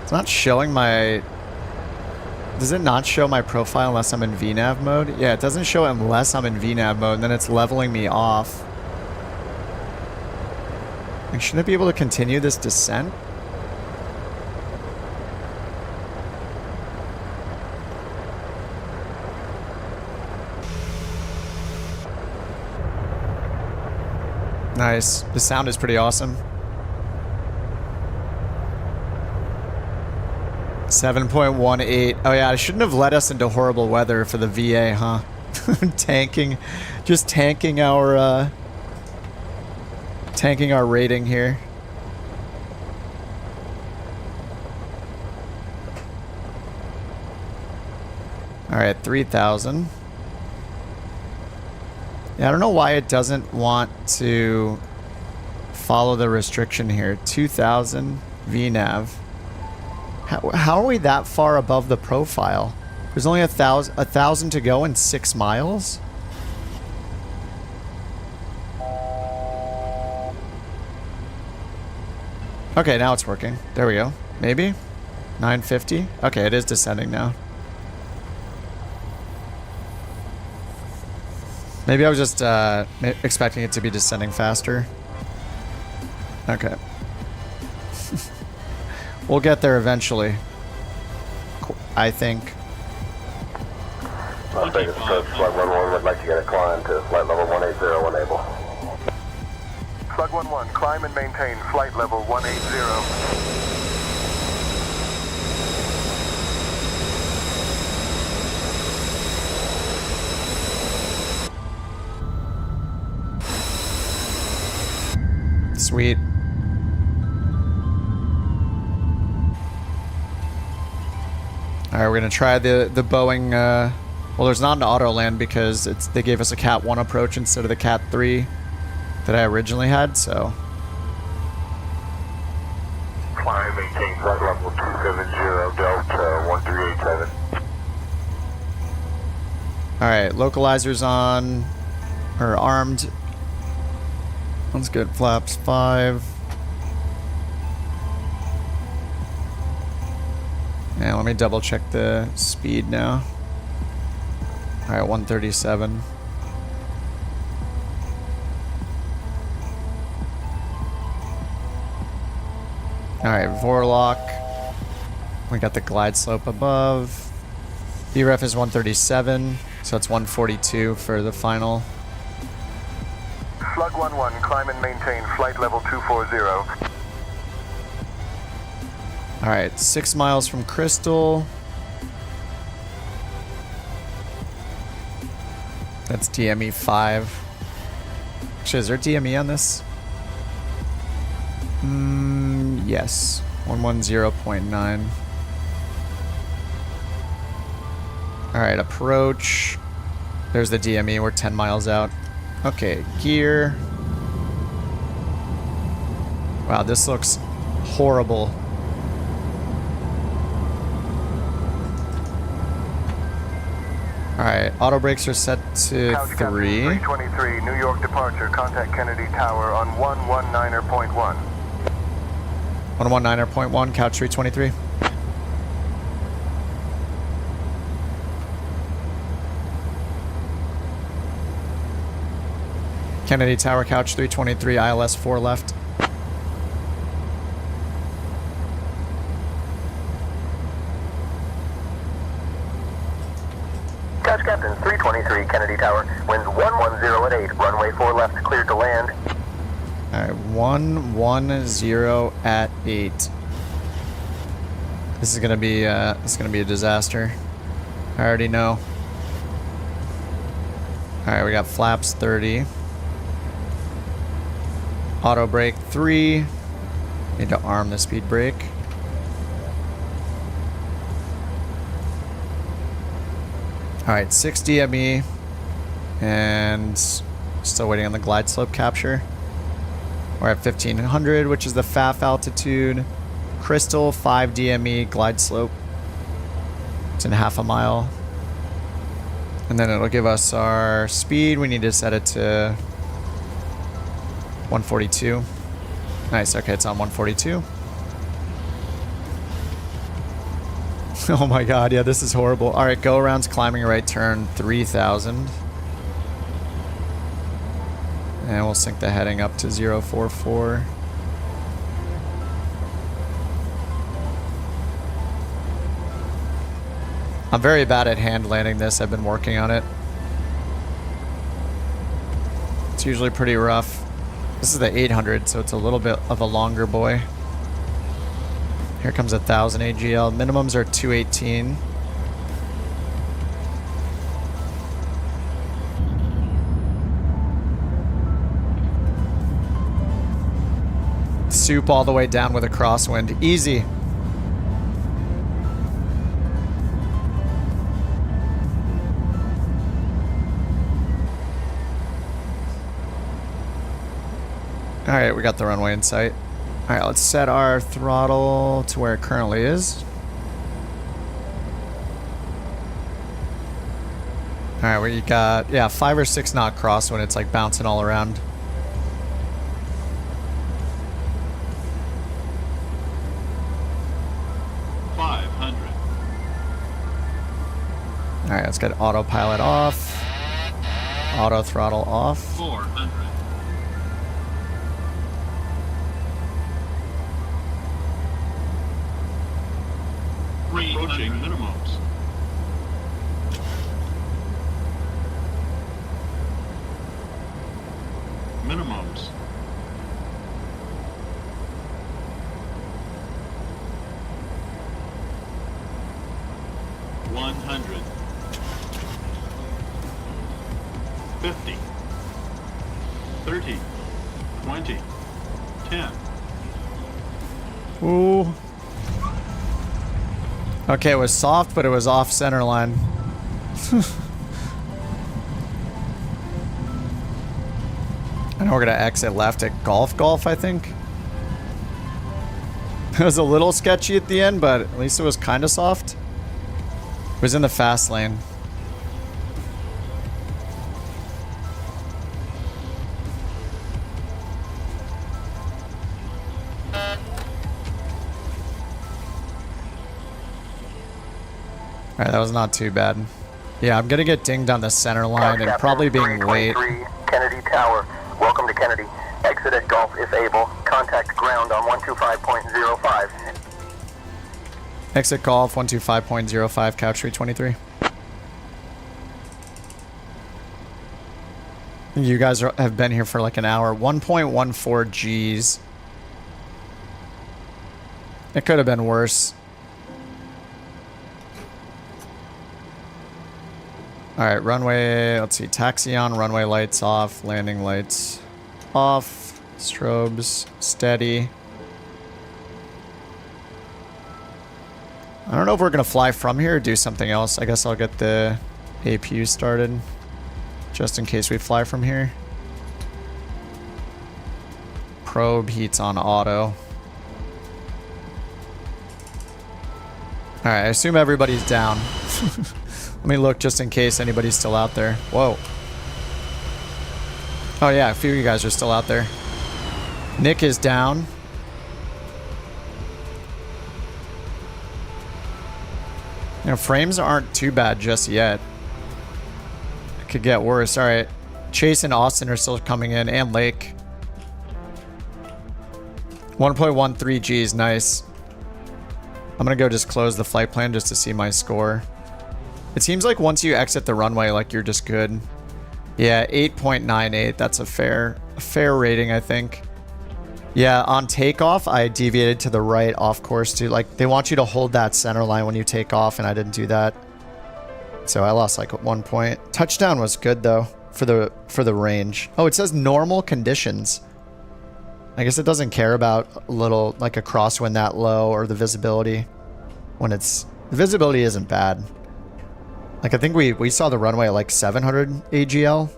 It's not showing my... Does it not show my profile unless I'm in VNAV mode? Yeah, it doesn't show it unless I'm in VNAV mode, and then it's leveling me off. Like, shouldn't I be able to continue this descent? Nice. The sound is pretty awesome. 7.18. Oh yeah, I shouldn't have led us into horrible weather for the VA, huh? Just tanking our rating here. All right, 3,000. Yeah, I don't know why it doesn't want to follow the restriction here. 2,000 VNAV. How are we that far above the profile? There's only 1,000 to go in 6 miles? Okay, now it's working. There we go. Maybe? 950? Okay, it is descending now. Maybe I was just expecting it to be descending faster. Okay. We'll get there eventually. I think. Las Vegas approach, Slug 11 would like to get a climb to flight level 180 enable. Slug 11, climb and maintain flight level 180. Sweet. Alright, we're gonna try the Boeing, well, there's not an auto land because they gave us a Cat 1 approach instead of the Cat 3 that I originally had, so. Climb, maintain flight level 270, Delta 1387. Alright, localizers on, or armed. That's good, flaps 5. And let me double check the speed now. Alright, 137. Alright, Vorlock. We got the glide slope above. VREF is 137, so it's 142 for the final. Slug 11, climb and maintain flight level 240. Alright, 6 miles from Crystal. That's DME 5. Actually, is there DME on this? Yes. 110.9. Alright, approach. There's the DME. We're 10 miles out. Okay, gear. Wow, this looks horrible. Alright, auto brakes are set to 3. 323, New York departure. Contact Kennedy Tower on 119.1. 119.1, couch 323. Kennedy Tower, couch 323, ILS 4 left. Couch Captain 323, Kennedy Tower. Winds 110 at 8. Runway 4 left, cleared to land. Alright, 110 at 8. This is gonna be a disaster. I already know. Alright, we got flaps 30. Auto brake 3. Need to arm the speed brake. Alright, 6 DME. And still waiting on the glide slope capture. We're at 1500, which is the FAF altitude. Crystal, 5 DME, glide slope. It's in half a mile. And then it'll give us our speed. We need to set it to 142. Nice, okay, it's on 142. Oh my god, yeah, this is horrible. Alright, go around's climbing right turn 3000. And we'll sync the heading up to 044. I'm very bad at hand landing this. I've been working on it. It's usually pretty rough. This is the 800, so it's a little bit of a longer boy. Here comes 1000 AGL. Minimums are 218. Soup all the way down with a crosswind. Easy. Alright, we got the runway in sight. Alright, let's set our throttle to where it currently is. Alright, we got, yeah, 5 or 6 knot crosswind. It's like bouncing all around. Alright, let's get autopilot off. Auto throttle off. 400. Approaching minimums. Minimums. $100. 50, 30, 20, 10. Ooh. Okay, it was soft, but it was off center line. I know we're gonna exit left at Golf, I think. It was a little sketchy at the end, but at least it was kind of soft. It was in the fast lane. Alright, that was not too bad. Yeah, I'm gonna get dinged on the center line and probably being late. Kennedy Tower. Welcome to Kennedy. Exit at Gulf if able. Contact ground on 125.05. Exit Golf 125.05, couch 323. You guys have been here for like an hour. 1.14 Gs. It could have been worse. Alright, runway, let's see, taxi on, runway lights off, landing lights off, strobes, steady. I don't know if we're going to fly from here or do something else. I guess I'll get the APU started, just in case we fly from here. Probe heats on auto. Alright, I assume everybody's down. Let me look just in case anybody's still out there. Whoa. Oh yeah, a few of you guys are still out there. Nick is down. You know, frames aren't too bad just yet. It could get worse. Alright. Chase and Austin are still coming in, and Lake. 1.13 Gs, nice. I'm gonna go just close the flight plan just to see my score. It seems like once you exit the runway, like you're just good. Yeah, 8.98. That's a fair rating, I think. Yeah, on takeoff, I deviated to the right off course too. Like, they want you to hold that center line when you take off, and I didn't do that. So I lost like 1 point. Touchdown was good though for the range. Oh, it says normal conditions. I guess it doesn't care about a little like a crosswind that low or the visibility when the visibility isn't bad. Like, I think we saw the runway at like 700 AGL.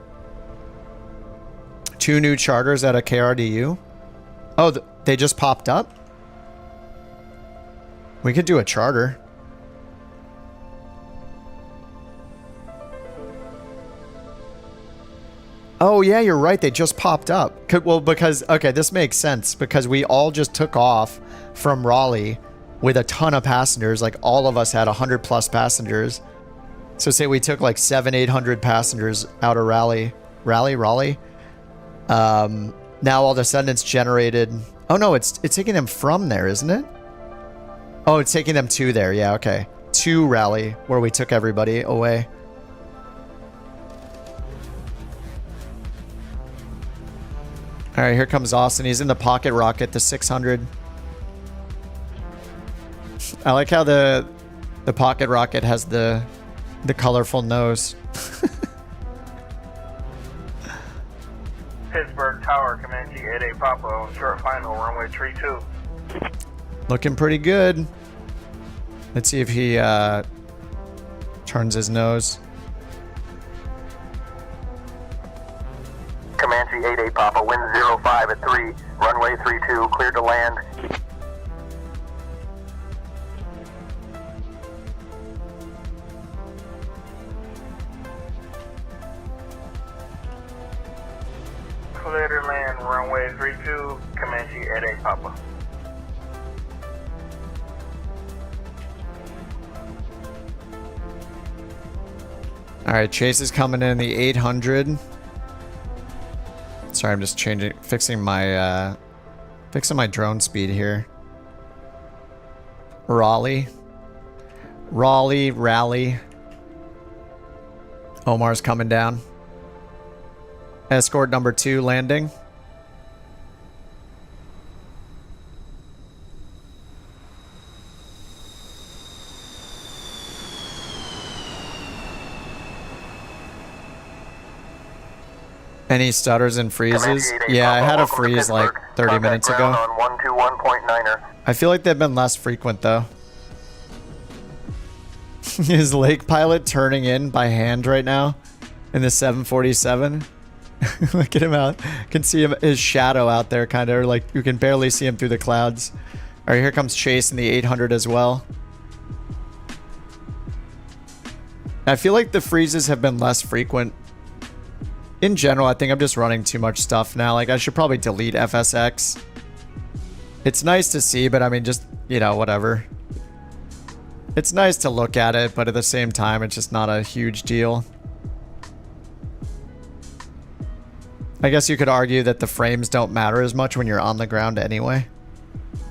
2 new charters at a KRDU. Oh, they just popped up? We could do a charter. Oh, yeah, you're right. They just popped up. Well, because... Okay, this makes sense. Because we all just took off from Raleigh with a ton of passengers. Like, all of us had 100 plus passengers. So say we took like 700-800 passengers out of Raleigh. Now all of a sudden it's generated. Oh no, it's taking them from there, isn't it? Oh, it's taking them to there. Yeah, okay. To Raleigh, where we took everybody away. All right, here comes Austin. He's in the pocket rocket, the 600. I like how the pocket rocket has the colorful nose. Pittsburgh Tower, Comanche 88 Papa on short final, runway 32. Looking pretty good. Let's see if he turns his nose. Comanche 88 Papa, wind 05 at 3, runway 32, cleared to land. Clear to land, runway 32, Comanche 88 Papa. Alright, Chase is coming in the 800. Sorry, I'm just fixing my drone speed here. Raleigh. Omar's coming down. Escort number 2 landing. Any stutters and freezes? Yeah, I had a freeze like 30 minutes ago. On 121.9er. I feel like they've been less frequent though. Is Lake Pilot turning in by hand right now in the 747? Look at him out. Can see him, his shadow out there kind of, like you can barely see him through the clouds. All right, here comes Chase in the 800 as well. I feel like the freezes have been less frequent. In general, I think I'm just running too much stuff now. Like I should probably delete FSX. It's nice to see, but I mean, just, you know, whatever. It's nice to look at it, but at the same time, it's just not a huge deal. I guess you could argue that the frames don't matter as much when you're on the ground anyway.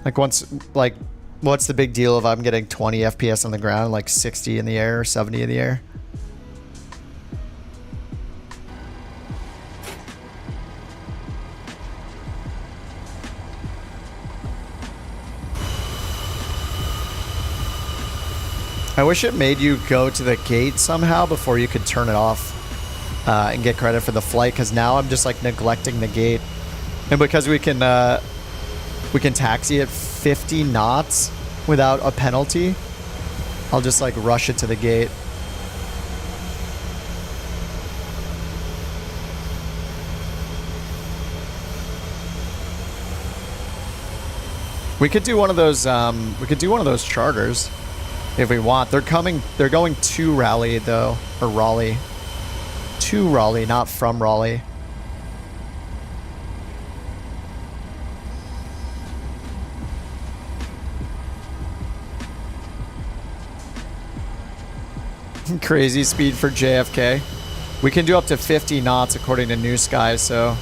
Like what's the big deal if I'm getting 20 FPS on the ground, like 60 in the air or 70 in the air? I wish it made you go to the gate somehow before you could turn it off and get credit for the flight, because now I'm just like neglecting the gate. And because we can taxi at 50 knots without a penalty, I'll just like rush it to the gate. We could do one of those charters. If we want. They're going to Raleigh though, or Raleigh. To Raleigh, not from Raleigh. Crazy speed for JFK. We can do up to 50 knots according to NewSky, so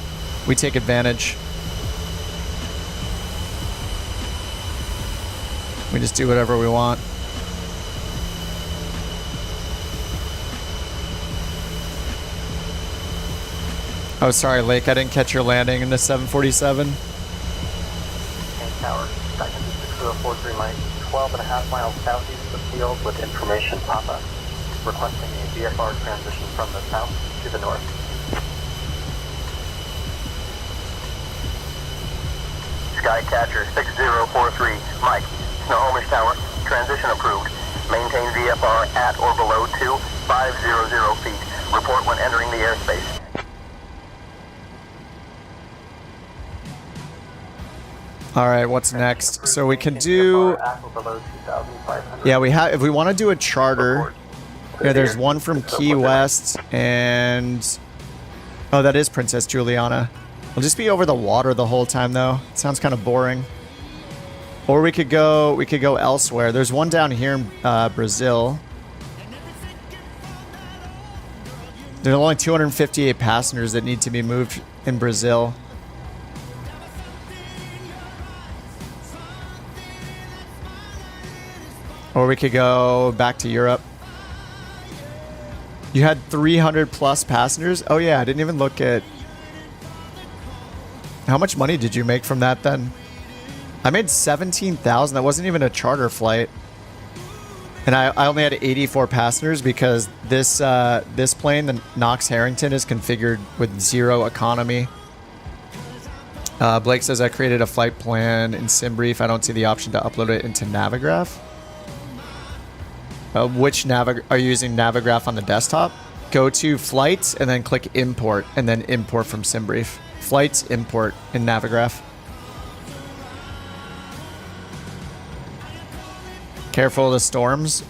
we take advantage. We just do whatever we want. Oh, sorry, Lake. I didn't catch your landing in the 747. Tower, second to 6043 Mike, 12.5 miles southeast of the field with information Papa. Requesting a VFR transition from the south to the north. Skycatcher 6043 Mike, Snohomish Tower, transition approved. Maintain VFR at or below 2500 feet. Report when entering the airspace. All right, what's next? So we can do, yeah, we have, if we want to do a charter, yeah, there's one from Key West and, oh, that is Princess Juliana. We'll just be over the water the whole time though. It sounds kind of boring. Or we could go elsewhere. There's one down here in Brazil. There are only 258 passengers that need to be moved in Brazil. Or we could go back to Europe. You had 300 plus passengers? Oh yeah, I didn't even look at... How much money did you make from that then? I made 17,000. That wasn't even a charter flight. And I only had 84 passengers because this plane, the Knox Harrington, is configured with 0 economy. Blake says I created a flight plan in SimBrief. I don't see the option to upload it into Navigraph. Which are you using Navigraph on the desktop? Go to flights and then click import and then import from SimBrief. Flights import in Navigraph. Careful of the storms.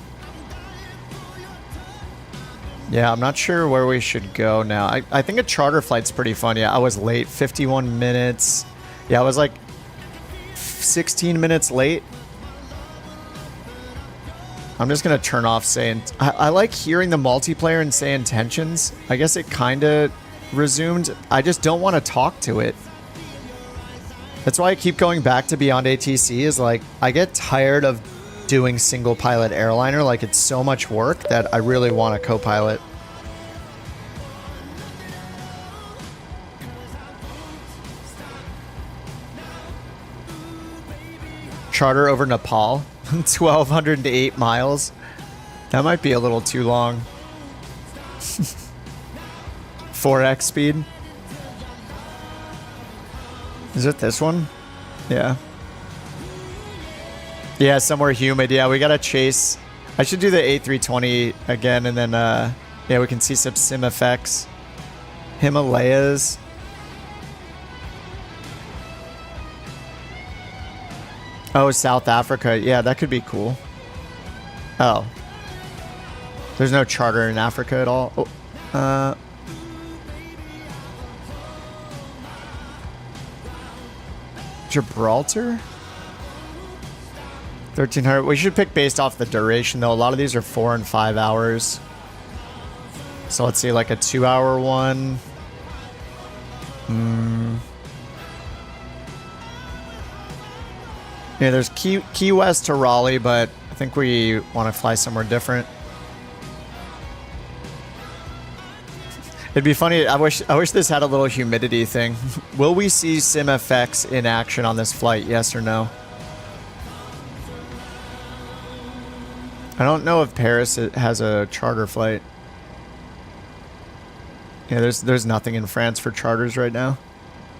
Yeah, I'm not sure where we should go now. I think a charter flight's pretty fun. Yeah, I was late. 51 minutes. Yeah, I was like 16 minutes late. I'm just going to turn off say... I like hearing the multiplayer and say intentions. I guess it kind of resumed. I just don't want to talk to it. That's why I keep going back to Beyond ATC is like, I get tired of doing single pilot airliner. Like it's so much work that I really want a co-pilot. Charter over Nepal. 1,208 miles. That might be a little too long. 4x speed. Is it this one? Yeah. Yeah, somewhere humid. Yeah, we gotta chase. I should do the A320 again, and then, yeah, we can see some sim effects. Himalayas. Oh, South Africa. Yeah, that could be cool. Oh. There's no charter in Africa at all. Oh, Gibraltar? 1300. We should pick based off the duration, though. A lot of these are 4 and 5 hours. So let's see, like a 2-hour one. Yeah, there's Key West to Raleigh, but I think we want to fly somewhere different. It'd be funny. I wish this had a little humidity thing. Will we see SimFX in action on this flight? Yes or no? I don't know if Paris has a charter flight. Yeah, there's nothing in France for charters right now.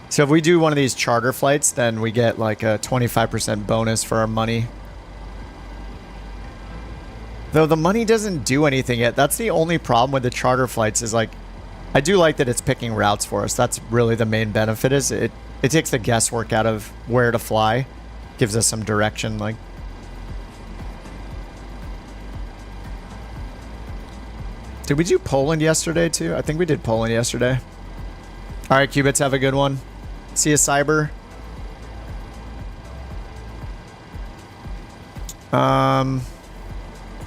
So if we do one of these charter flights, then we get like a 25% bonus for our money. Though the money doesn't do anything yet. That's the only problem with the charter flights is like, I do like that it's picking routes for us. That's really the main benefit is it takes the guesswork out of where to fly. Gives us some direction like. Did we do Poland yesterday too? I think we did Poland yesterday. All right, Qubits, have a good one. See you, Cyber.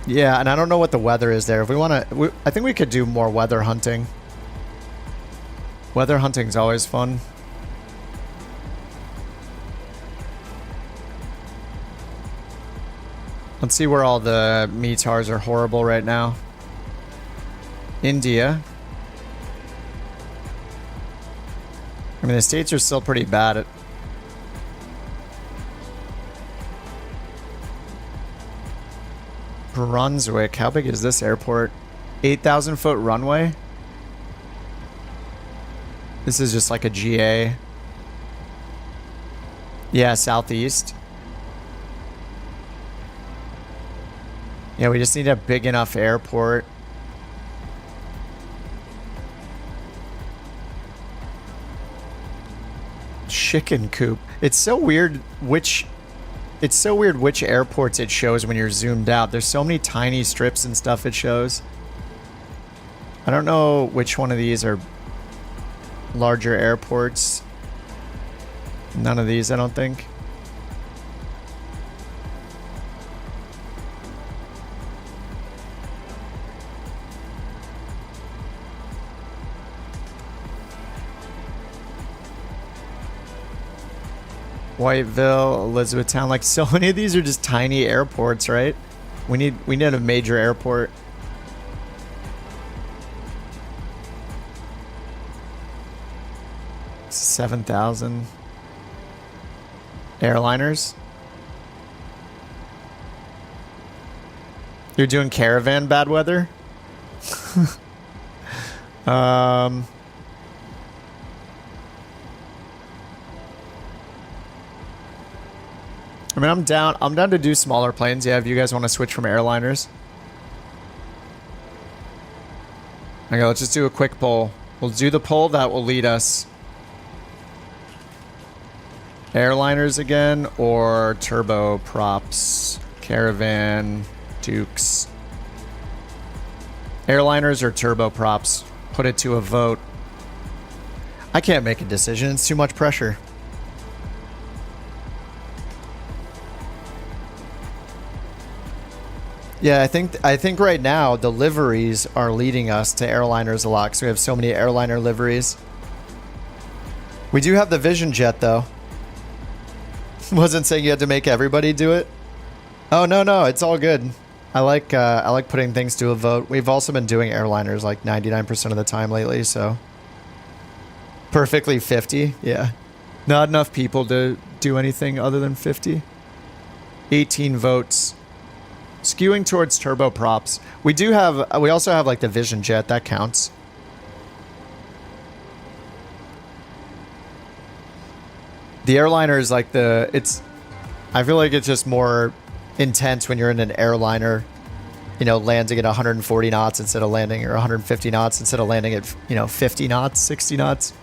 Yeah, and I don't know what the weather is there. If we want to, I think we could do more weather hunting. Weather hunting's always fun. Let's see where all the METARs are horrible right now. India. I mean, the States are still pretty bad at... Brunswick. How big is this airport? 8,000 foot runway? This is just like a GA. Yeah, southeast. Yeah, we just need a big enough airport. Chicken coop. It's so weird which airports it shows when you're zoomed out. There's so many tiny strips and stuff it shows. I don't know which one of these are larger airports. None of these, I don't think. Whiteville, Elizabethtown, like so many of these are just tiny airports, right? We need a major airport. $7,000. Airliners. You're doing caravan bad weather? I mean, I'm down to do smaller planes. Yeah, if you guys want to switch from airliners. Okay, let's just do a quick poll. We'll do the poll that will lead us. Airliners again or turboprops? Caravan, Dukes. Airliners or turboprops? Put it to a vote. I can't make a decision. It's too much pressure. Yeah, I think right now the liveries are leading us to airliners a lot because we have so many airliner liveries. We do have the Vision Jet though. Wasn't saying you had to make everybody do it. Oh no, it's all good. I like putting things to a vote. We've also been doing airliners like 99% of the time lately, so perfectly 50. Yeah, not enough people to do anything other than 50. 18 votes. Skewing towards turboprops. We also have like the Vision Jet that counts. The airliner is like I feel like it's just more intense when you're in an airliner, you know, landing at 140 knots instead of landing, or 150 knots instead of landing at, you know, 50 knots, 60 knots.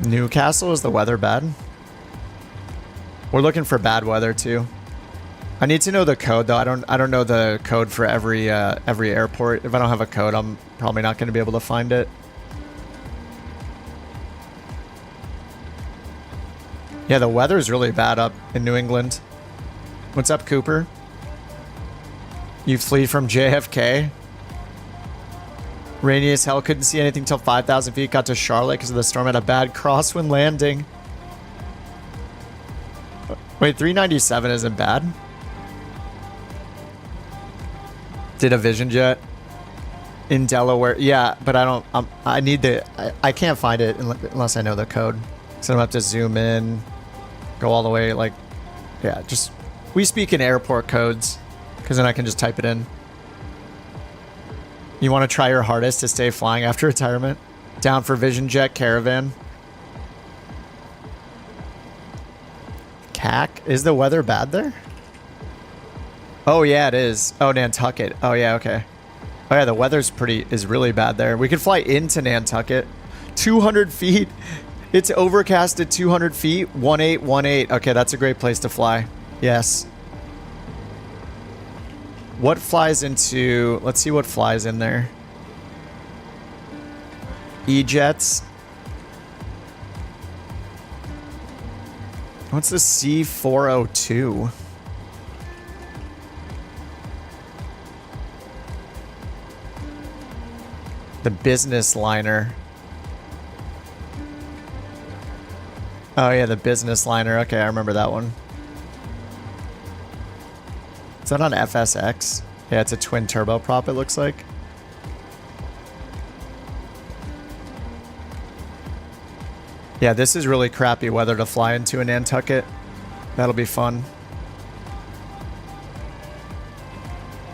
Newcastle, is the weather bad? We're looking for bad weather too. I need to know the code though. I don't know the code for every airport. If I don't have a code, I'm probably not going to be able to find it. Yeah, the weather is really bad up in New England. What's up, Cooper? You flee from JFK? Rainy as hell, couldn't see anything till 5,000 feet. Got to Charlotte because of the storm, had a bad crosswind landing. Wait, 397 isn't bad? Did a Vision Jet in Delaware? Yeah, but I can't find it unless I know the code. So I'm gonna have to zoom in, go all the way, like, yeah, just, we speak in airport codes because then I can just type it in. You want to try your hardest to stay flying after retirement? Down for Vision Jet Caravan. CAC? Is the weather bad there? Oh yeah, it is. Oh, Nantucket. Oh yeah, okay. Oh yeah, the weather's is really bad there. We could fly into Nantucket. 200 feet. It's overcast at 200 feet. 1818. Okay, that's a great place to fly. Yes. What flies into... Let's see what flies in there. E-jets. What's the C402? The business liner. Oh yeah, the business liner. Okay, I remember that one. Is that on FSX? Yeah, it's a twin turboprop, it looks like. Yeah, this is really crappy weather to fly into in Nantucket. That'll be fun.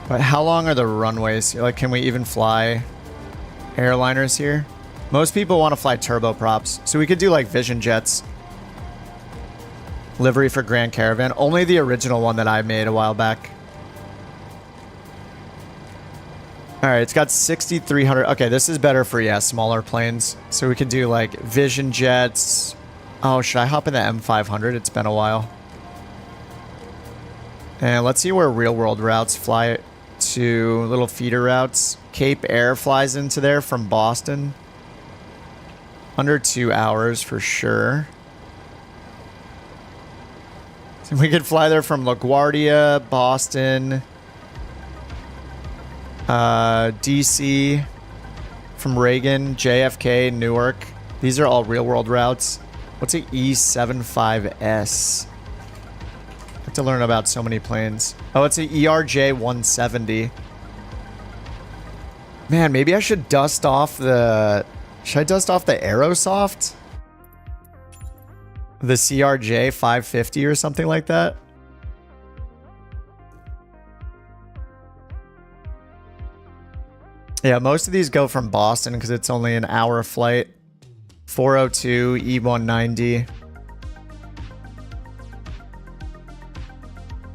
But how long are the runways? Like, can we even fly airliners here? Most people want to fly turboprops, so we could do like Vision Jets. Livery for Grand Caravan. Only the original one that I made a while back. Alright, it's got 6,300. Okay, this is better for, yeah, smaller planes. So we can do like Vision Jets. Oh, should I hop in the M500? It's been a while. And let's see where real world routes fly to. Little feeder routes. Cape Air flies into there from Boston. Under 2 hours for sure. So we could fly there from LaGuardia, Boston, DC, from Reagan, JFK, Newark. These are all real world routes. What's a E75S? I have to learn about so many planes. Oh, it's a ERJ 170. Man, maybe I should dust off the... Should I dust off the Aerosoft? The CRJ 550 or something like that? Yeah, most of these go from Boston because it's only an hour flight. 402, E190.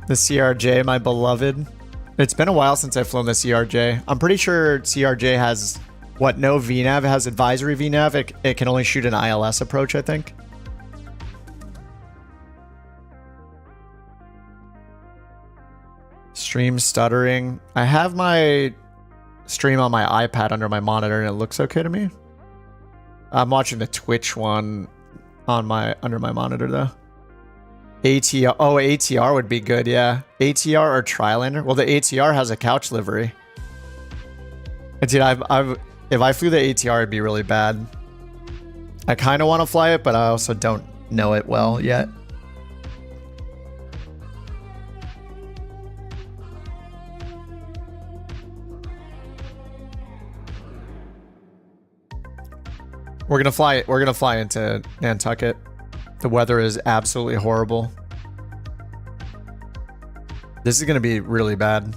The CRJ, my beloved. It's been a while since I've flown the CRJ. I'm pretty sure CRJ has, what, no VNAV? It has advisory VNAV. It can only shoot an ILS approach, I think. Stream stuttering. I have my stream on my iPad under my monitor and it looks okay to me. I'm watching the Twitch one on under my monitor though. ATR. Oh, ATR would be good, yeah. ATR or Trilander. Well, the ATR has a couch livery. Dude, if I flew the ATR, it'd be really bad. I kind of want to fly it, but I also don't know it well yet. We're gonna fly into Nantucket. The weather is absolutely horrible. This is gonna be really bad.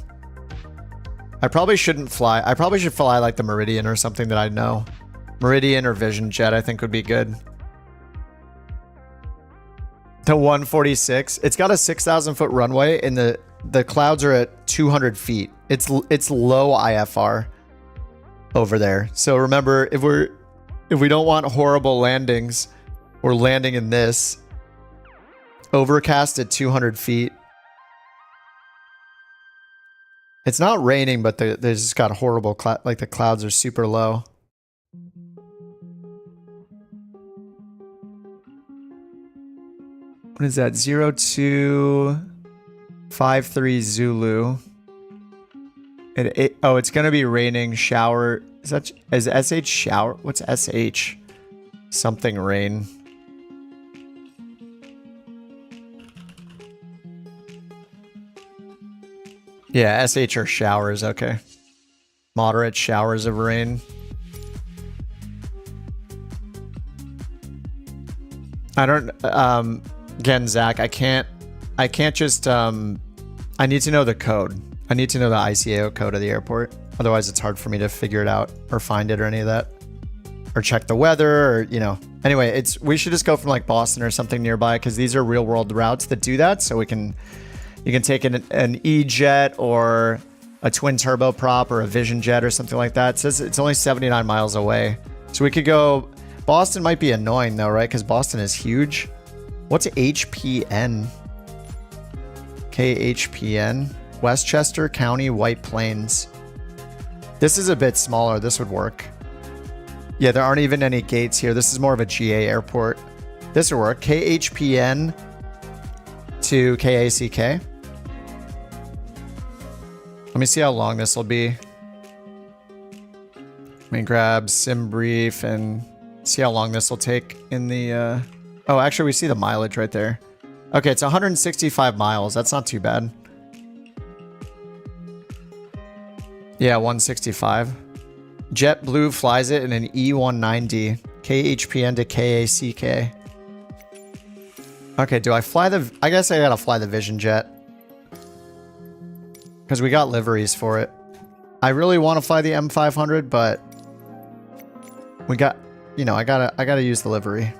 I probably shouldn't fly. I probably should fly like the Meridian or something that I know. Meridian or Vision Jet I think would be good. The 146. It's got a 6,000 foot runway and the clouds are at 200 feet. It's low IFR over there. So remember, if we don't want horrible landings, we're landing in this. Overcast at 200 feet. It's not raining, but there's just got horrible like the clouds are super low. What is that? 0253 Zulu. Oh, it's gonna be raining. Shower. Is SH shower? What's SH? Something rain. Yeah, SH are showers. Okay. Moderate showers of rain. I don't. Again, Zach, I can't just. I need to know the code. I need to know the ICAO code of the airport. Otherwise, it's hard for me to figure it out or find it or any of that. Or check the weather or, you know. Anyway, we should just go from like Boston or something nearby because these are real world routes that do that. So you can take an E-jet or a twin turboprop or a Vision Jet or something like that. It says it's only 79 miles away. So we could go. Boston might be annoying though, right? Because Boston is huge. What's HPN? KHPN? Westchester County, White Plains. This is a bit smaller. This would work. Yeah, there aren't even any gates here. This is more of a GA airport. This would work. KHPN to KACK. Let me see how long this will be. Let me grab SimBrief and see how long this will take in the... Oh, actually, we see the mileage right there. Okay, it's 165 miles. That's not too bad. Yeah, 165. JetBlue flies it in an E190. KHPN to KACK. Okay, do I fly the... I guess I gotta fly the Vision Jet. Because we got liveries for it. I really want to fly the M500, but... we got... You know, I gotta use the livery.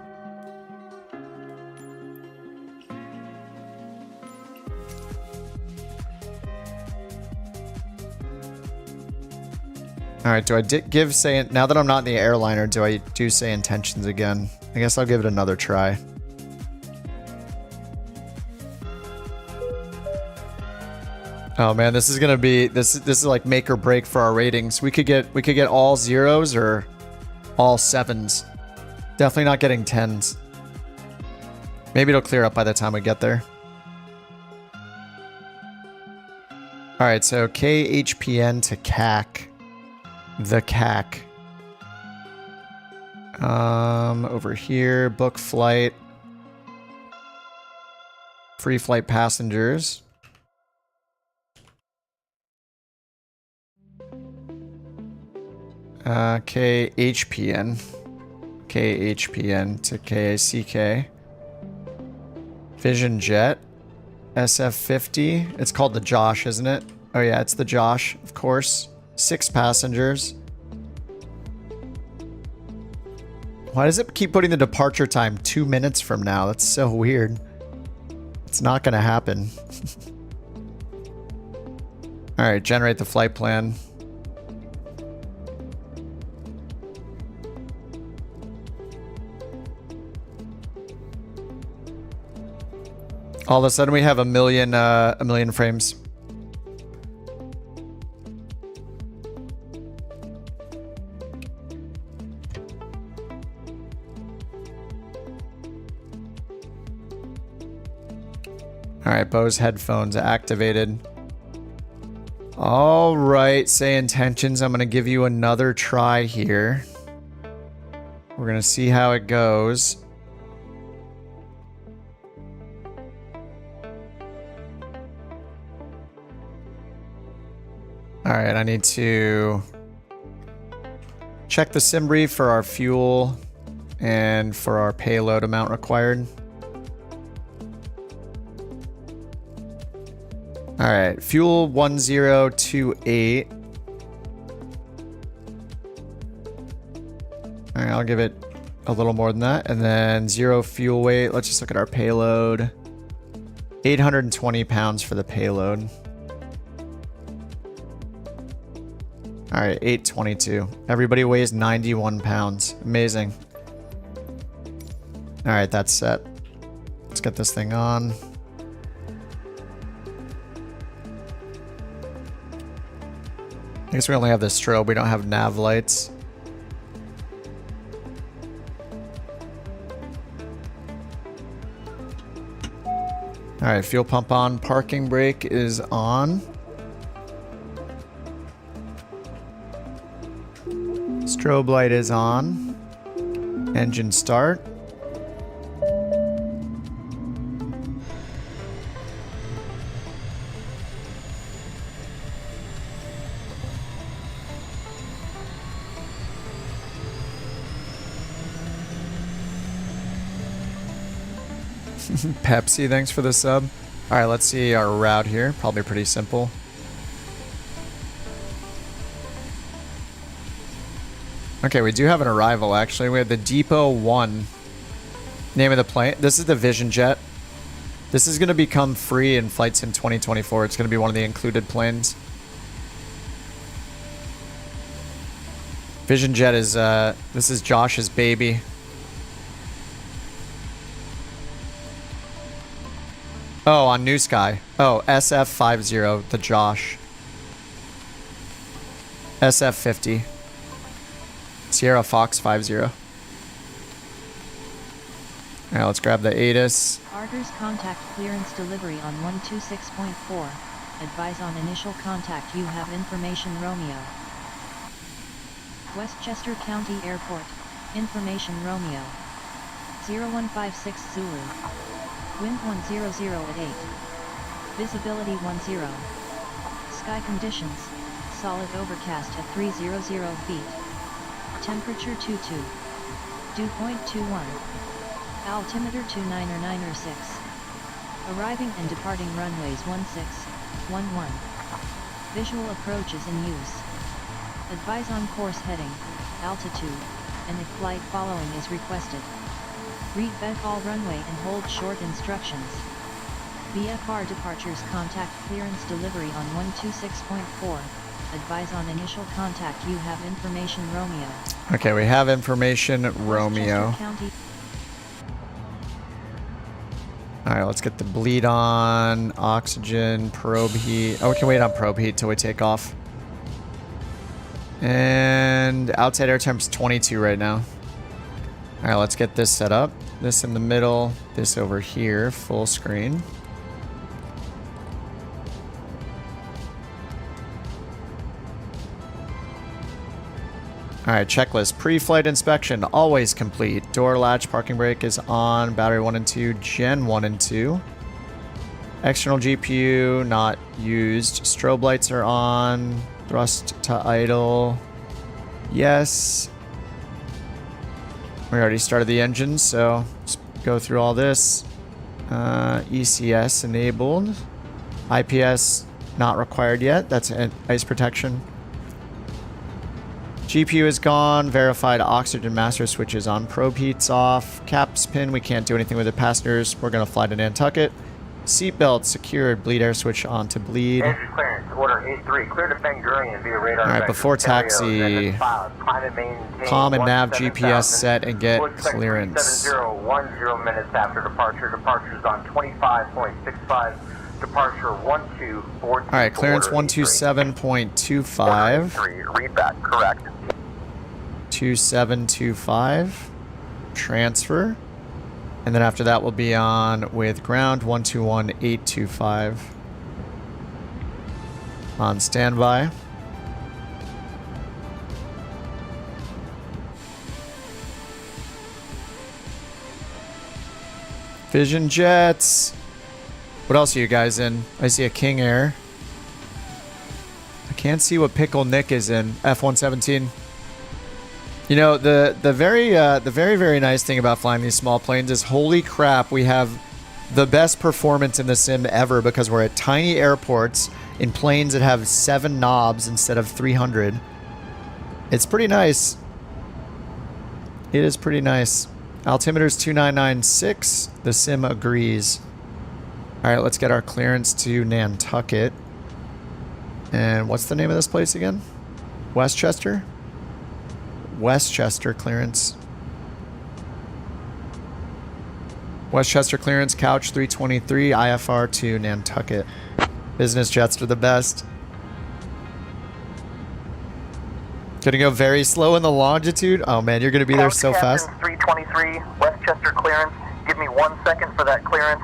Alright, do I give say... Now that I'm not in the airliner, do I do say intentions again? I guess I'll give it another try. Oh man, this is gonna be... This is like make or break for our ratings. We could get all zeros or all sevens. Definitely not getting tens. Maybe it'll clear up by the time we get there. Alright, so KHPN to CAC. The CAC. Over here, book flight. Free flight passengers. KHPN. KHPN to KACK. Vision Jet. SF50. It's called the Josh, isn't it? Oh yeah, it's the Josh, of course. 6 passengers. Why does it keep putting the departure time 2 minutes from now? That's so weird. It's not gonna happen. Alright, generate the flight plan. All of a sudden we have a million frames. Alright, Bose headphones activated. Alright, say intentions. I'm going to give you another try here. We're going to see how it goes. Alright, I need to check the SimBrief for our fuel and for our payload amount required. Alright, fuel 1028. All right, I'll give it a little more than that. And then 0 fuel weight. Let's just look at our payload. 820 pounds for the payload. All right, 822. Everybody weighs 91 pounds. Amazing. All right, that's set. Let's get this thing on. I guess we only have the strobe. We don't have nav lights. All right, fuel pump on. Parking brake is on. Strobe light is on. Engine start. Pepsi, thanks for the sub. All right, let's see our route here. Probably pretty simple. Okay, we do have an arrival, actually. We have the Depot 1. Name of the plane. This is the Vision Jet. This is going to become free in Flight Sim 2024. It's going to be one of the included planes. Vision Jet is, this is Josh's baby. Oh, on NewSky. Oh, SF50, the Josh. SF50. Sierra Fox 50. Alright, let's grab the ATIS. Argers contact clearance delivery on 126.4. Advise on initial contact you have information Romeo. Westchester County Airport. Information Romeo. 0156 Zulu. Wind 100 at 8. Visibility 10. Sky conditions. Solid overcast at 300 feet. Temperature 22. Dew point 21. Altimeter 29906. Arriving and departing runways 1611. Visual approaches in use. Advise on course heading, altitude, and if flight following is requested. Read all runway and hold short instructions. VFR departures contact clearance delivery on 126.4. Advise on initial contact you have information Romeo. Okay, we have information Romeo. Alright, let's get the bleed on. Oxygen, probe heat. Oh, we can wait on probe heat till we take off. And outside air temp's 22 right now. Alright, let's get this set up. This in the middle, this over here, full screen. Alright, checklist. Pre-flight inspection, always complete. Door latch, parking brake is on. Battery 1 and 2, Gen 1 and 2. External GPU, not used. Strobe lights are on. Thrust to idle. Yes. We already started the engine, so just go through all this. ECS enabled. IPS not required yet. That's an ice protection. GPU is gone. Verified oxygen master switch is on. Probe heat's off. Caps pin, we can't do anything with the passengers. We're going to fly to Nantucket. Seatbelt secured. Bleed air switch on to bleed. Engine clearance. Order A3. Clear to Ben Gurion via radar. Alright, before taxi, comm and nav GPS set and get clearance. 7010 minutes after departure. Departure is on 25.65. Departure 1242. Alright, clearance 127.25. Read that, correct. 2725. Transfer. And then after that we'll be on with ground 121825. On standby. Vision jets. What else are you guys in? I see a King Air. I can't see what Pickle Nick is in. F-117. You know, the very nice thing about flying these small planes is, holy crap, we have the best performance in the sim ever because we're at tiny airports in planes that have 7 knobs instead of 300. It's pretty nice. It is pretty nice. Altimeter's 2996. The sim agrees. All right, let's get our clearance to Nantucket. And what's the name of this place again? Westchester? Westchester clearance. Westchester clearance, couch 323, IFR to Nantucket. Business jets are the best. Gonna go very slow in the longitude. Oh man, you're gonna be there so fast. 323, Westchester clearance. Give me 1 second for that clearance.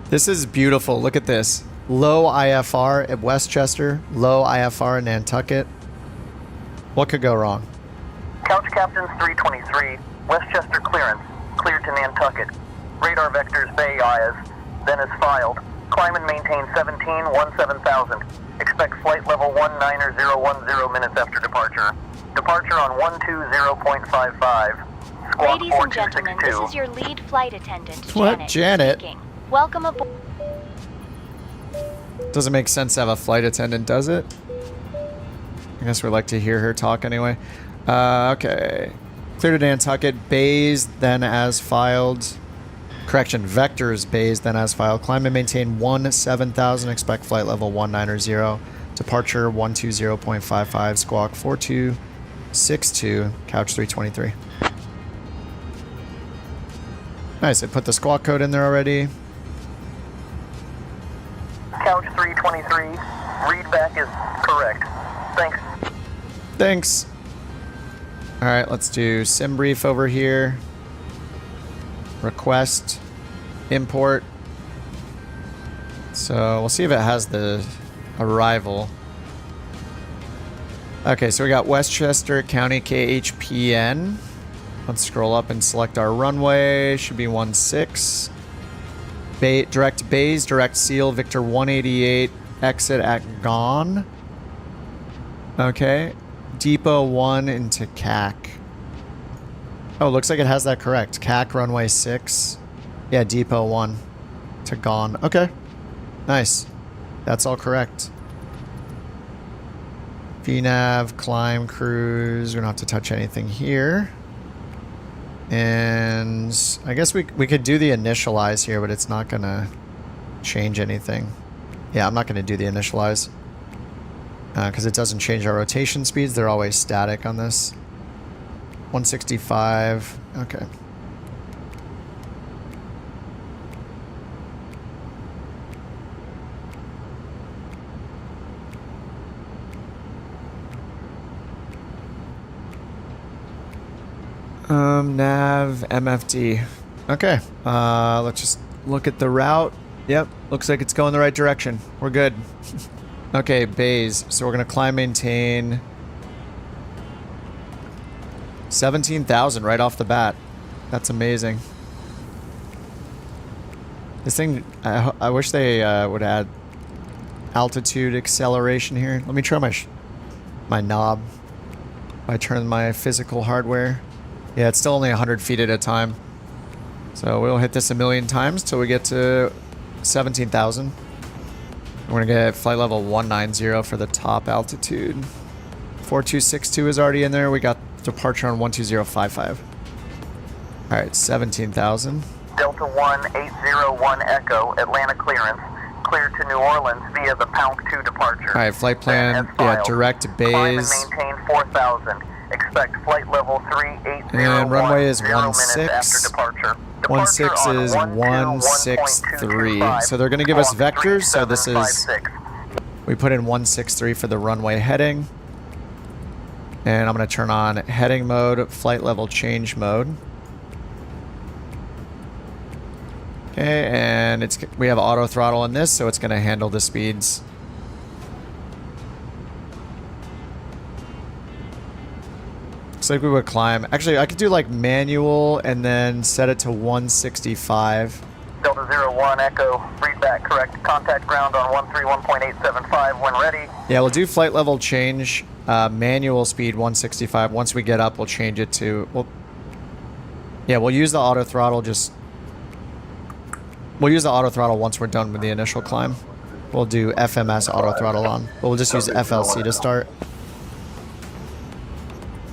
This is beautiful. Look at this. Low IFR at Westchester, low IFR in Nantucket. What could go wrong? Couch Captains 323, Westchester clearance. Cleared to Nantucket. Radar vectors Bay Ayas. Then is filed. Climb and maintain 17,000. Expect flight level 19010 minutes after departure. Departure on 120.55. Squawk Ladies and gentlemen, this is your lead flight attendant, What? Janet? speaking. Welcome aboard. Doesn't make sense to have a flight attendant, does it? I guess we'd like to hear her talk anyway. Okay. Clear to Nantucket. Bays, then as filed. Correction. Vectors, bays, then as filed. Climb and maintain 17,000. Expect flight level 190. Departure 120.55. Squawk 4262. Couch 323. Nice. I put the squawk code in there already. Couch 323. Readback is correct. Thanks. Thanks. All right, let's do sim brief over here. Request, import. So we'll see if it has the arrival. Okay, so we got Westchester County KHPN. Let's scroll up and select our runway. Should be 16. Direct bays, direct seal, Victor 188, exit at Gone. Okay. Depot 1 into CAC. Oh, looks like it has that correct. CAC runway 6. Yeah, Depot 1 to Gone. Okay. Nice. That's all correct. VNAV, climb, cruise. We don't have to touch anything here. And I guess we could do the initialize here, but it's not going to change anything. Yeah, I'm not going to do the initialize. Because it doesn't change our rotation speeds. They're always static on this. 165. Okay. Nav, MFD. Okay. Let's just look at the route. Yep. Looks like it's going the right direction. We're good. Okay, bays. So we're going to climb, maintain 17,000 right off the bat. That's amazing. This thing, I wish they would add altitude acceleration here. Let me try my knob. I turn my physical hardware. Yeah, it's still only 100 feet at a time. So we'll hit this a million times till we get to 17,000. We're going to get flight level 190 for the top altitude. 4262 is already in there. We got departure on 12055. All right, 17,000. Delta 1801 Echo, Atlanta clearance. Clear to New Orleans via the Pound 2 departure. All right, flight plan. Yeah, direct bays. Climb and maintain 4,000. Expect flight level 3801. And runway is 16. After departure. 16 is 163. So they're going to give us vectors. So this is, we put in 163 for the runway heading. And I'm going to turn on heading mode, flight level change mode. Okay, and we have auto throttle in this, so it's going to handle the speeds. Looks like we would climb. Actually, I could do like manual and then set it to 165. Delta 01 Echo, read back correct. Contact ground on 131.875 when ready. Yeah, we'll do flight level change, manual speed 165. Once we get up, we'll change it to, we'll use the auto throttle We'll use the auto throttle once we're done with the initial climb. We'll do FMS auto throttle on. But we'll just use FLC to start.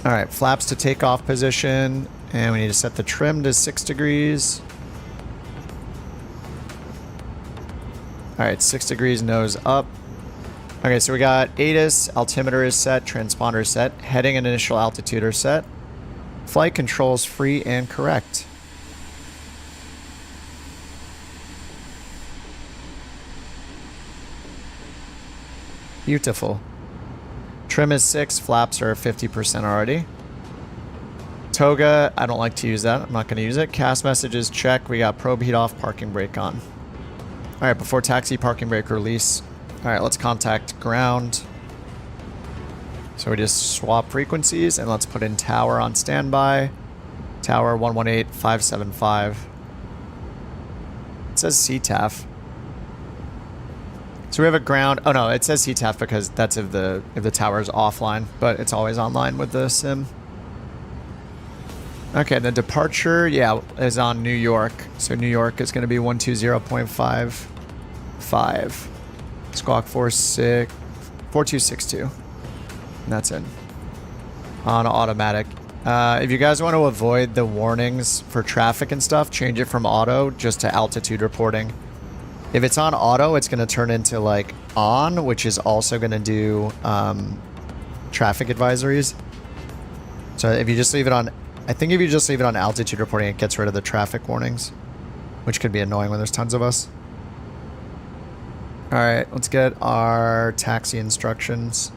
All right, flaps to takeoff position, and we need to set the trim to 6 degrees. All right, 6 degrees nose up. Okay, so we got ATIS, altimeter is set, transponder is set, heading and initial altitude are set. Flight controls free and correct. Beautiful. Trim is 6, flaps are 50% already. Toga, I don't like to use that. I'm not going to use it. Cast messages, check. We got probe heat off, parking brake on. All right, before taxi, parking brake release. All right, let's contact ground. So we just swap frequencies, and let's put in tower on standby. Tower 118575. It says CTAF. So we have a ground. Oh no, it says CTAF because that's if the tower is offline, but it's always online with the sim. Okay, the departure, yeah, is on New York. So New York is going to be 120.55. Squawk 4262. And that's in. On automatic. If you guys want to avoid the warnings for traffic and stuff, change it from auto just to altitude reporting. If it's on auto, it's going to turn into like on, which is also going to do traffic advisories. So if you just leave it on, I think if you just leave it on altitude reporting, it gets rid of the traffic warnings, which could be annoying when there's tons of us. All right, let's get our taxi instructions.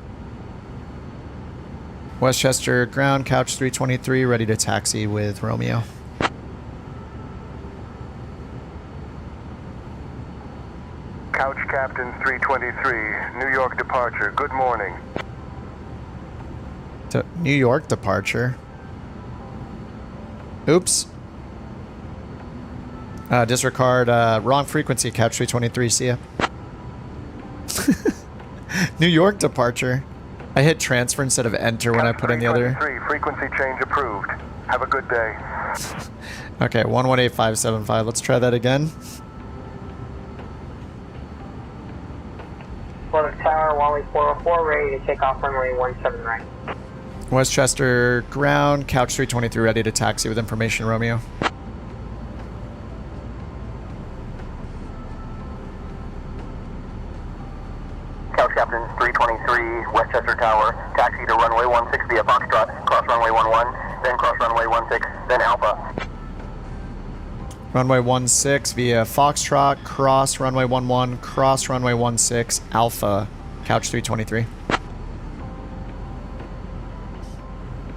Westchester ground, couch 323, ready to taxi with Romeo. Couch Captain 323, New York departure. Good morning. To New York departure. Oops. Disregard wrong frequency, couch 323, see ya. New York departure. I hit transfer instead of enter when I put in the other. Frequency change approved. Have a good day. Okay, 118575. Let's try that again. Plymouth Tower, Wally 404, ready to take off runway 17 right. Westchester ground, couch 323, ready to taxi with information, Romeo. Couch Captain 323, Westchester Tower, taxi to runway 16 via Foxtrot, cross runway 11, then cross runway 16, then Alpha. Runway 16 via Foxtrot, cross runway 11, cross runway 16, Alpha, couch 323.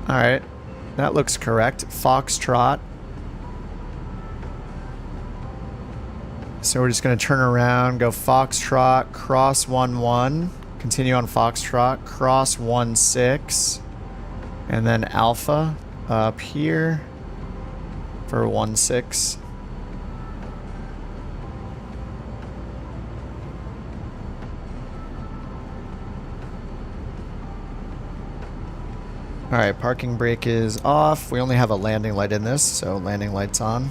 Alright, that looks correct. Foxtrot. So we're just going to turn around, go Foxtrot, cross 11, continue on Foxtrot, cross 16, and then Alpha up here for 16. Alright, parking brake is off. We only have a landing light in this, so landing light's on.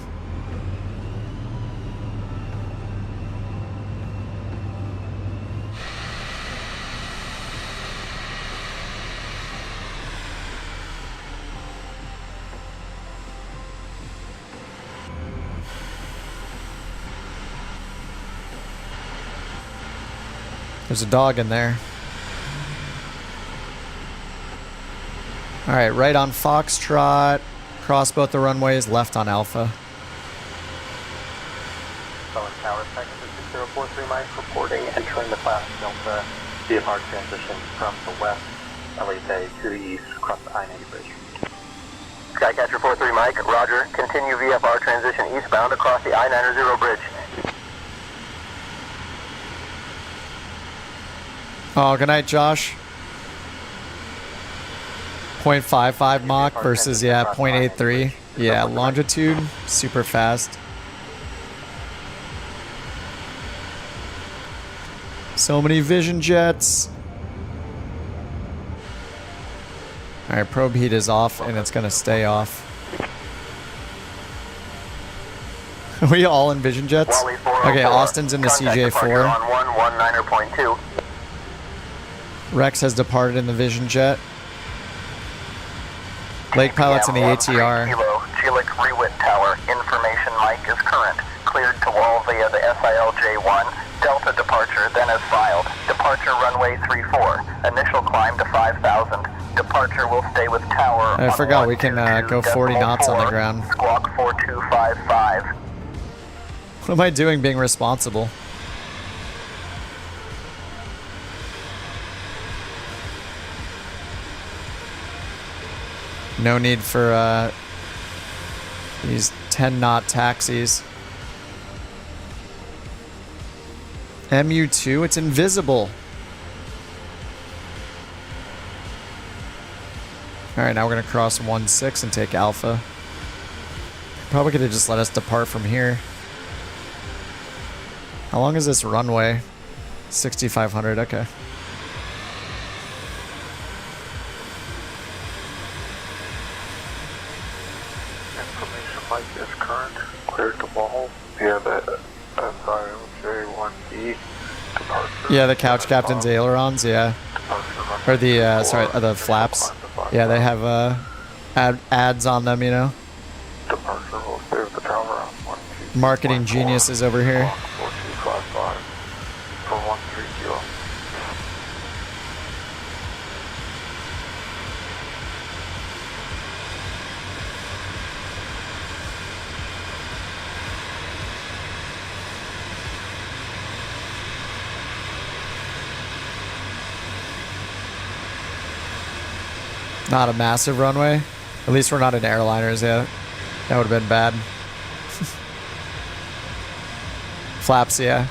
There's a dog in there. Alright, right on Foxtrot, cross both the runways, left on Alpha. Southern Tower, second to 6043 Mike, reporting entering the class Delta VFR transition from the west, LA Bay to the east, across the I-90 bridge. Skycatcher 43 Mike, roger, continue VFR transition eastbound across the I-90 bridge. Oh, good night, Josh. 0.55 Mach versus, yeah, 0.83. Yeah, longitude, super fast. So many vision jets. Alright, probe heat is off, and it's going to stay off. Are we all in vision jets? Okay, Austin's in the CJ4. Rex has departed in the vision jet. Lake pilots in the ATR. Kilo, Chilic Rewit Tower. Information mic is current. Cleared to wall via the SILJ-1. Delta departure, then as filed. Departure runway 34. Initial climb to 5,000. Departure will stay with tower. I forgot we can go 40 knots on the ground. Squawk 4255. What am I doing being responsible? No need for these 10-knot taxis. MU2, it's invisible. Alright, now we're going to cross 1-6 and take Alpha. Probably could have just let us depart from here. How long is this runway? 6,500, okay. Information mic is current. Cleared to wall. Yeah, the SILJ-1B. Departure. Yeah, the couch captain's ailerons, yeah. Or the, sorry, the flaps. Yeah, they have ads on them, you know. Departure will stay with the tower on 12. Marketing geniuses over here. 4255 for 13 kilo. Not a massive runway. At least we're not in airliners yet. That would have been bad. Flaps, yeah.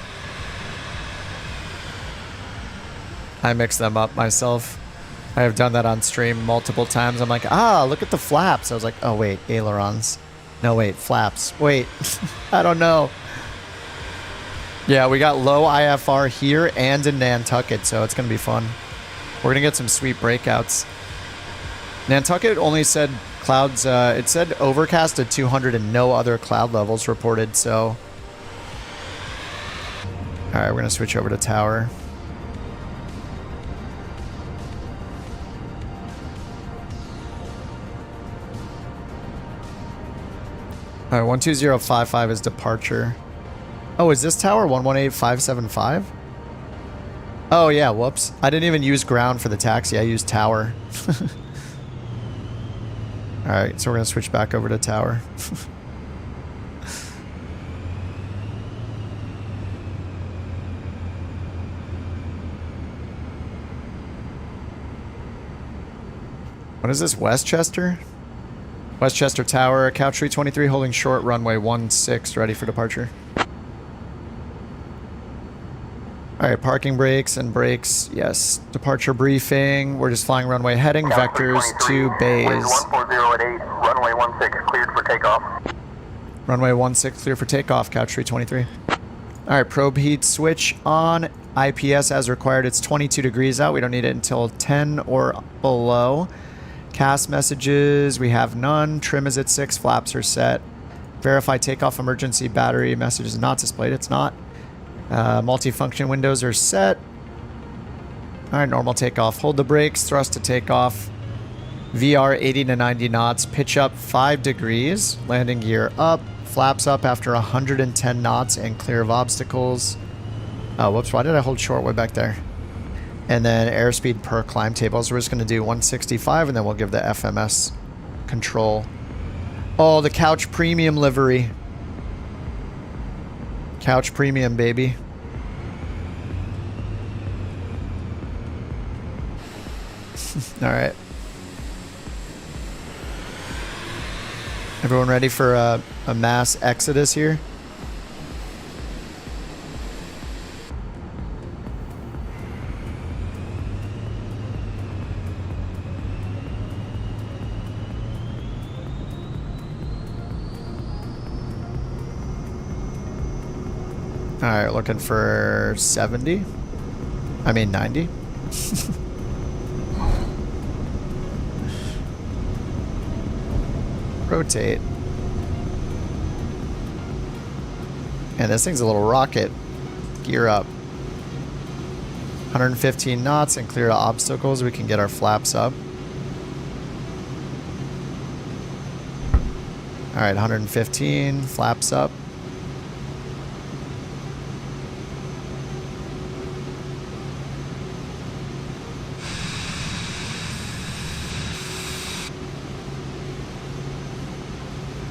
I mix them up myself. I have done that on stream multiple times. I'm like, look at the flaps. I was like, oh wait, ailerons. No, wait, flaps. Wait, I don't know. Yeah, we got low IFR here and in Nantucket, so it's going to be fun. We're going to get some sweet breakouts. Nantucket only said clouds, it said overcast at 200 and no other cloud levels reported, so. Alright, we're going to switch over to tower. Alright, 12055 is departure. Oh, is this tower 118575? Oh yeah, whoops. I didn't even use ground for the taxi, I used tower. Alright, so we're going to switch back over to tower. What is this, Westchester? Westchester Tower, Couch 323 holding short, runway 16, ready for departure. Alright, parking brakes and brakes, yes. Departure briefing, we're just flying runway heading, vectors to bays. 140 at 8, runway 16 cleared for takeoff. Runway 16 clear for takeoff, Couch 323. Alright, probe heat switch on, IPS as required, it's 22 degrees out, we don't need it until 10 or below. CAS messages, we have none, trim is at 6, flaps are set. Verify takeoff emergency battery message is not displayed, it's not. Multifunction windows are set. Alright, normal takeoff. Hold the brakes, thrust to takeoff. VR 80 to 90 knots, pitch up 5 degrees. Landing gear up, flaps up after 110 knots and clear of obstacles. Oh, whoops, why did I hold short way back there? And then airspeed per climb tables. We're just going to do 165 and then we'll give the FMS control. Oh, the Couch Premium livery. Couch Premium, baby. Alright. Everyone ready for a mass exodus here? Alright, looking for 70. I mean 90. Rotate. And this thing's a little rocket. Gear up. 115 knots and clear to obstacles. We can get our flaps up. All right, 115, flaps up.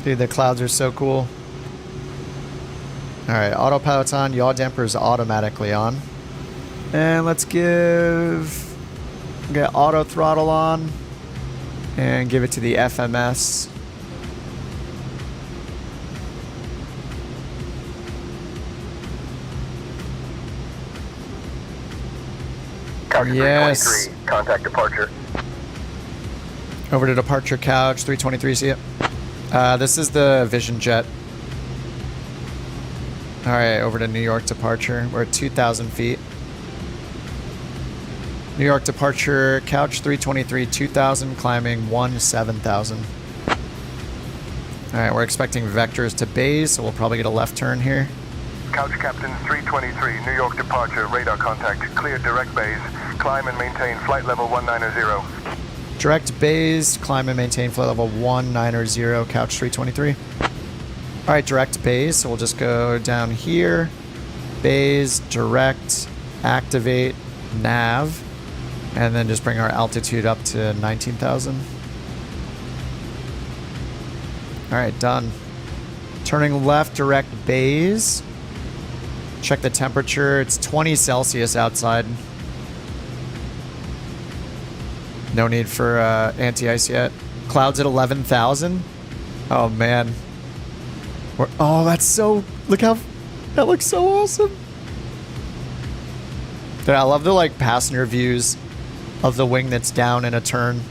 Dude, the clouds are so cool. All right, autopilot's on, yaw damper's automatically on. And let's get auto throttle on and give it to the FMS. Couch Yes. 323, contact departure. Over to departure couch, 323, see it? This is the Vision Jet. All right, over to New York departure. We're at 2,000 feet. New York departure, couch 323, 2,000, climbing 7,000. All right, we're expecting vectors to base, so we'll probably get a left turn here. Couch Captain 323, New York departure, radar contact, clear direct base, climb and maintain flight level 190. Direct base, climb and maintain flight level 190, couch 323. All right, direct base, so we'll just go down here. Base, direct, activate, nav, and then just bring our altitude up to 19,000. All right, done. Turning left, direct base. Check the temperature. It's 20 Celsius outside. No need for anti-ice yet. Clouds at 11,000. Oh, man. Oh, that's so... Look how... That looks so awesome. Dude, I love the, like, passenger views of the wing that's down in a turn.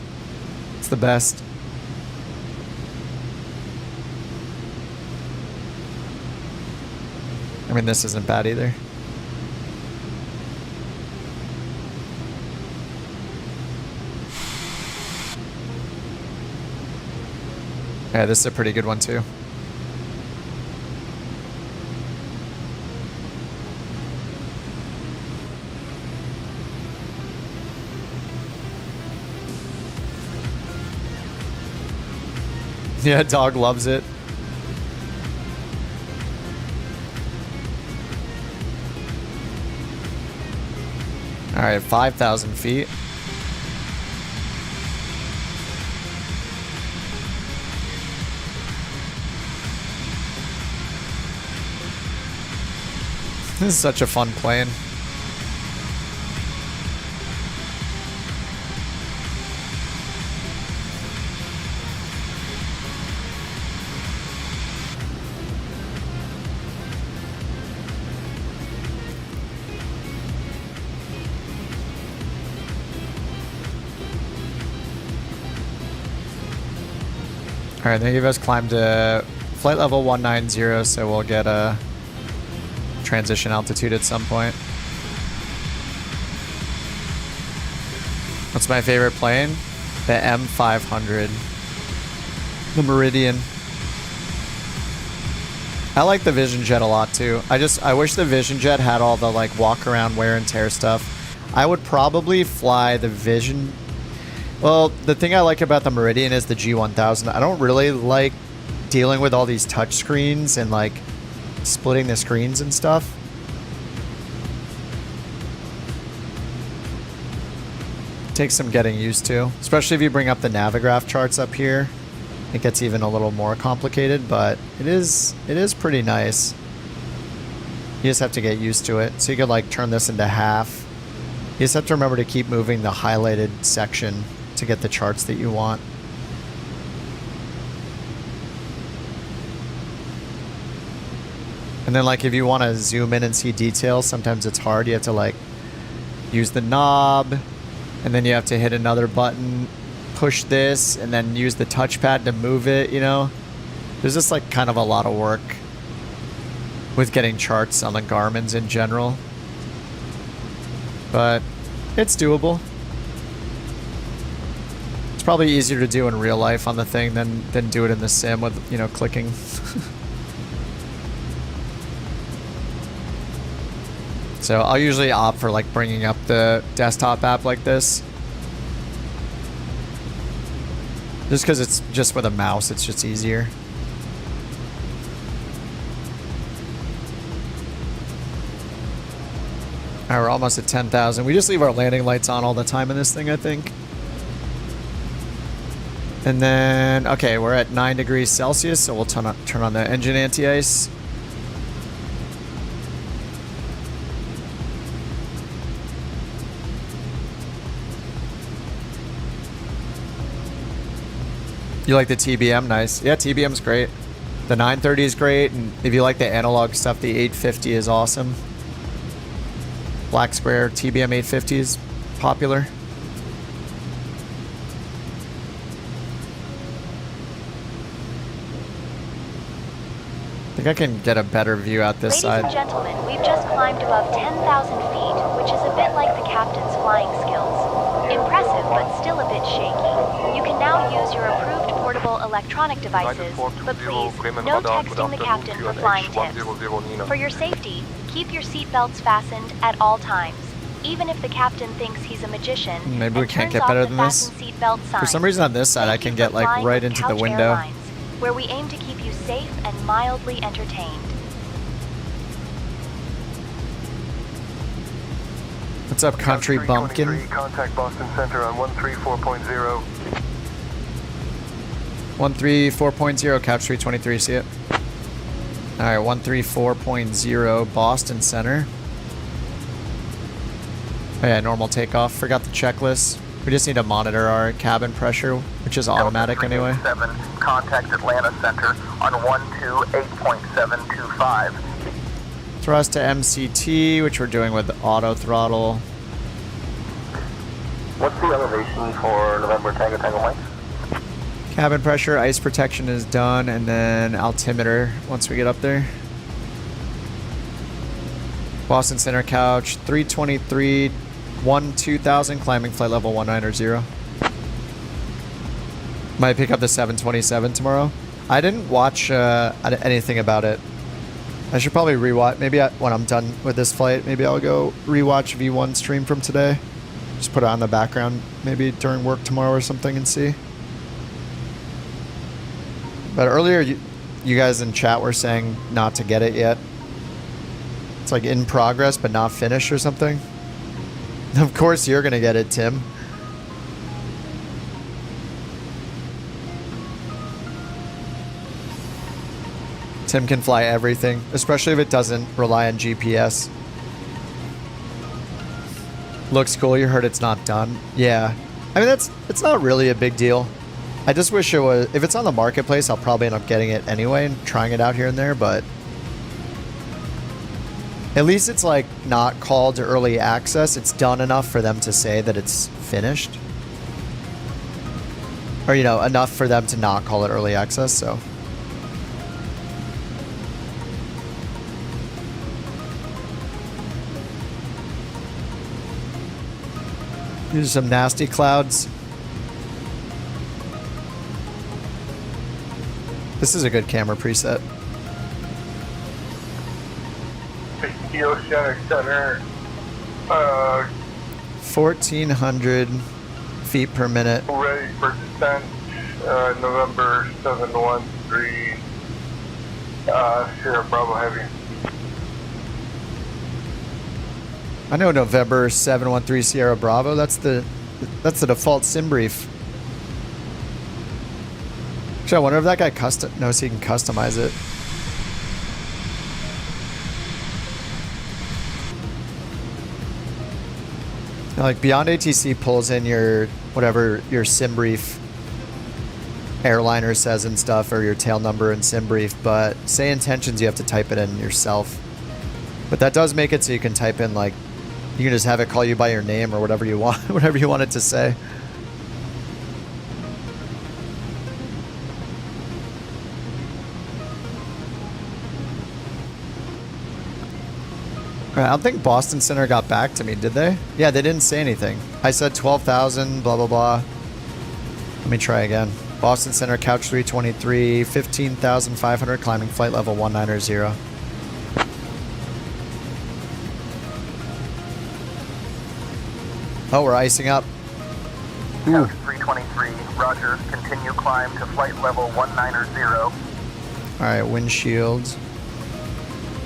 It's the best. I mean, this isn't bad either. Yeah, this is a pretty good one too. Yeah, dog loves it. All right, 5,000 feet. This is such a fun plane. All right, they give us climb to flight level 190, so we'll get a transition altitude at some point. What's my favorite plane? The M500. The Meridian. I like the Vision Jet a lot too. I wish the Vision Jet had all the like walk around wear and tear stuff. I would probably fly the Vision. Well, the thing I like about the Meridian is the G1000. I don't really like dealing with all these touch screens and like splitting the screens and stuff. It takes some getting used to, especially if you bring up the Navigraph charts up here. It gets even a little more complicated, but it is pretty nice. You just have to get used to it. So you could like turn this into half. You just have to remember to keep moving the highlighted section to get the charts that you want. And then like if you want to zoom in and see details, sometimes it's hard. You have to like use the knob, and then you have to hit another button, push this, and then use the touchpad to move it, you know? There's just like kind of a lot of work with getting charts on the Garmin's in general. But it's doable. It's probably easier to do in real life on the thing than do it in the sim with, you know, clicking. So I'll usually opt for like bringing up the desktop app like this. Just because it's just with a mouse, it's just easier. Alright, we're almost at 10,000. We just leave our landing lights on all the time in this thing, I think. And then, okay, we're at 9 degrees Celsius, so we'll turn on the engine anti-ice. You like the TBM? Nice. Yeah, TBM's great. The 930 is great, and if you like the analog stuff, the 850 is awesome. Black Square TBM 850 is popular. I think I can get a better view out this side. Ladies and gentlemen, we've just climbed above 10,000 feet, which is a bit like the captain's flying skills. Impressive, but still a bit shaky. You can now use your approved portable electronic devices, but please, no texting the captain for flying tips. For your safety, keep your seatbelts fastened at all times, even if the captain thinks he's a magician. Maybe we can't get better than this. For some reason on this side, I can get like right into the window. Airlines, where we aim to keep you safe and mildly entertained. What's up, Country Bumpkin? Contact Boston Center on 134.0. 134.0, Couch 323, see it? Alright, 134.0, Boston Center. Oh yeah, normal takeoff. Forgot the checklist. We just need to monitor our cabin pressure, which is automatic anyway. Contact Atlanta Center on 128.725. Thrust to MCT, which we're doing with auto throttle. What's the elevation for November Tango Tango Mike? Cabin pressure, ice protection is done, and then altimeter once we get up there. Boston Center Couch, 323, 2000, climbing flight level 190. Might pick up the 727 tomorrow. I didn't watch anything about it. I should probably rewatch. Maybe when I'm done with this flight, maybe I'll go rewatch V1 stream from today. Just put it on the background, maybe during work tomorrow or something, and see. But earlier, you guys in chat were saying not to get it yet. It's like in progress, but not finished or something. Of course you're gonna get it, Tim. Tim can fly everything, especially if it doesn't rely on GPS. Looks cool. You heard it's not done. Yeah. I mean, it's not really a big deal. I just wish it was. If it's on the marketplace, I'll probably end up getting it anyway and trying it out here and there, but at least it's like not called early access. It's done enough for them to say that it's finished. Or, you know, enough for them to not call it early access, so. These are some nasty clouds. This is a good camera preset. The Oceanic Center. 1,400 feet per minute. Ready for descent. November 713. Sierra Bravo Heavy. I know November 713 Sierra Bravo. That's the default sim brief. Actually, I wonder if that guy knows he can customize it. You know, like Beyond ATC pulls in your whatever your sim brief airliner says and stuff, or your tail number and sim brief, but say intentions you have to type it in yourself. But that does make it so you can type in, like, you can just have it call you by your name or whatever you want, whatever you want it to say. I don't think Boston Center got back to me, did they? Yeah, they didn't say anything. I said 12,000, blah, blah, blah. Let me try again. Boston Center, Couch 323, 15,500, climbing flight level 190. Oh, we're icing up. Ooh. Couch 323, roger. Continue climb to flight level 190. Alright, windshield.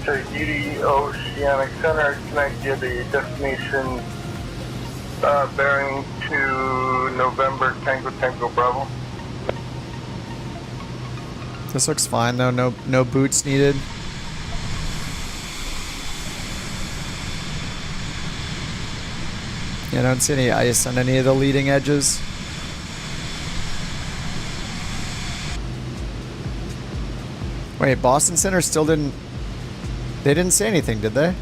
Tahiti Oceanic Center, can I get a destination bearing to November Tango Tango Bravo? This looks fine though, no boots needed. Yeah, I don't see any ice on any of the leading edges. Wait, Boston Center still didn't... They didn't say anything, did they?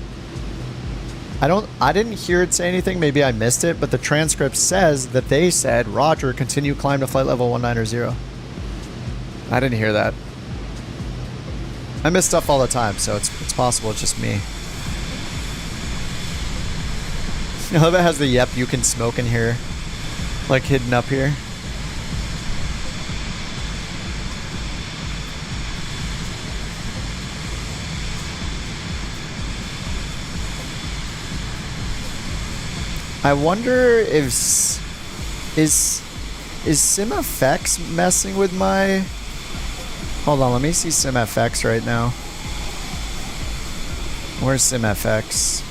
I didn't hear it say anything. Maybe I missed it, but the transcript says that they said, Roger, continue climb to flight level 190. I didn't hear that. I miss stuff all the time, so it's possible it's just me. I love it has the yep, you can smoke in here. Like hidden up here. I wonder if is SimFX messing with my... Hold on, let me see SimFX right now. Where's SimFX?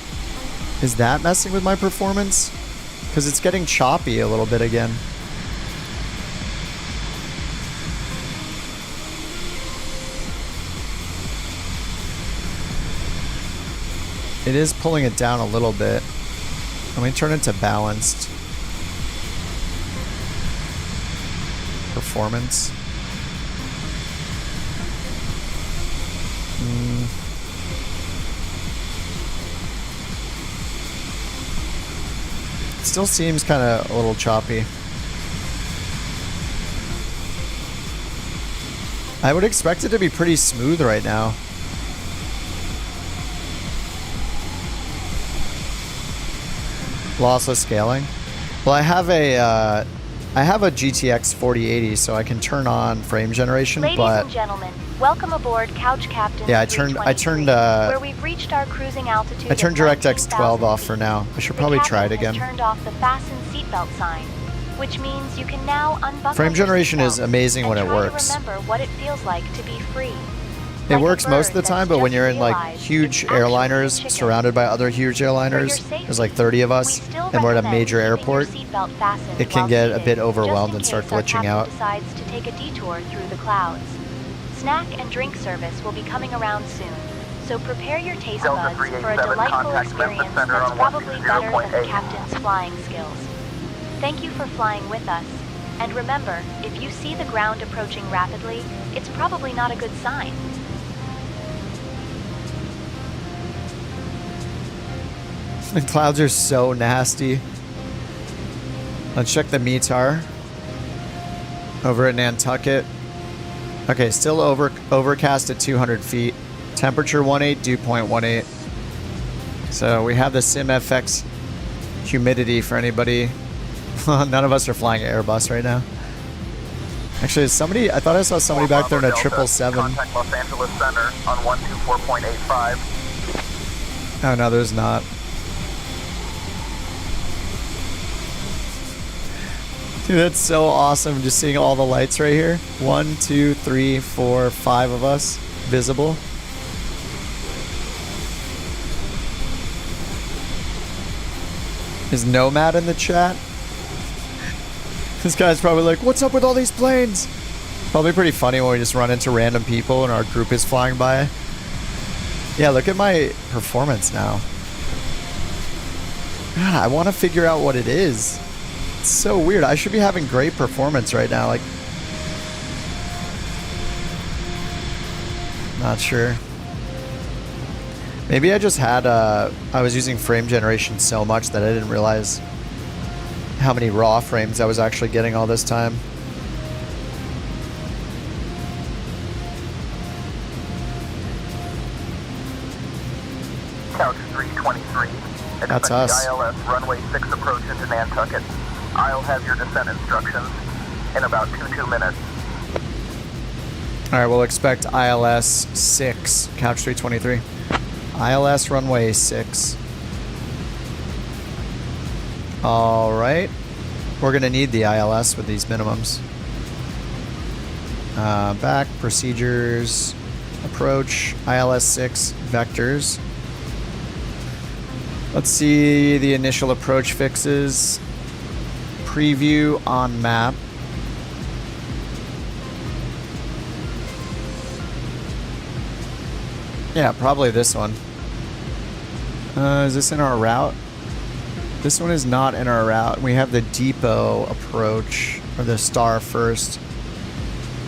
Is that messing with my performance? Because it's getting choppy a little bit again. It is pulling it down a little bit. Let me turn it to balanced. Performance. Still seems kind of a little choppy. I would expect it to be pretty smooth right now. Lossless scaling. Well, I have a GTX 4080, so I can turn on frame generation. Ladies but and gentlemen, welcome aboard Couch Captain. Yeah, I turned where we've reached our cruising altitude. I turned DirectX 12 off for now. I should probably try it again. Turned off the fasten seatbelt sign, which means you can now unbuckle. Frame generation is amazing when it works. Remember what it feels like to be free. It works most of the time, but when you're in like huge airliners surrounded by other huge airliners, there's like 30 of us, and we're at a major airport, it can get a bit overwhelmed and start glitching out. Decides to take a detour through the clouds. Snack and drink service will be coming around soon, so prepare your taste buds for a delightful experience that's probably better than the captain's flying skills. Thank you for flying with us, and remember, if you see the ground approaching rapidly, it's probably not a good sign. The clouds are so nasty. Let's check the METAR over at Nantucket. Okay, still overcast at 200 feet. Temperature 18, dew point 18. So we have the SimFX humidity for anybody. None of us are flying Airbus right now. Actually, somebody, I thought I saw somebody back there in a 777. Contact Los Angeles Center on 124.85. Oh no, there's not. Dude, that's so awesome just seeing all the lights right here. 1, 2, 3, 4, 5 of us visible. Is Nomad in the chat? This guy's probably like, what's up with all these planes? Probably pretty funny when we just run into random people and our group is flying by. Yeah, look at my performance now. God, I want to figure out what it is. It's so weird. I should be having great performance right now. Like, not sure. Maybe I just had I was using frame generation so much that I didn't realize how many raw frames I was actually getting all this time. Couch 323. That's us. ILS runway 6 approach into Nantucket. I'll have your descent instructions in about 2 minutes. Alright, we'll expect ILS 6, Couch 323. ILS runway 6. Alright. We're going to need the ILS with these minimums. Back, procedures. approach, ILS-6 vectors. Let's see the initial approach fixes. Preview on map. Yeah, probably this one. Is this in our route? This one is not in our route. We have the depot approach, or the star first.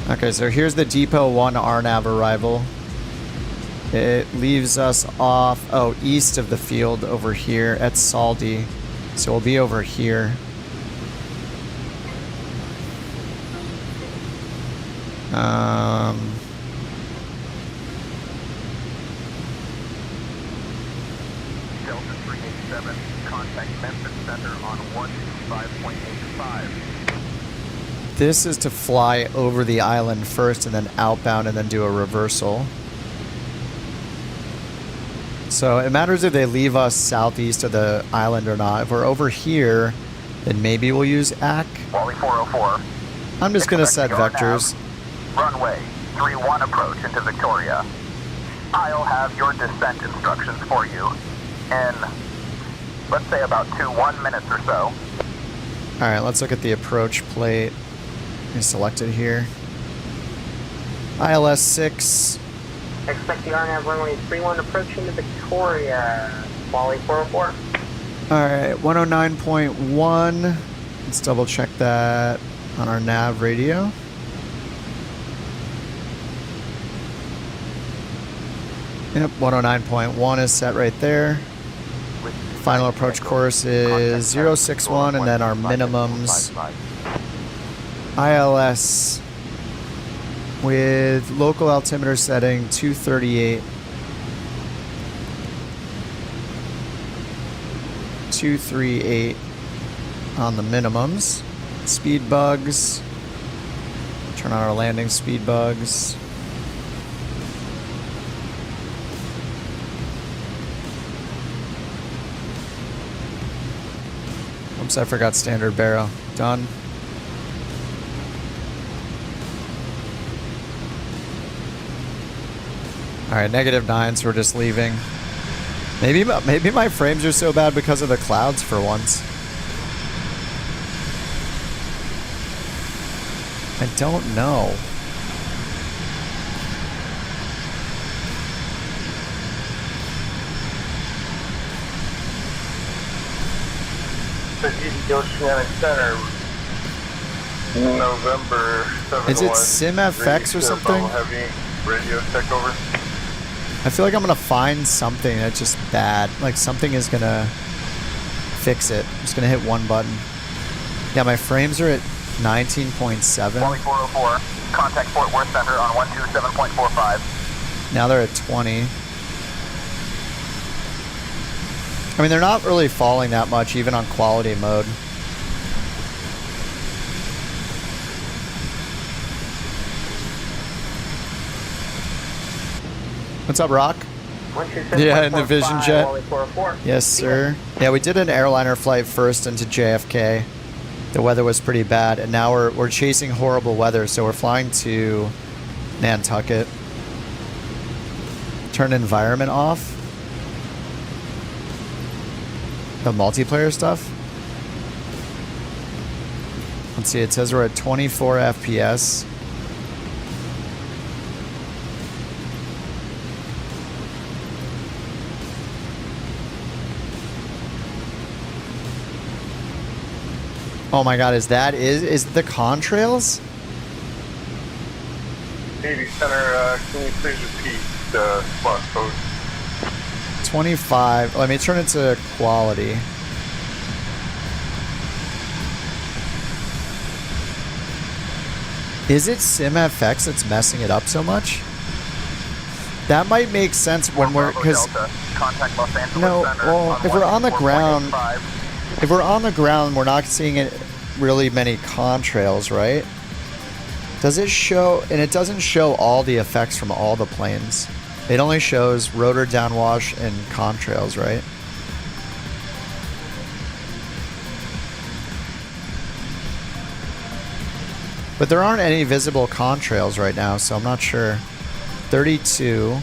Okay, so here's the depot 1 RNAV arrival. It leaves us off, east of the field over here at Saldi. So we'll be over here. Delta 387, contact Memphis Center on 125.85. This is to fly over the island first and then outbound and then do a reversal. So it matters if they leave us southeast of the island or not. If we're over here, then maybe we'll use AC. Wally 404. I'm just going to set vectors. Runway 31 approach into Victoria. I'll have your descent instructions for you in, let's say, about 1 minutes or so. Alright, let's look at the approach plate. Let me select it here. ILS-6. Expect the RNAV runway 31 approaching to Victoria. Wally 404. Alright, 109.1. Let's double check that on our nav radio. Yep, 109.1 is set right there. Final approach course is 061 and then our minimums. ILS with local altimeter setting 238. 238 on the minimums. Speed bugs. Turn on our landing speed bugs. Oops, I forgot standard barrel. Done. Alright, -9, so we're just leaving. Maybe my frames are so bad because of the clouds for once. I don't know. Oceanic Center, November 7th. Is it SimFX or something? Heavy radio check over. I feel like I'm gonna find something that's just bad. Like something is gonna fix it. I'm just gonna hit one button. Yeah, my frames are at 19.7. Wally 404, contact Fort Worth Center on 127.45. Now they're at 20. I mean, they're not really falling that much, even on quality mode. What's up, Rock? Yeah, in the Vision Jet. Yes, sir. Yeah, we did an airliner flight first into JFK. The weather was pretty bad, and now we're chasing horrible weather, so we're flying to Nantucket. Turn environment off. The multiplayer stuff. Let's see, it says we're at 24 FPS. Oh my god, is the contrails? Navy Center, can you please repeat the spot code? 25. Let me turn it to quality. Is it SimFX that's messing it up so much? That might make sense when we're, because no, well, if we're on the ground, we're not seeing it really many contrails, right? Does it show? And it doesn't show all the effects from all the planes. It only shows rotor downwash and contrails, right? But there aren't any visible contrails right now, so I'm not sure. 32.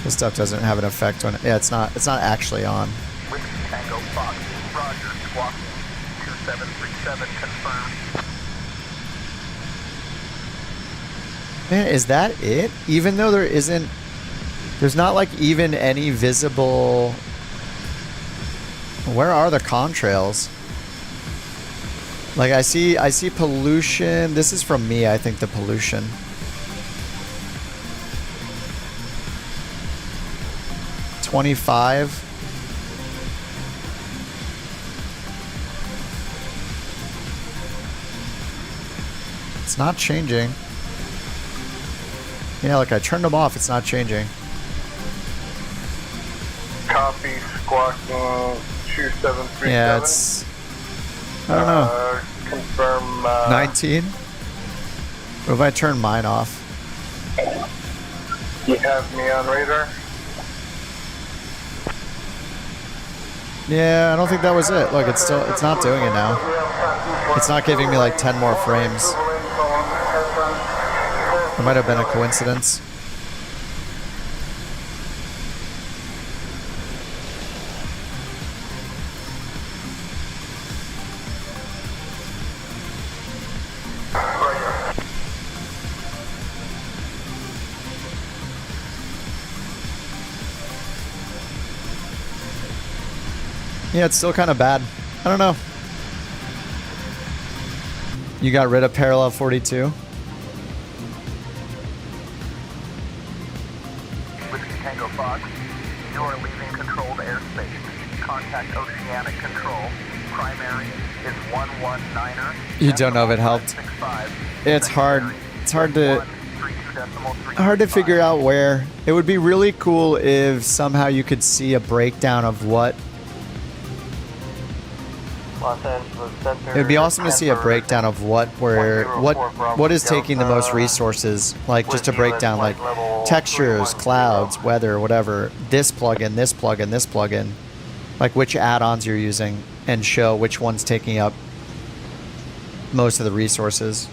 This stuff doesn't have an effect on it. Yeah, it's not actually on. Whiskey Tango Fox, Roger, squawk 2737 confirmed. Man, is that it? Even though there's not like even any visible. Where are the contrails? Like I see pollution. This is from me, I think, the pollution. $25. It's not changing. Yeah, like I turned them off, it's not changing. Copy, squawking 2737. Yeah, it's... I don't know. Confirm... 19? What if I turn mine off? You have me on radar? Yeah, I don't think that was it. Look, it's not doing it now. It's not giving me like 10 more frames. It might have been a coincidence. Yeah, it's still kind of bad. I don't know. You got rid of parallel 42? Whiskey Tango Fox, you are leaving controlled airspace. Contact oceanic control. Primary is 119er. You don't know if it helped. It's hard. It's hard to figure out where. It would be really cool if somehow you could see a breakdown of what. It would be awesome to see a breakdown of what is taking the most resources, like just a breakdown, like textures, clouds, weather, whatever. This plugin, this plugin, this plugin, like which add-ons you're using, and show which one's taking up most of the resources,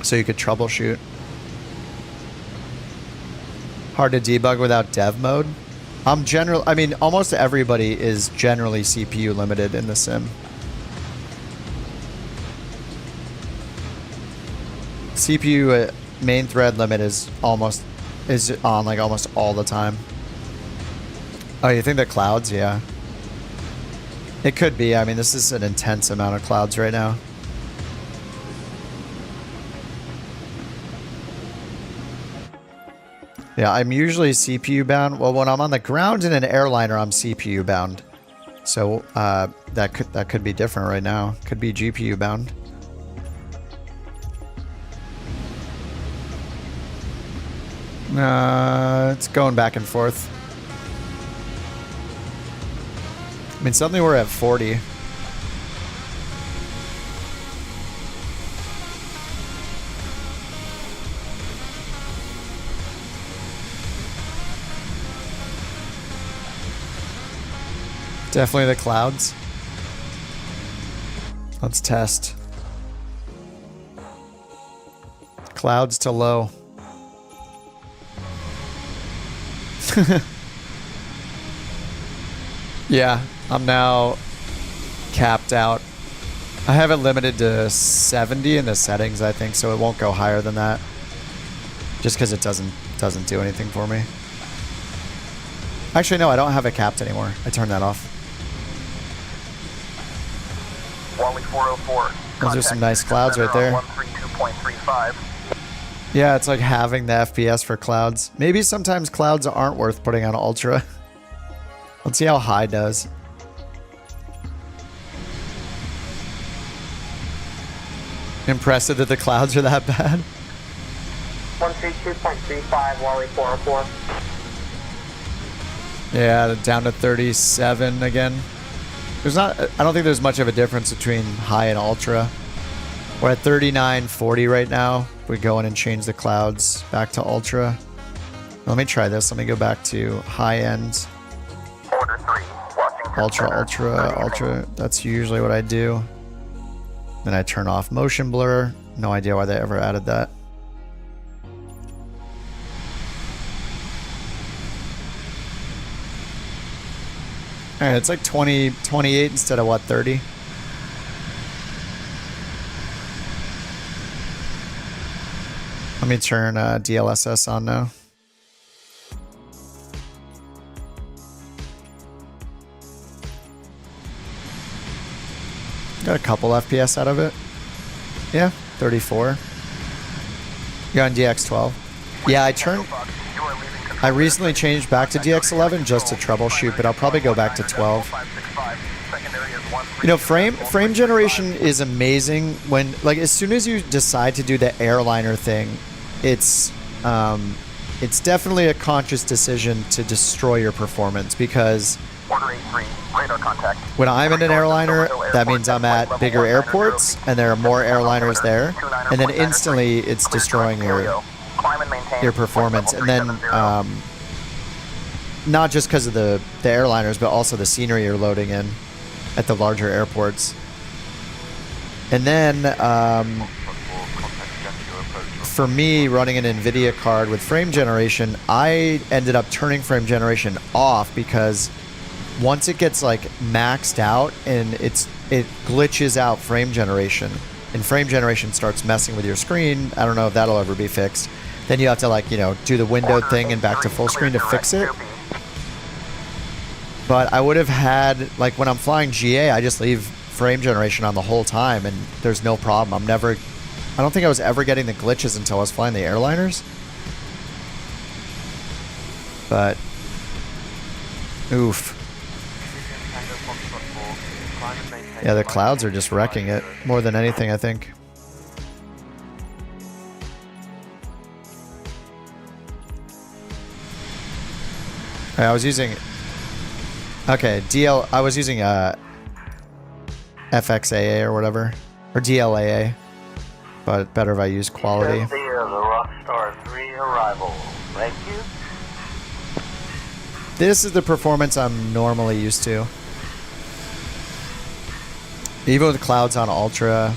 so you could troubleshoot. Hard to debug without dev mode. I mean, almost everybody is generally CPU limited in the sim. CPU main thread limit is on like almost all the time. Oh, you think the clouds? Yeah. It could be. I mean, this is an intense amount of clouds right now. Yeah, I'm usually CPU bound. Well, when I'm on the ground in an airliner, I'm CPU bound. So that could be different right now. Could be GPU bound. It's going back and forth. I mean, suddenly we're at 40. Definitely the clouds. Let's test. Clouds to low. Yeah, I'm now capped out. I have it limited to 70 in the settings, I think, so it won't go higher than that. Just because it doesn't do anything for me. Actually, no, I don't have it capped anymore. I turned that off. Wally 404. Those are some nice clouds right there. 132.35. Yeah, it's like having the FPS for clouds. Maybe sometimes clouds aren't worth putting on Ultra. Let's see how high does. Impressive that the clouds are that bad. 132.35, Wally 404. Yeah, down to 37 again. I don't think there's much of a difference between high and ultra. We're at 3940 right now. We go in and change the clouds back to ultra. Let me try this. Let me go back to high end. Order 3, watching ultra. That's usually what I do. Then I turn off motion blur. No idea why they ever added that. Alright, it's like 28 instead of what, 30? Let me turn DLSS on now. Got a couple FPS out of it. Yeah, 34. You're on DX12. Yeah, I recently changed back to DX11 just to troubleshoot, but I'll probably go back to 12. You know, frame generation is amazing when, like, as soon as you decide to do the airliner thing, it's definitely a conscious decision to destroy your performance, because when I'm in an airliner, that means I'm at bigger airports and there are more airliners there, and then instantly it's destroying your performance. And then not just because of the airliners, but also the scenery you're loading in at the larger airports. And then for me, running an NVIDIA card with frame generation, I ended up turning frame generation off, because once it gets like maxed out and it glitches out frame generation, and frame generation starts messing with your screen. I don't know if that'll ever be fixed. Then you have to, like, you know, do the window thing and back to full screen to fix it. But I would have had, like, when I'm flying GA, I just leave frame generation on the whole time and there's no problem. I don't think I was ever getting the glitches until I was flying the airliners. But oof. Yeah, the clouds are just wrecking it more than anything, I think. I was using... Okay, I was using FXAA or whatever. Or DLAA. But better if I use quality. The Rockstar 3 arrival. Thank you. This is the performance I'm normally used to. Even with clouds on ultra.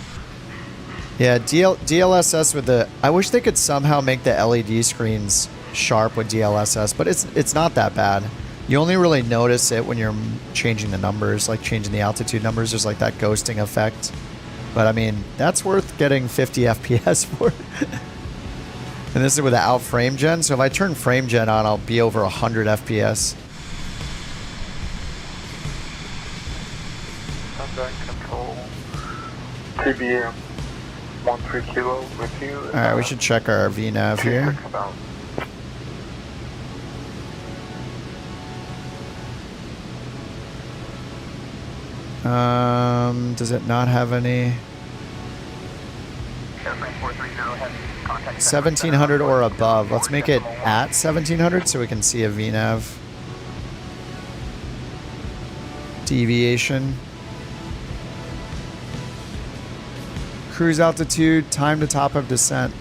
Yeah, DLSS with the... I wish they could somehow make the LED screens sharp with DLSS, but it's not that bad. You only really notice it when you're changing the numbers, like changing the altitude numbers. There's like that ghosting effect. But I mean, that's worth getting 50 FPS for. And this is without frame gen, so if I turn frame gen on, I'll be over 100 FPS. Control. TBM 13 kilo with you. Alright, we should check our VNav here. Does it not have any? 1700 or above. Let's make it at 1700 so we can see a VNav deviation. Cruise altitude, time to top of descent.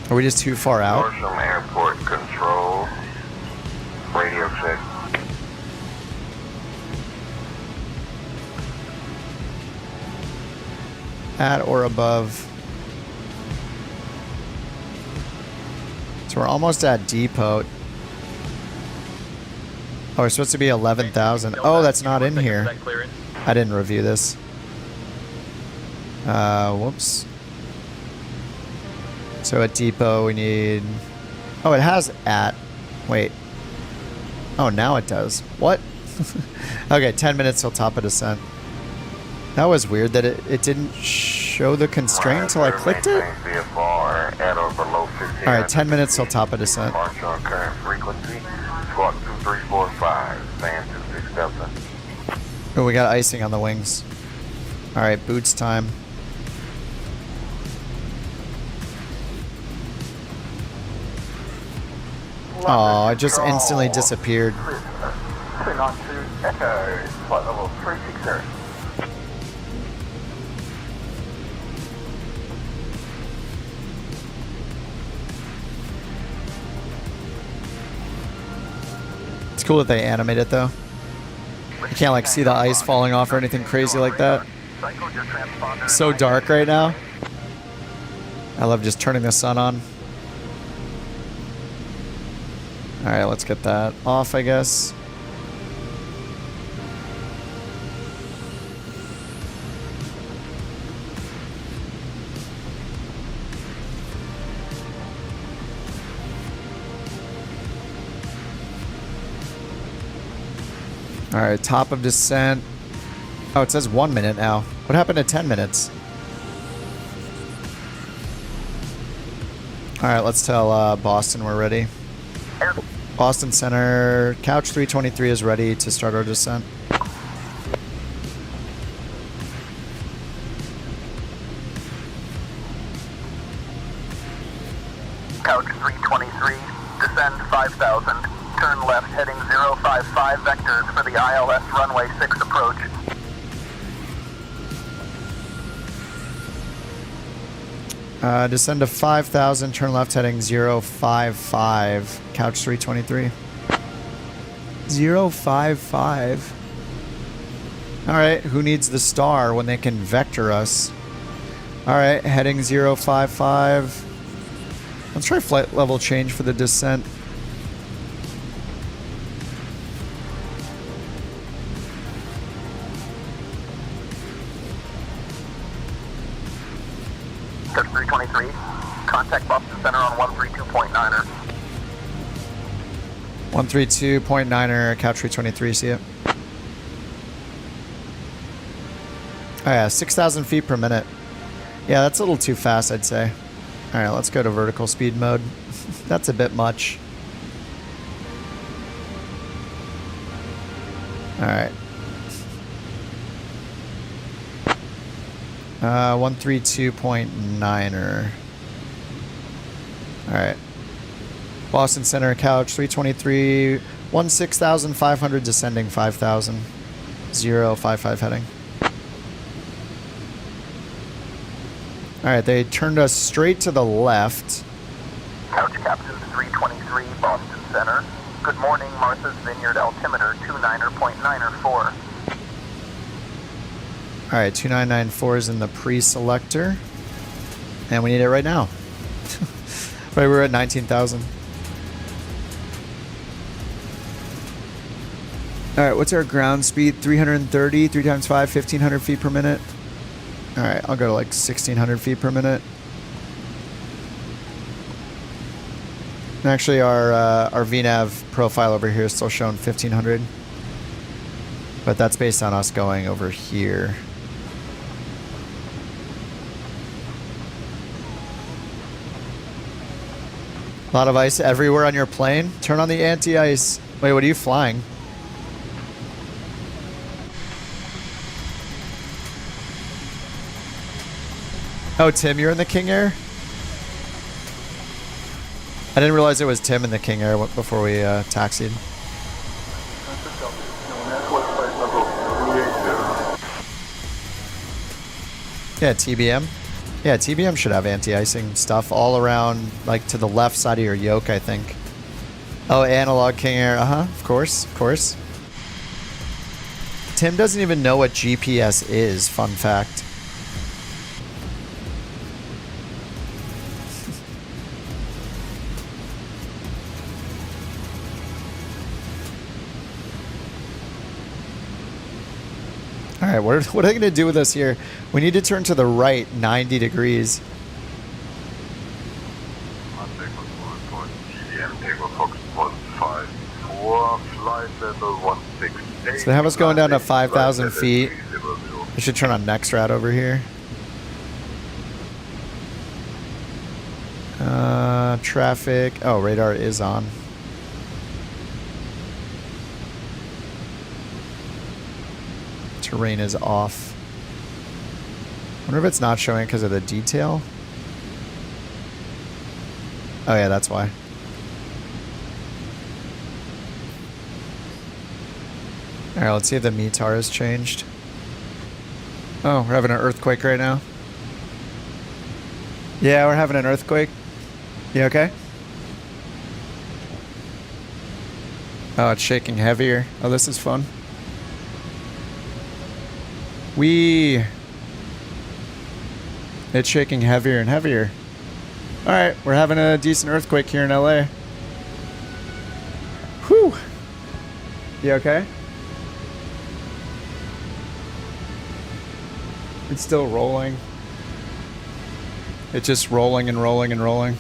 Are we just too far out? Northam Airport Control. Radio check. At or above. So we're almost at depot. Oh, we're supposed to be 11,000. Oh, that's not in here. I didn't review this. Whoops. So at depot we need... Oh, it has at. Wait. Oh, now it does. What? Okay, 10 minutes till top of descent. That was weird that it didn't show the constraint until I clicked it. Alright, 10 minutes till top of descent. Current frequency, squawk 2345, fan 267. Oh, we got icing on the wings. Alright, boots time. Oh, it just instantly disappeared. 292 Echo, flight level 360. It's cool that they animate it though. You can't like see the ice falling off or anything crazy like that. So dark right now. I love just turning the sun on. Alright, let's get that off, I guess. Alright, top of descent. Oh, it says 1 minute now. What happened to 10 minutes? Alright, let's tell Boston we're ready. Boston Center, Couch 323 is ready to start our descent. Couch 323, descend 5,000. Turn left heading 055 vectors for the ILS runway 6 approach. Descend to 5,000, turn left heading 055, Couch 323. 055. Alright, who needs the star when they can vector us? Alright, heading 055. Let's try flight level change for the descent. Couch 323, contact Boston Center on 132.9er. 132.9er, Couch 323, see it? Oh yeah, 6,000 feet per minute. Yeah, that's a little too fast, I'd say. Alright, let's go to vertical speed mode. That's a bit much. Alright. 132.9er. Alright. Boston Center, Couch 323, 16,500 descending 5,000. 055 heading. Alright, they turned us straight to the left. Couch Captain 323, Boston Center. Good morning, Martha's Vineyard altimeter 29.94. Alright, 2994 is in the pre-selector. And we need it right now. Right, we're at 19,000. Alright, what's our ground speed? 330, 3 times 5, 1,500 feet per minute. Alright, I'll go to like 1,600 feet per minute. And actually, our VNAV profile over here is still showing 1,500. But that's based on us going over here. A lot of ice everywhere on your plane. Turn on the anti-ice. Wait, what are you flying? Oh, Tim, you're in the King Air? I didn't realize it was Tim in the King Air before we taxied. Yeah, TBM. Yeah, TBM should have anti-icing stuff all around, like to the left side of your yoke, I think. Oh, analog King Air. Of course, of course. Tim doesn't even know what GPS is, fun fact. Alright, what are they going to do with us here? We need to turn to the right 90 degrees. So they have us going down to 5,000 feet. We should turn on next route over here. Traffic. Oh, radar is on. Terrain is off. Wonder if it's not showing because of the detail. Oh yeah, that's why. Alright, let's see if the METAR has changed. Oh, we're having an earthquake right now. Yeah, we're having an earthquake. You okay? Oh, it's shaking heavier. Oh, this is fun. It's shaking heavier and heavier. Alright, we're having a decent earthquake here in LA. Whew. You okay? It's still rolling. It's just rolling and rolling and rolling.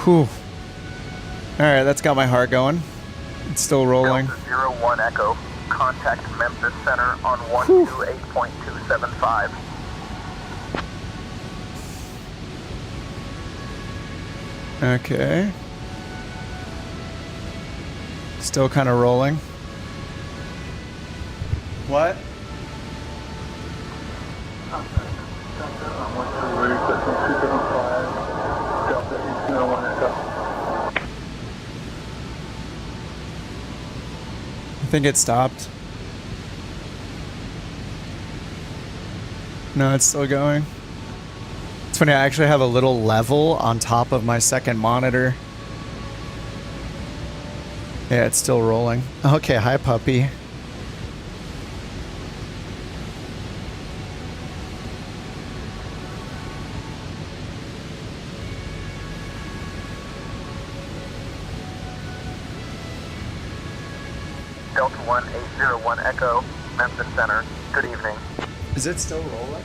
Whew. Alright, that's got my heart going. It's still rolling. Delta 01 Echo. Contact Memphis Center on 128.275. Okay. Still kind of rolling. What? I think it stopped. No, it's still going. It's funny, I actually have a little level on top of my second monitor. Yeah, it's still rolling. Okay, hi puppy. Delta 1801 Echo, Memphis Center. Good evening. Is it still rolling?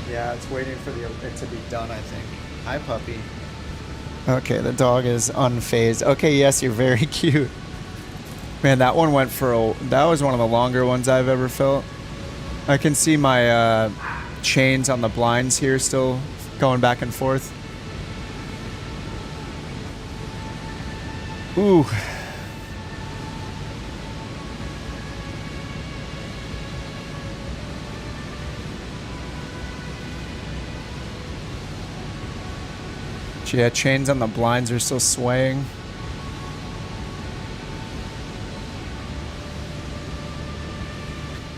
Yeah, it's waiting for it to be done, I think. Hi, puppy. Okay, the dog is unfazed. Okay, yes, you're very cute. Man, that one went for that was one of the longer ones I've ever felt. I can see my chains on the blinds here still going back and forth. Ooh. Yeah, chains on the blinds are still swaying.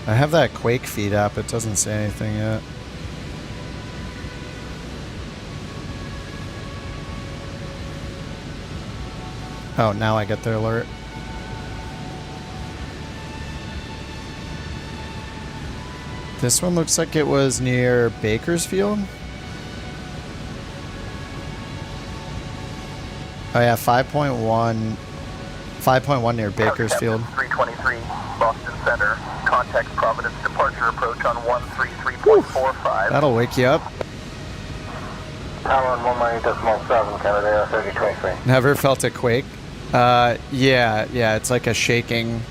I have that Quake feed app. It doesn't say anything yet. Oh, now I get the alert. This one looks like it was near Bakersfield. Oh yeah, 5.1 near Bakersfield. 323, Boston Center. Contact Providence departure approach on 133.45. That'll wake you up. Power on 1.7, Canada 3023. Never felt a quake. Yeah, it's like a shaking.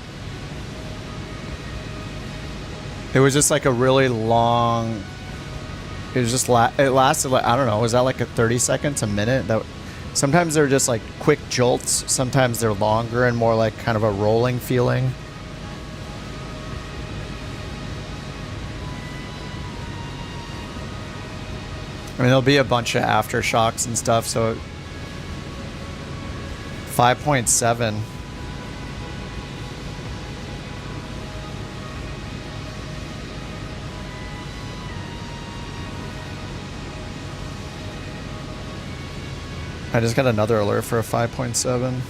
It was just like a really long. It was just it lasted like, I don't know. Was that like a 30 seconds, a minute? That. Sometimes they're just like quick jolts. Sometimes they're longer and more like kind of a rolling feeling. I mean, there'll be a bunch of aftershocks and stuff, so 5.7. I just got another alert for a 5.7.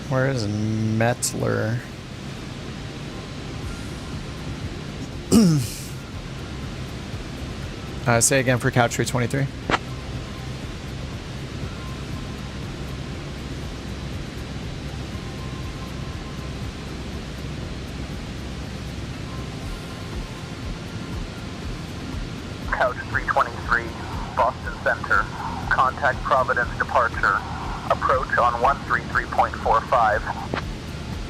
Where is Metzler? Say again for Couch 323. Couch 323, Boston Center. Contact Providence departure. Approach on 133.45.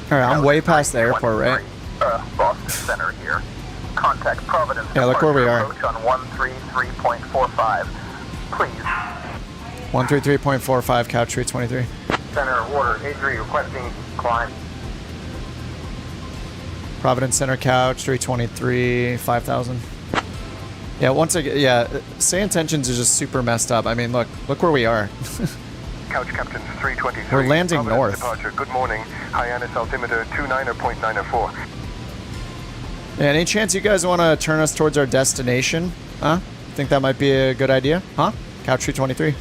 Alright, I'm way past the airport, right? Boston Center here. Contact Providence. Yeah, look where we are. Approach on 133.45. please. 133.45, couch 323. Center order, A3 requesting climb. Providence Center couch 323, 5,000. Yeah, once again, yeah, say intentions is just super messed up. I mean, look where we are. Couch Captain 323. We're landing Providence north. Departure. Good morning. Hyannis altimeter 29.904. Yeah, any chance you guys want to turn us towards our destination? Huh? Think that might be a good idea? Huh? Couch 323.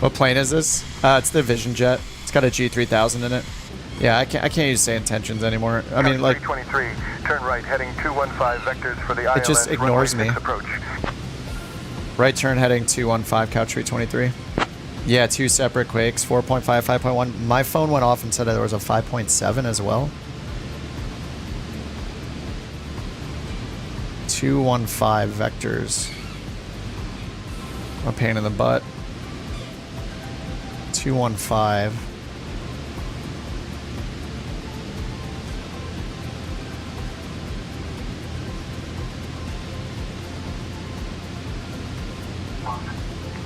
What plane is this? It's the Vision Jet. It's got a G3000 in it. Yeah, I can't use say intentions anymore. I mean, like, 323, turn right, heading 215 vectors for the ILS. It just ignores me. Approach. Right turn heading 215, couch 323. Yeah, 2 separate quakes, 4.5, 5.1. My phone went off and said there was a 5.7 as well. 215 vectors. A pain in the butt. 215.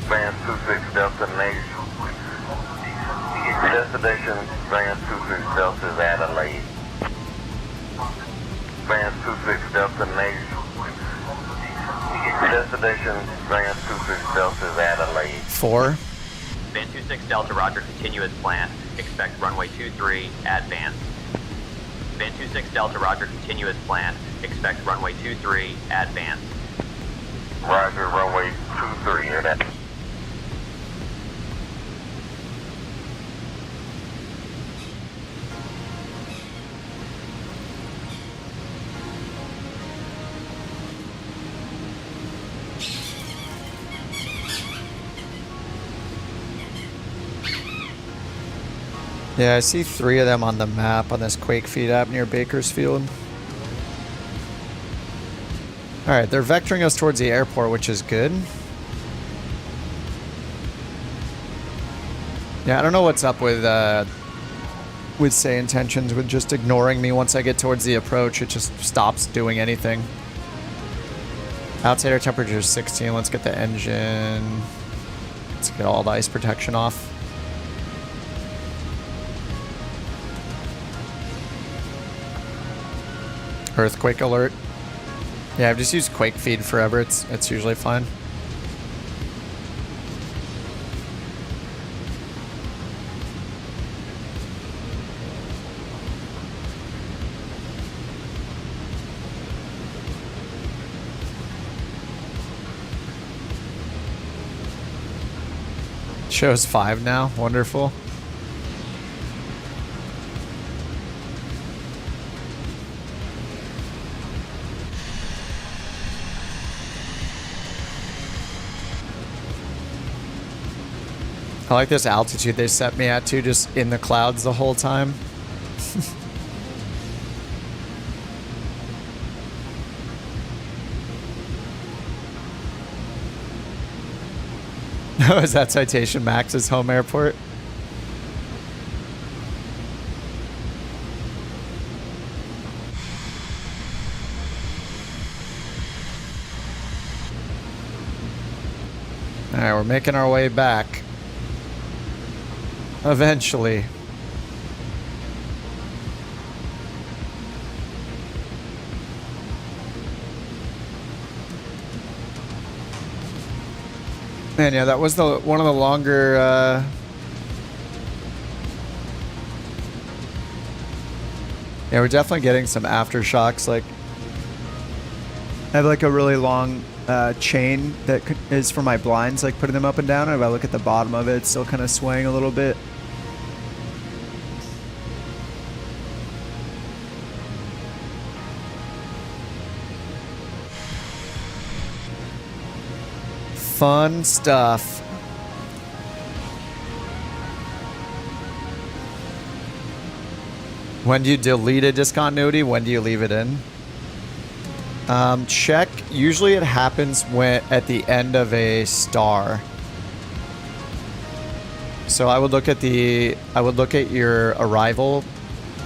Van 26 Delta Nation. Destination Van 26 Delta is Adelaide. Van 26 Delta Nation. Destination Van 26 Delta is Adelaide. 4. Van 26 Delta, roger, continue as planned. Expect runway 23 at Van. Van 26 Delta, roger, continue as planned. Expect runway 23 at Van. Roger, runway 23 at that. Yeah, I see 3 of them on the map on this Quake Feed app near Bakersfield. Alright, they're vectoring us towards the airport, which is good. Yeah, I don't know what's up with say intentions, with just ignoring me once I get towards the approach. It just stops doing anything. Outside air temperature is 16. Let's get the engine. Let's get all the ice protection off. Earthquake alert. Yeah, I've just used Quake Feed forever. It's usually fine. Shows 5 now. Wonderful. I like this altitude they set me at too, just in the clouds the whole time. Oh, is that Citation Max's home airport? Alright, we're making our way back. Eventually. Man, yeah, that was one of the longer yeah, we're definitely getting some aftershocks. Like, I have like a really long chain that is for my blinds, like putting them up and down, and if I look at the bottom of it, it's still kind of swaying a little bit. Fun stuff. When do you delete a discontinuity? When do you leave it in? Check. Usually it happens when at the end of a star. So I would look at your arrival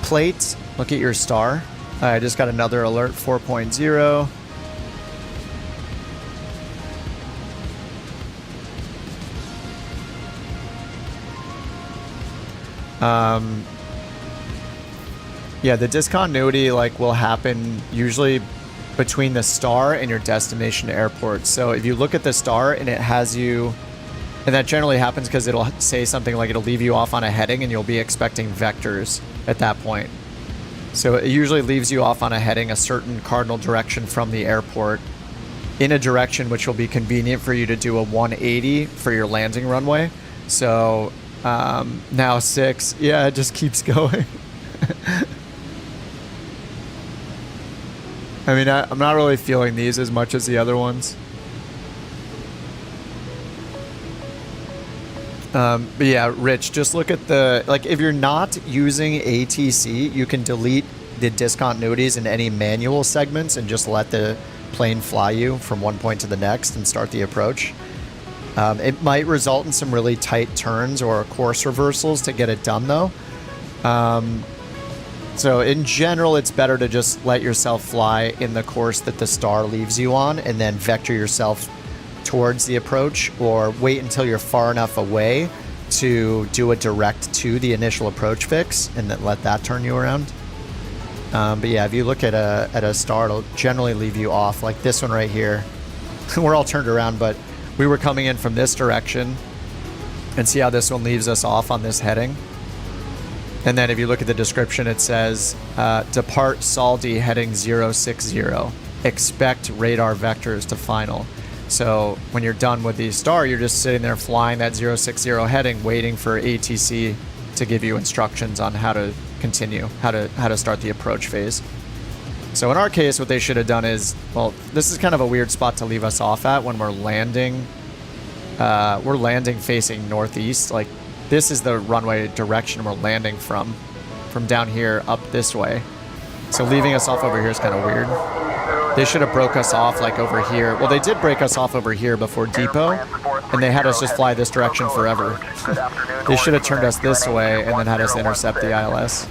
plate. Look at your star. I just got another alert, 4.0. Yeah, the discontinuity like will happen usually between the star and your destination airport. So if you look at the star and it has you, and that generally happens because it'll say something like it'll leave you off on a heading and you'll be expecting vectors at that point. So it usually leaves you off on a heading, a certain cardinal direction from the airport, in a direction which will be convenient for you to do a 180 for your landing runway. So now 6, yeah, it just keeps going. I mean, I'm not really feeling these as much as the other ones. But yeah, Rich, just look at the, like, if you're not using ATC, you can delete the discontinuities in any manual segments and just let the plane fly you from one point to the next and start the approach. It might result in some really tight turns or course reversals to get it done, though. So in general, it's better to just let yourself fly in the course that the star leaves you on and then vector yourself towards the approach, or wait until you're far enough away to do a direct to the initial approach fix and then let that turn you around. But yeah, if you look at a star, it'll generally leave you off, like this one right here. We're all turned around, but we were coming in from this direction, and see how this one leaves us off on this heading. And then if you look at the description, it says, depart Saldi heading 060. Expect radar vectors to final. So when you're done with the star, you're just sitting there flying that 060 heading, waiting for ATC to give you instructions on how to continue, how to start the approach phase. So in our case, what they should have done is, well, this is kind of a weird spot to leave us off at when we're landing. We're landing facing northeast. Like, this is the runway direction we're landing from down here up this way. So leaving us off over here is kind of weird. They should have broke us off like over here. Well, they did break us off over here before depot, and they had us just fly this direction forever. They should have turned us this way and then had us intercept the ILS.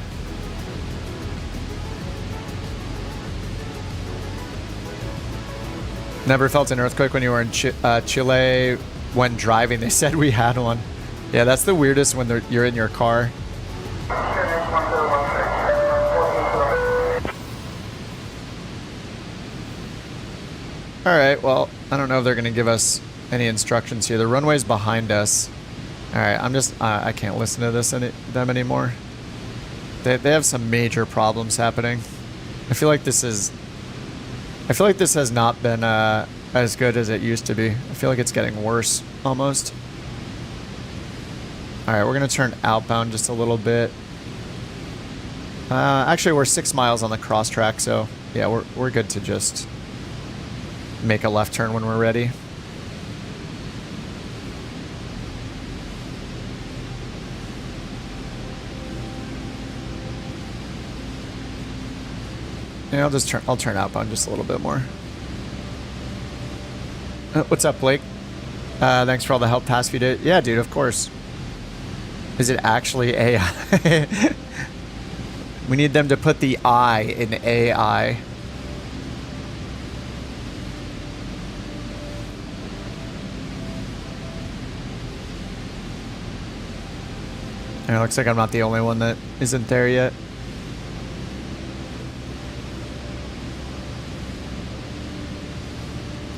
Never felt an earthquake when you were in Chile when driving. They said we had one. Yeah, that's the weirdest when you're in your car. Alright, well, I don't know if they're going to give us any instructions here. The runway's behind us. Alright, I'm just... I can't listen to them anymore. They have some major problems happening. I feel like this has not been as good as it used to be. I feel like it's getting worse, almost. Alright, we're going to turn outbound just a little bit. Actually, we're 6 miles on the cross track, so yeah, we're good to just make a left turn when we're ready. Yeah, I'll turn outbound just a little bit more. What's up, Blake? Thanks for all the help past few days. Yeah, dude, of course. Is it actually AI? We need them to put the I in AI. And it looks like I'm not the only one that isn't there yet.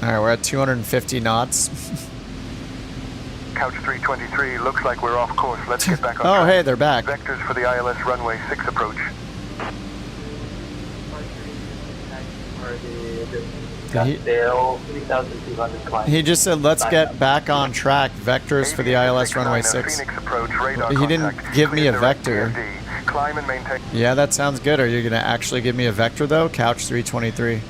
Alright, we're at 250 knots. Couch 323, looks like we're off course. Let's get back on Oh, track. hey, they're back. Vectors for the ILS runway 6 approach. He just said, let's get back on track. Vectors for the ILS runway 6. He didn't give me a vector. Yeah, that sounds good. Are you going to actually give me a vector, though? Couch 323.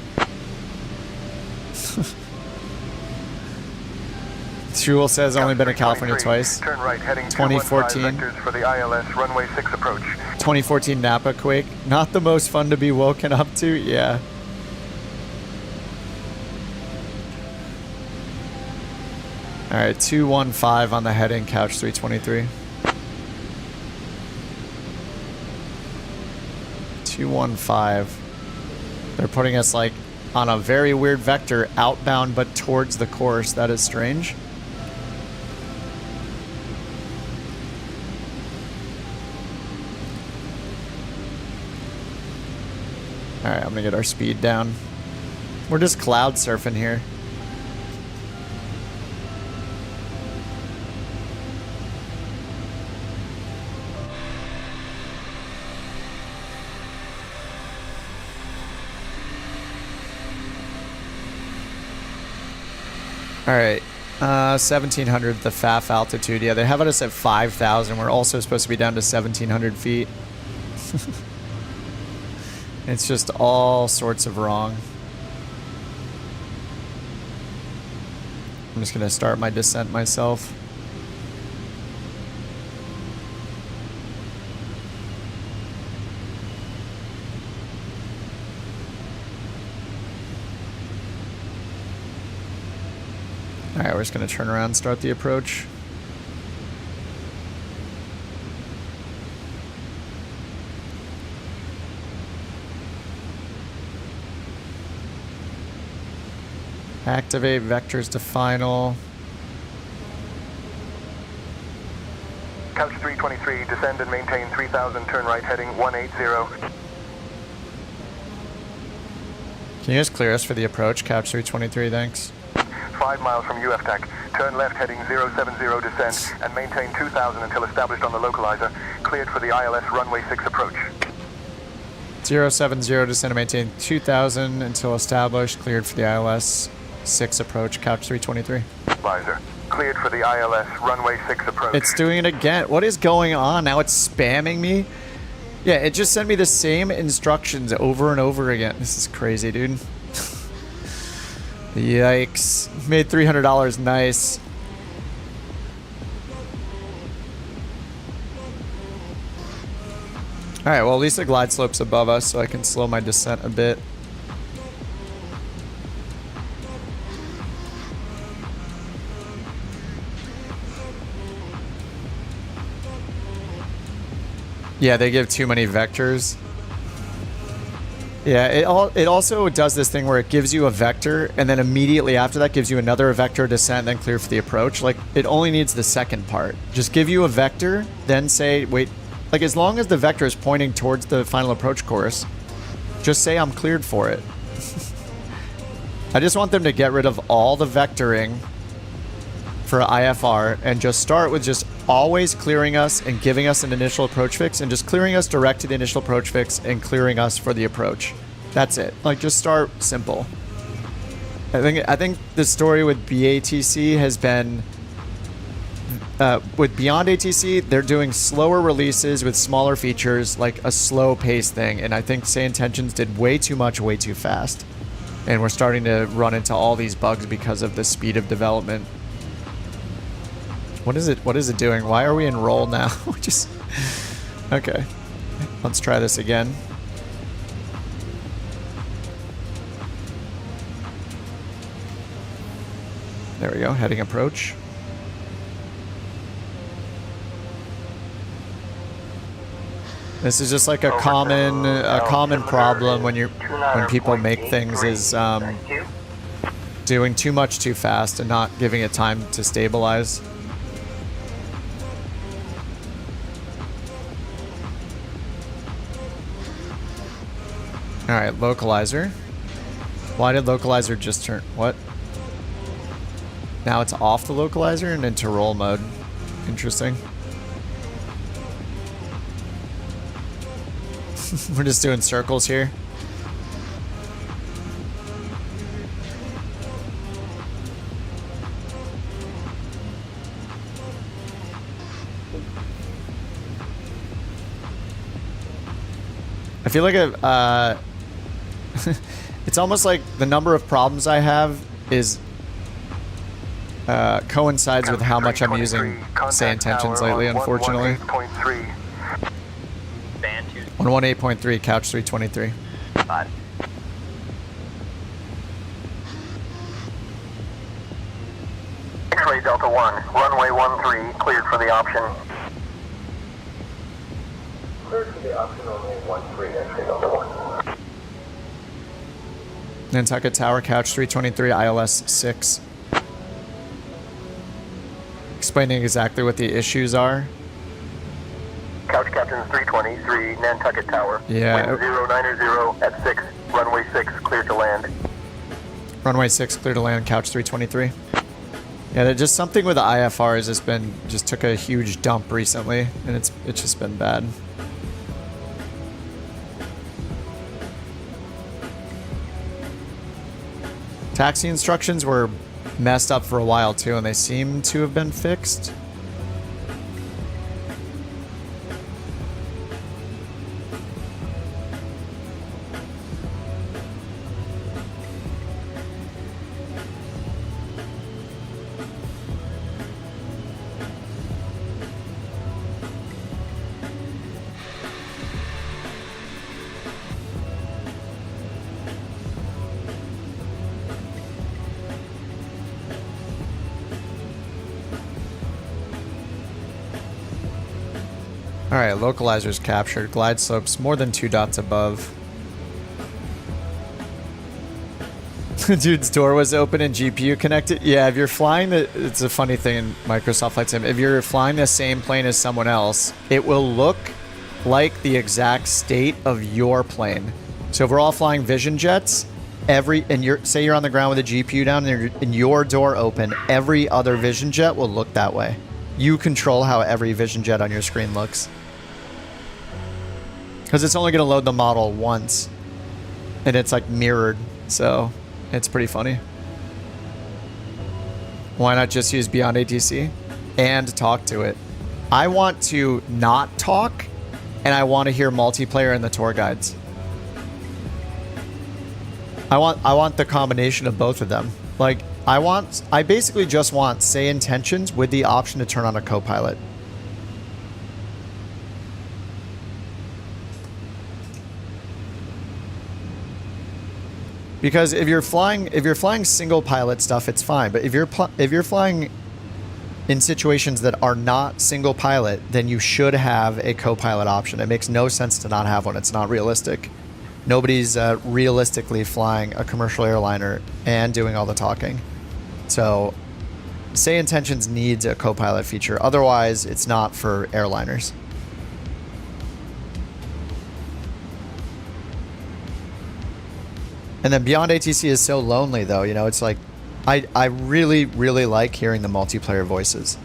Jewel says only been to California twice. Turn right, heading 2014. vectors for the ILS runway 6 approach. 2014 Napa quake. Not the most fun to be woken up to. Yeah. All right, 215 on the heading, Couch 323. 215. They're putting us like on a very weird vector, outbound but towards the course. That is strange. Alright, I'm gonna get our speed down. We're just cloud surfing here. Alright, 1700 the FAF altitude. Yeah, they have us at 5,000. We're also supposed to be down to 1700 feet. It's just all sorts of wrong. I'm just going to start my descent myself. Alright, we're just going to turn around and start the approach. Activate vectors to final. Couch 323, descend and maintain 3000, turn right heading 180. Can you just clear us for the approach, Couch 323, thanks. 5 miles from UFTAC, turn left heading 070, descend and maintain 2000 until established on the localizer, cleared for the ILS runway 6 approach. 070, descend and maintain 2000 until established, cleared for the ILS 6 approach, Couch 323. Visor, cleared for the ILS runway 6 approach. It's doing it again. What is going on? Now it's spamming me? Yeah, it just sent me the same instructions over and over again. This is crazy, dude. Yikes. Made $300. Nice. Alright, well at least the glide slope's above us, so I can slow my descent a bit. Yeah, they give too many vectors. Yeah, it also does this thing where it gives you a vector, and then immediately after that gives you another vector descent, then clear for the approach. Like, it only needs the second part. Just give you a vector, then say, wait, like as long as the vector is pointing towards the final approach course, just say I'm cleared for it. I just want them to get rid of all the vectoring for IFR and just start with just always clearing us and giving us an initial approach fix and just clearing us direct to the initial approach fix and clearing us for the approach. That's it. Like, just start simple. I think the story with BATC has been with Beyond ATC, they're doing slower releases with smaller features, like a slow pace thing, and I think Say Intentions did way too much way too fast, and we're starting to run into all these bugs because of the speed of development. What is it doing? Why are we in roll now? Just okay. Let's try this again. There we go. Heading approach. This is just like a common problem when people make things is doing too much too fast and not giving it time to stabilize. Alright, localizer. Why did localizer just turn... What? Now it's off the localizer and into roll mode. Interesting. We're just doing circles here. I feel like it's almost like the number of problems I have is coincides with how much I'm using Say Intentions lately, unfortunately. 118.3, Couch 323. 5. X-ray Delta 1, runway 13, cleared for the option. Cleared for the option runway 13, X-ray Delta 1. Nantucket Tower, Couch 323, ILS 6. Explaining exactly what the issues are. Couch Captain's 323, Nantucket Tower. Yeah. Wind 090 at 6, runway 6, clear to land. Runway 6, clear to land, Couch 323. Yeah, just something with the IFRs has been, just took a huge dump recently, and it's just been bad. Taxi instructions were messed up for a while too, and they seem to have been fixed. Alright, localizers captured. Glide slopes more than 2 dots above. Dude's door was open and GPU connected. Yeah, if you're flying it's a funny thing in Microsoft Flight Sim. If you're flying the same plane as someone else, it will look like the exact state of your plane. So if we're all flying Vision jets, say you're on the ground with a GPU down and your door open, every other Vision jet will look that way. You control how every Vision jet on your screen looks. Because it's only going to load the model once. And it's like mirrored. So it's pretty funny. Why not just use Beyond ATC and talk to it? I want to not talk, and I want to hear multiplayer in the tour guides. I want the combination of both of them. Like, I basically just want say intentions with the option to turn on a co-pilot. Because if you're flying single pilot stuff, it's fine. But if you're flying in situations that are not single pilot, then you should have a co-pilot option. It makes no sense to not have one. It's not realistic. Nobody's realistically flying a commercial airliner and doing all the talking. So, say intentions needs a co-pilot feature. Otherwise, it's not for airliners. And then Beyond ATC is so lonely, though. You know, it's like, I really, really like hearing the multiplayer voices.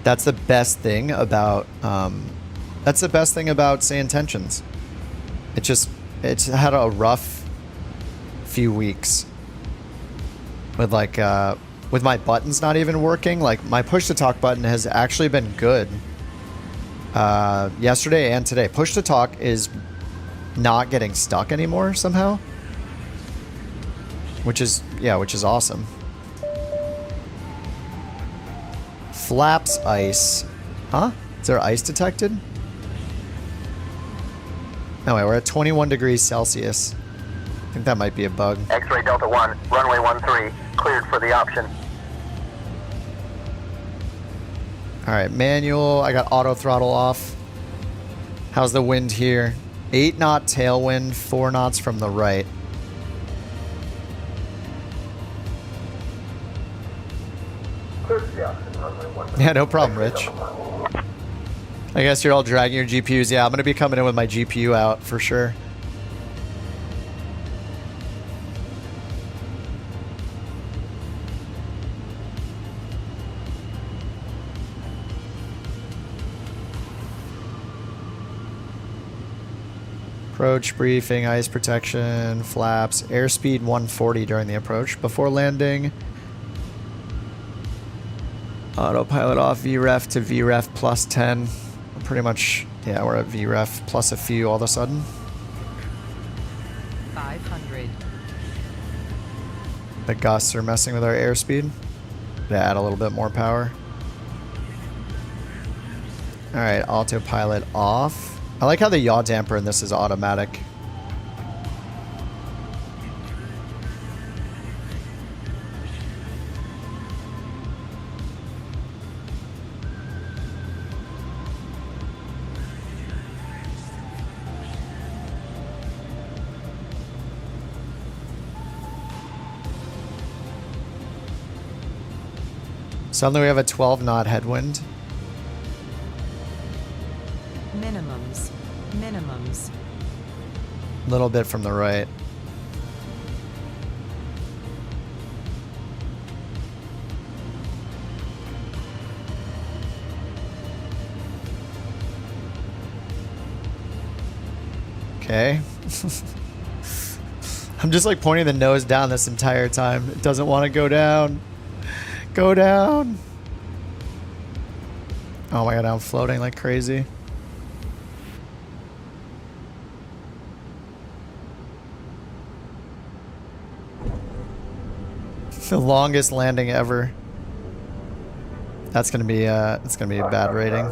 That's the best thing about, say intentions. It's had a rough few weeks with with my buttons not even working. Like, my push to talk button has actually been good yesterday and today. Push to talk is not getting stuck anymore somehow, which is awesome. Flaps ice. Huh? Is there ice detected? No way, we're at 21 degrees Celsius. I think that might be a bug. X-ray Delta 1, runway 13, cleared for the option. Alright, manual. I got auto throttle off. How's the wind here? 8 knot tailwind, 4 knots from the right. Yeah, no problem, Rich. I guess you're all dragging your GPUs. Yeah, I'm going to be coming in with my GPU out for sure. Approach briefing, ice protection, flaps, airspeed 140 during the approach. Before landing, autopilot off, VREF to VREF plus 10. Pretty much, yeah, we're at VREF plus a few all of a sudden. 500. The gusts are messing with our airspeed. To add a little bit more power. Alright, autopilot off. I like how the yaw damper in this is automatic. Suddenly we have a 12 knot headwind. Minimums. Minimums. A little bit from the right. Okay. I'm just like pointing the nose down this entire time. It doesn't want to go down. Go down. Oh my god, I'm floating like crazy. The longest landing ever. That's gonna be a bad rating.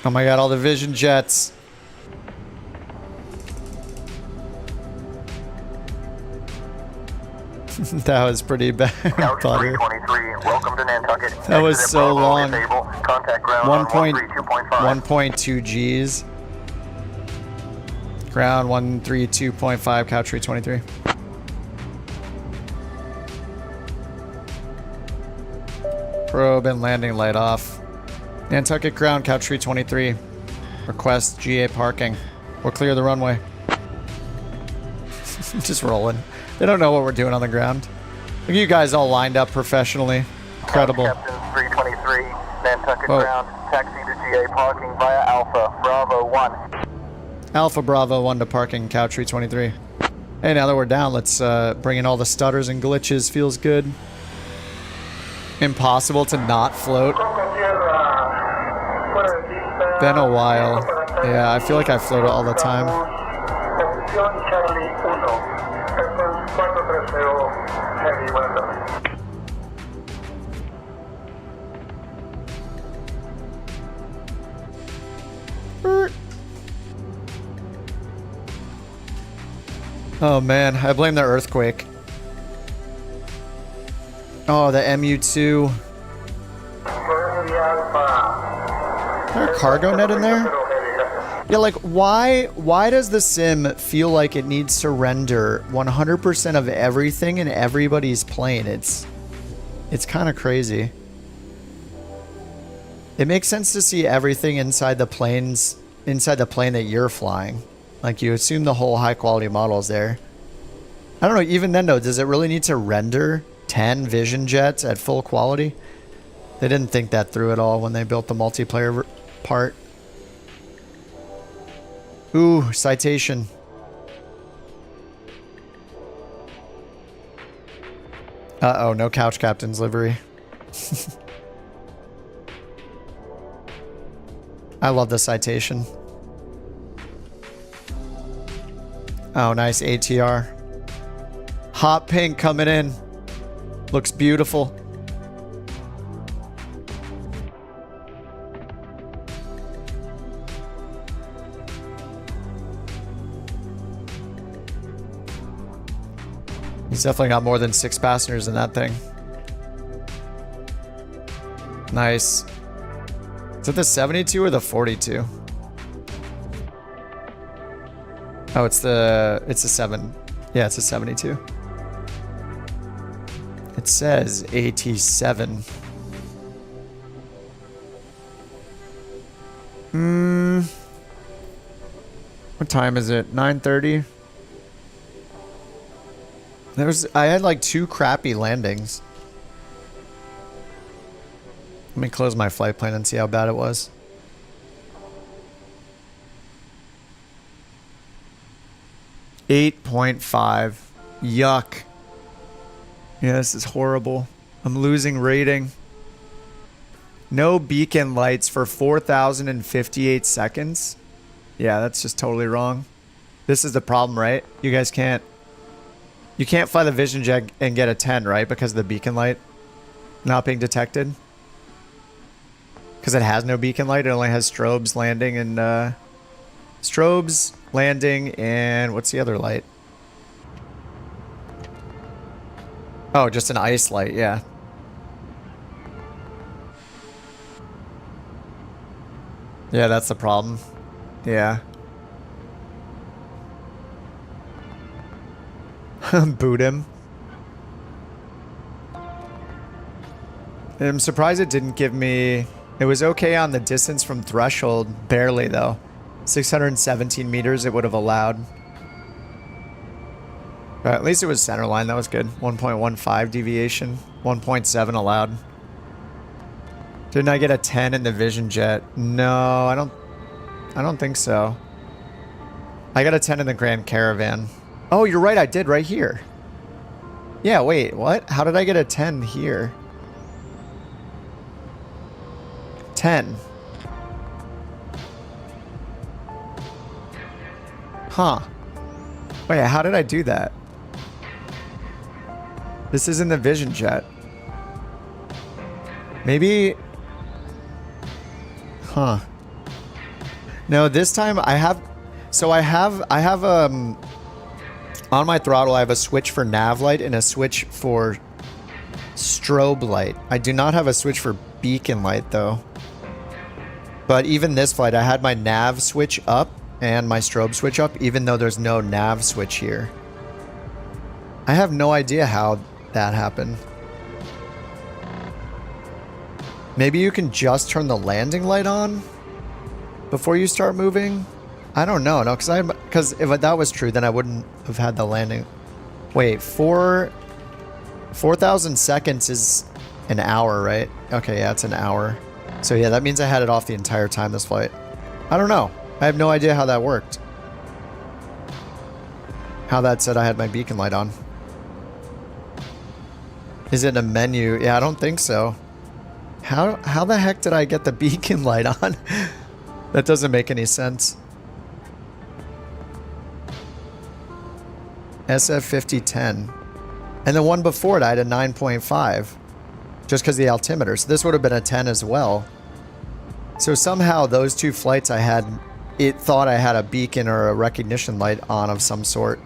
Oh my god, all the vision jets. That was pretty bad. Couch 323, welcome to Nantucket. That was Exit so Bravo long. Disable. Contact ground on 132.5. 1.2 Gs. Ground 132.5, couch 323. Probe and landing light off. Nantucket ground, couch 323. Request GA parking. We'll clear the runway. Just rolling. They don't know what we're doing on the ground. Look at you guys all lined up professionally. Incredible. Captain 323, Nantucket ground, taxi to GA parking via Alpha Bravo 1. Alpha Bravo 1 to parking, couch 323. Hey, now that we're down, let's bring in all the stutters and glitches. Feels good. Impossible to not float. Been a while. Yeah, I feel like I float all the time. Oh man, I blame the earthquake. Oh, the MU2. Is there a cargo net in there? Yeah, like why does the sim feel like it needs to render 100% of everything in everybody's plane? It's kind of crazy. It makes sense to see everything inside the plane that you're flying. Like you assume the whole high quality model is there. I don't know, even then though, does it really need to render 10 vision jets at full quality? They didn't think that through at all when they built the multiplayer part. Ooh, citation. Uh-oh, no couch captain's livery. I love the citation. Oh, nice ATR. Hot pink coming in. Looks beautiful. He's definitely got more than 6 passengers in that thing. Nice. Is it the 72 or the 42? Oh, it's a 7. Yeah, it's a 72. It says AT7. What time is it? 9:30? I had like 2 crappy landings. Let me close my flight plan and see how bad it was. .5. Yuck. Yeah, this is horrible. I'm losing rating. No beacon lights for 4,058 seconds. Yeah, that's just totally wrong. This is the problem, right? You guys can't... You can't fly the vision jet and get a 10, right? Because of the beacon light not being detected. Because it has no beacon light. It only has strobes, landing, and... strobes, landing, and... What's the other light? Oh, just an ice light, yeah. Yeah, that's the problem. Yeah. Boot him. I'm surprised it didn't give me... It was okay on the distance from threshold. Barely, though. 617 meters it would have allowed. But at least it was center line. That was good. 1.15 deviation. 1.7 allowed. Didn't I get a 10 in the Vision Jet? No, I don't think so. I got a 10 in the Grand Caravan. Oh, you're right. I did right here. Yeah, wait. What? How did I get a 10 here? 10. Huh. Wait, how did I do that? This isn't the Vision Jet. Maybe... Huh. No, this time I have... So I have on my throttle, I have a switch for nav light and a switch for strobe light. I do not have a switch for beacon light, though. But even this flight, I had my nav switch up and my strobe switch up, even though there's no nav switch here. I have no idea how that happened. Maybe you can just turn the landing light on before you start moving? I don't know. No, because if that was true, then I wouldn't have had the landing. Wait, 4,000 seconds is an hour, right? Okay, yeah, it's an hour. So yeah, that means I had it off the entire time this flight. I don't know. I have no idea how that worked. How that said I had my beacon light on. Is it a menu? Yeah, I don't think so. How the heck did I get the beacon light on? That doesn't make any sense. SF5010. And the one before it, I had a 9.5. Just because the altimeter. So this would have been a 10 as well. So somehow those two flights I had, it thought I had a beacon or a recognition light on of some sort.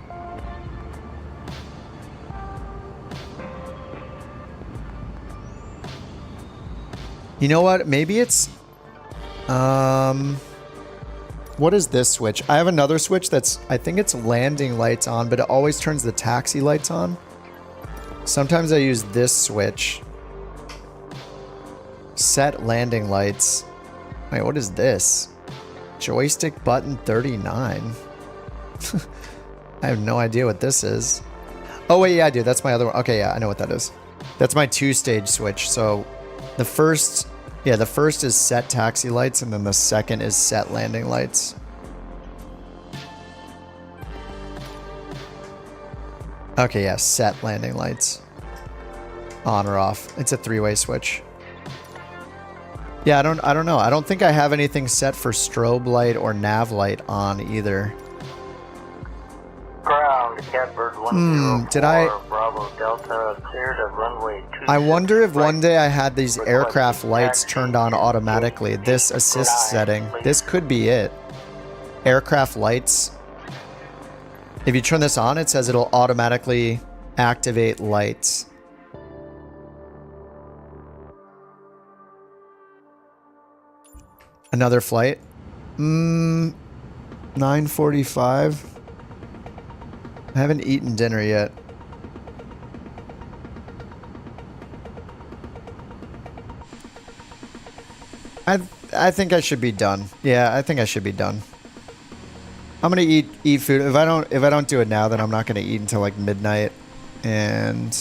You know what? Maybe it's... What is this switch? I have another switch that's... I think it's landing lights on, but it always turns the taxi lights on. Sometimes I use this switch. Set landing lights. Wait, what is this? Joystick button 39. I have no idea what this is. Oh, wait, yeah, I do. That's my other one. Okay, yeah, I know what that is. That's my two-stage switch. So the first... Yeah, the first is set taxi lights, and then the second is set landing lights. Okay, yeah, set landing lights. On or off. It's a three-way switch. Yeah, I don't know. I don't think I have anything set for strobe light or nav light on either. Ground, Catbird 104, did I... Bravo Delta, cleared of runway 2. I wonder if one day I had these aircraft lights turned on automatically. This assist setting. This could be it. Aircraft lights. If you turn this on, it says it'll automatically activate lights. Another flight. 9:45. I haven't eaten dinner yet. I think I should be done. Yeah, I think I should be done. I'm gonna eat food. If I don't do it now, then I'm not gonna eat until like midnight. And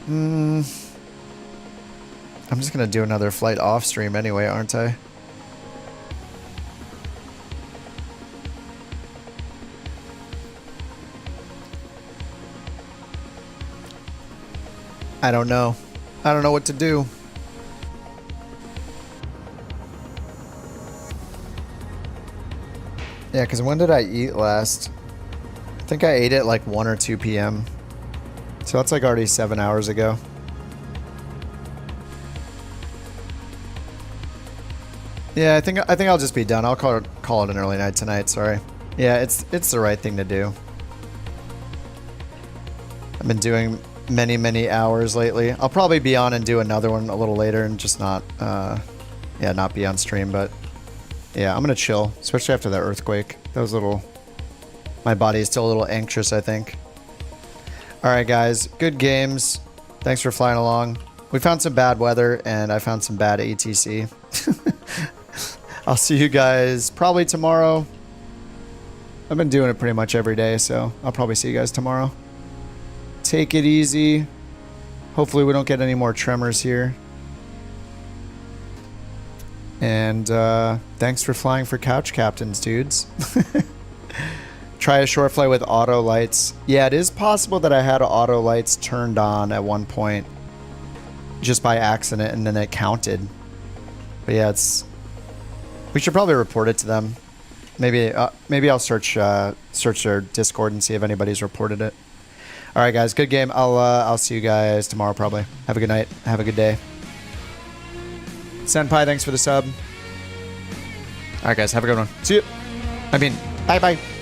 I'm just gonna do another flight off stream anyway, aren't I? I don't know. I don't know what to do. Yeah, because when did I eat last? I think I ate at like 1 or 2 p.m. So that's like already 7 hours ago. Yeah, I think I'll just be done. I'll call it an early night tonight. Sorry. Yeah, it's the right thing to do. I've been doing many hours lately. I'll probably be on and do another one a little later and just not not be on stream, but yeah, I'm gonna chill, especially after that earthquake. That was my body is still a little anxious, I think. Alright guys, good games. Thanks for flying along. We found some bad weather, and I found some bad ATC. I'll see you guys probably tomorrow. I've been doing it pretty much every day, so I'll probably see you guys tomorrow. Take it easy. Hopefully we don't get any more tremors here. And thanks for flying for Couch Captains, dudes. Try a short flight with auto lights. Yeah, it is possible that I had auto lights turned on at one point just by accident, and then it counted. But yeah, it's... We should probably report it to them. Maybe I'll search their Discord and see if anybody's reported it. All right, guys, good game. I'll see you guys tomorrow probably. Have a good night. Have a good day. Senpai, thanks for the sub. All right, guys, have a good one. See you. Bye-bye.